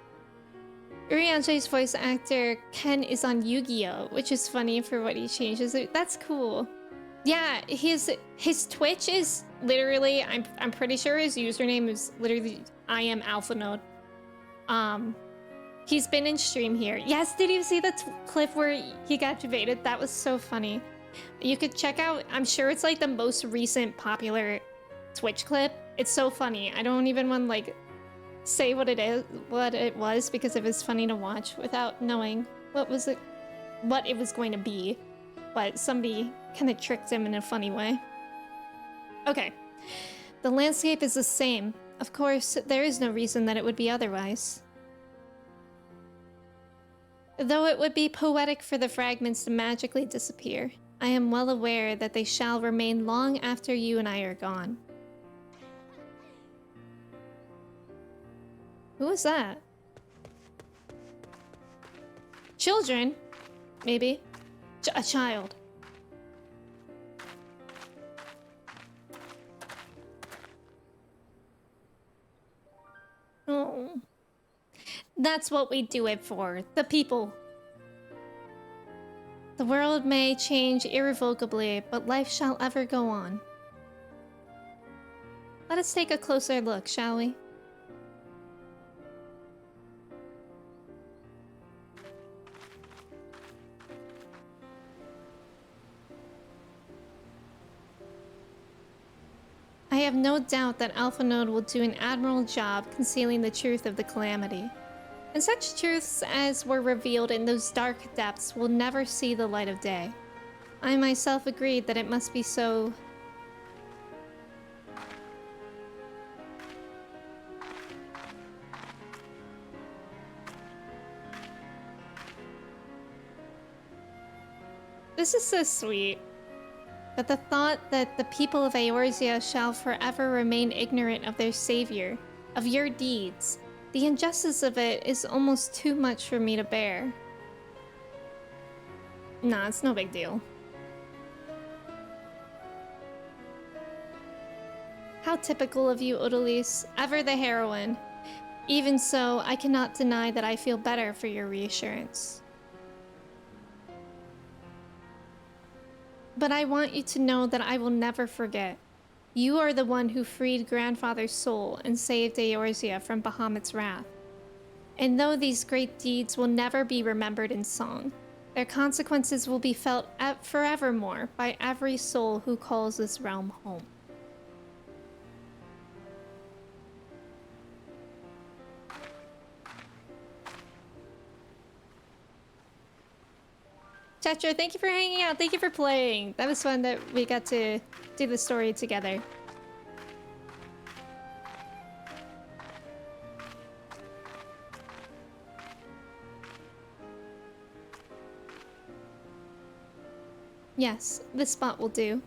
Urianger's voice actor, Ken, is on Yu-Gi-Oh! Which is funny for what he changes. That's cool. Yeah, his Twitch is literally, I'm pretty sure his username is literally I am Alphanode. He's been in stream here. Yes, did you see the clip where he got debated? That was so funny. You could check out, I'm sure it's like the most recent popular Twitch clip. It's so funny. I don't even want to like say what it was because it was funny to watch without knowing what it was going to be. But somebody kind of tricked him in a funny way. Okay. The landscape is the same. Of course, there is no reason that it would be otherwise. Though it would be poetic for the fragments to magically disappear, I am well aware that they shall remain long after you and I are gone. Who was that? Children? Maybe. A child. Oh. That's what we do it for. The people. The world may change irrevocably, but life shall ever go on. Let us take a closer look, shall we? I have no doubt that Alphanode will do an admirable job concealing the truth of the calamity. And such truths as were revealed in those dark depths will never see the light of day. I myself agreed that it must be so. This is so sweet. But the thought that the people of Eorzea shall forever remain ignorant of their savior, of your deeds, the injustice of it is almost too much for me to bear. Nah, it's no big deal. How typical of you, Odalise. Ever the heroine. Even so, I cannot deny that I feel better for your reassurance. But I want you to know that I will never forget. You are the one who freed Grandfather's soul and saved Eorzea from Bahamut's wrath. And though these great deeds will never be remembered in song, their consequences will be felt forevermore by every soul who calls this realm home. Tetra, thank you for hanging out. Thank you for playing. That was fun that we got to do the story together. Yes, this spot will do.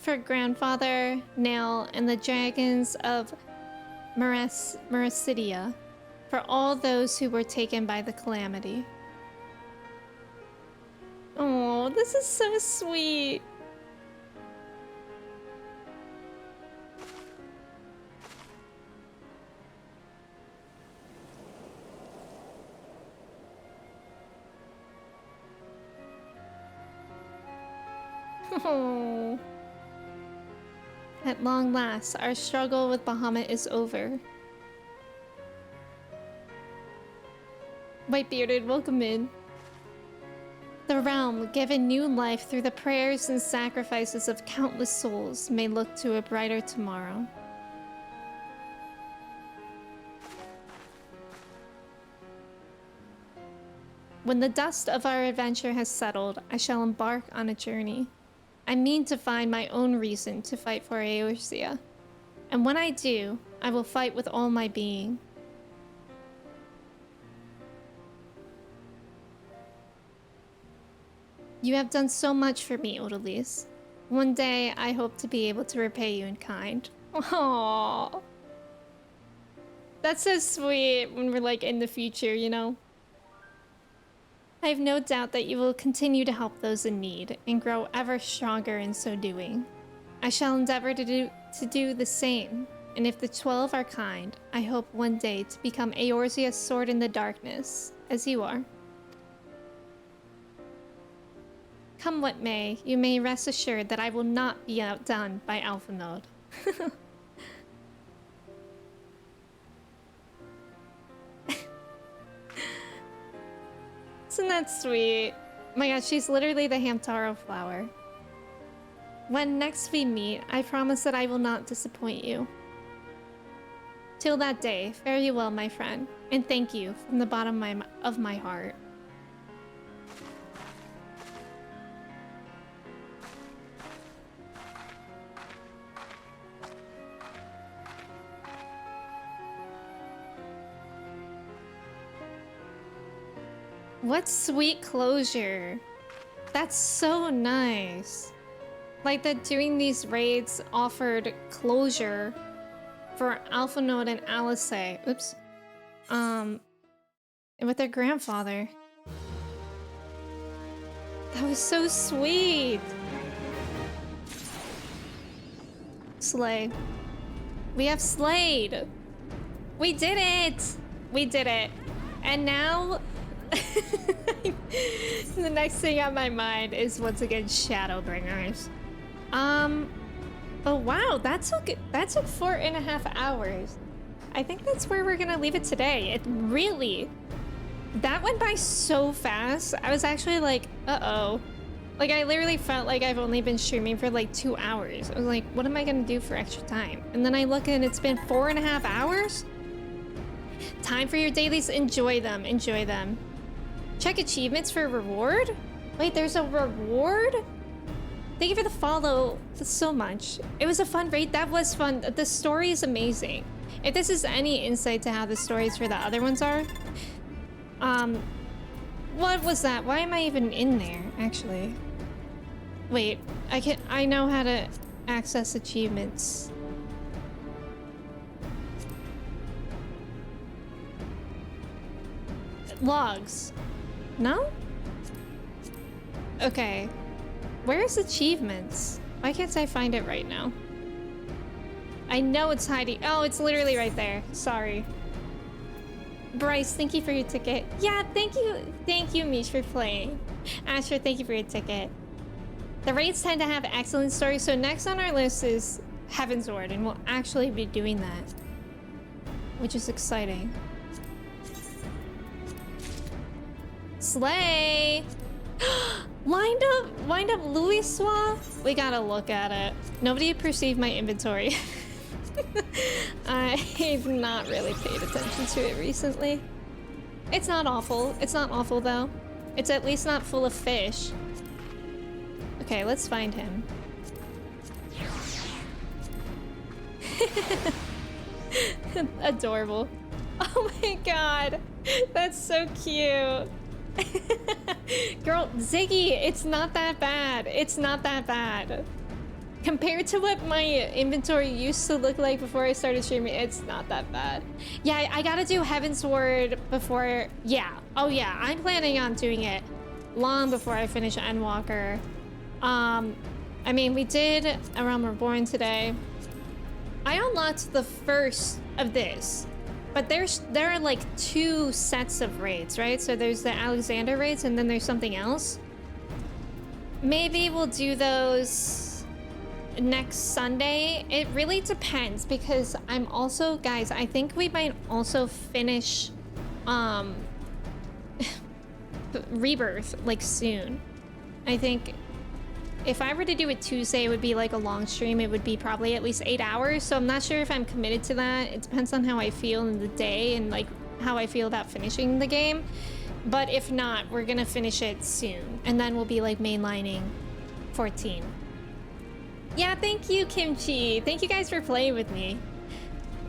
For Grandfather, Nail, and the dragons of Mericidia, for all those who were taken by the calamity. Oh, this is so sweet. Oh. At long last, our struggle with Bahamut is over. Whitebearded, welcome in. The realm, given new life through the prayers and sacrifices of countless souls, may look to a brighter tomorrow. When the dust of our adventure has settled, I shall embark on a journey. I mean to find my own reason to fight for Eorzea. And when I do, I will fight with all my being. You have done so much for me, Odalise. One day, I hope to be able to repay you in kind. Aww. That's so sweet when we're like in the future, you know? I have no doubt that you will continue to help those in need and grow ever stronger in so doing. I shall endeavor to do the same, and if the 12 are kind, I hope one day to become Eorzea's sword in the darkness, as you are. Come what may, you may rest assured that I will not be outdone by Alpha Mode. Isn't that sweet? Oh my gosh, she's literally the Hamtaro flower. When next we meet, I promise that I will not disappoint you. Till that day, fare you well, my friend, and thank you from the bottom of my heart. What sweet closure. That's so nice. Like that doing these raids offered closure for Alpha Node and Alice. Oops. And with their grandfather. That was so sweet. Slay. We have slayed. We did it. We did it. And now the next thing on my mind is once again Shadowbringers. Oh wow, that took 4.5 hours. I think that's where we're gonna leave it today. It really, that went by so fast. I was actually like, uh-oh. Like I literally felt like I've only been streaming for like 2 hours. I was like, what am I gonna do for extra time? And then I look and it's been 4.5 hours. Time for your dailies. Enjoy them. Enjoy them. Check achievements for reward? Wait, there's a reward? Thank you for the follow so much. It was a fun raid. That was fun. The story is amazing. If this is any insight to how the stories for the other ones are. What was that? Why am I even in there, actually? Wait, I know how to access achievements. Logs. No? Okay. Where's achievements? Why can't I find it right now? I know it's hiding. Oh, it's literally right there. Sorry. Bryce, thank you for your ticket. Yeah, thank you. Thank you, Mish, for playing. Asher, thank you for your ticket. The raids tend to have excellent stories, so next on our list is Heaven's Ward, and we'll actually be doing that, which is exciting. Slay! Lined up Louis Soir? We gotta look at it. Nobody perceived my inventory. I've not really paid attention to it recently. It's not awful. It's not awful though. It's at least not full of fish. Okay, let's find him. Adorable. Oh my god. That's so cute. Girl, Ziggy, it's not that bad. It's not that bad. Compared to what my inventory used to look like before I started streaming, it's not that bad. Yeah, I gotta do Heaven's Ward before... Yeah. Oh yeah, I'm planning on doing it long before I finish Endwalker. I mean, we did A Realm Reborn today. I unlocked the first of this. But there are like 2 sets of raids, right? So there's the Alexander raids and then there's something else. Maybe we'll do those next Sunday. It really depends because I'm also, guys, I think we might also finish Rebirth like soon. I think if I were to do it Tuesday, it would be like a long stream. It would be probably at least 8 hours. So I'm not sure if I'm committed to that. It depends on how I feel in the day and like how I feel about finishing the game. But if not, we're gonna finish it soon. And then we'll be like mainlining 14. Yeah, thank you, Kimchi. Thank you guys for playing with me.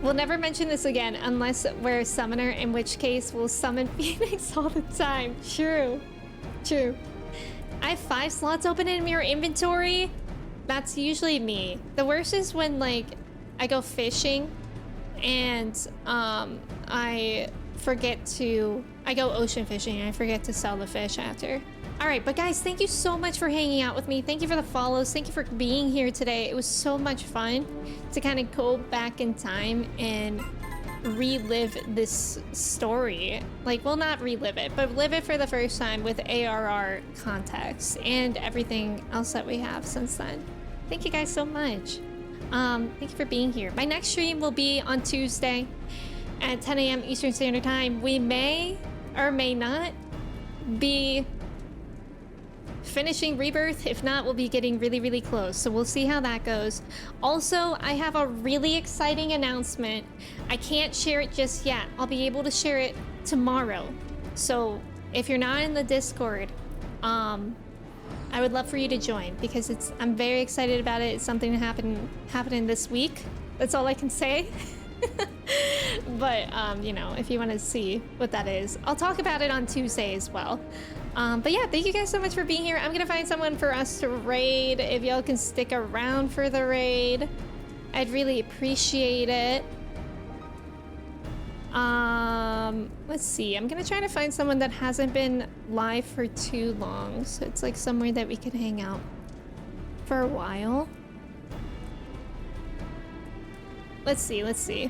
We'll never mention this again unless we're a summoner, in which case we'll summon Phoenix all the time. True. True. I have 5 slots open in your inventory. That's usually me. The worst is when like I go fishing and I go ocean fishing and I forget to sell the fish after. All right, but guys, thank you so much for hanging out with me. Thank you for the follows. Thank you for being here today. It was so much fun to kind of go back in time and relive this story. Like, well, not relive it, but live it for the first time with ARR context and everything else that we have since then. Thank you guys so much. Thank you for being here. My next stream will be on Tuesday at 10 a.m. Eastern Standard Time. We may or may not be finishing Rebirth. If not, we'll be getting really, really close. So we'll see how that goes. Also, I have a really exciting announcement. I can't share it just yet. I'll be able to share it tomorrow. So if you're not in the Discord, I would love for you to join because I'm very excited about it. It's something happening this week. That's all I can say. But you know, if you want to see what that is, I'll talk about it on Tuesday as well. But yeah, thank you guys so much for being here. I'm gonna find someone for us to raid. If y'all can stick around for the raid, I'd really appreciate it. Let's see. I'm gonna try to find someone that hasn't been live for too long, so it's like somewhere that we can hang out for a while. Let's see.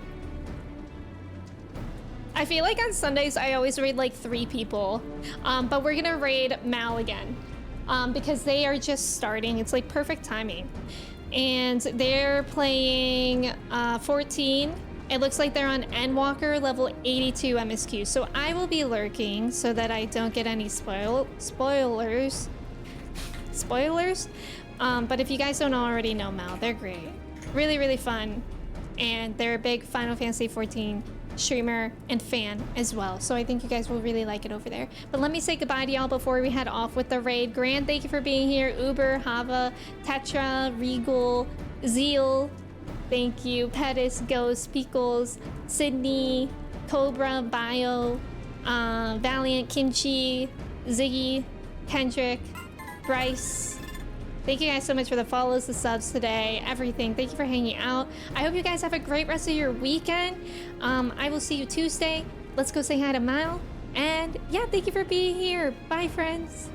I feel like on Sundays I always raid like 3 people, but we're gonna raid Mal again because they are just starting. It's like perfect timing, and they're playing 14. It looks like they're on Endwalker level 82 MSQ, so I will be lurking so that I don't get any spoilers. But if you guys don't already know Mal, they're great, really, really fun, and they're a big Final Fantasy 14 streamer and fan as well, so I think you guys will really like it over there. But let me say goodbye to y'all before we head off with the raid. Grant, thank you for being here. Uber, Hava, Tetra, Regal, Zeal, thank you. Pettis, Ghost, Pickles, Sydney, Cobra, Bio, Valiant, Kimchi, Ziggy, Kendrick, Bryce. Thank you guys so much for the follows, the subs today, everything. Thank you for hanging out. I hope you guys have a great rest of your weekend. I will see you Tuesday. Let's go say hi to Mal. And yeah, thank you for being here. Bye, friends.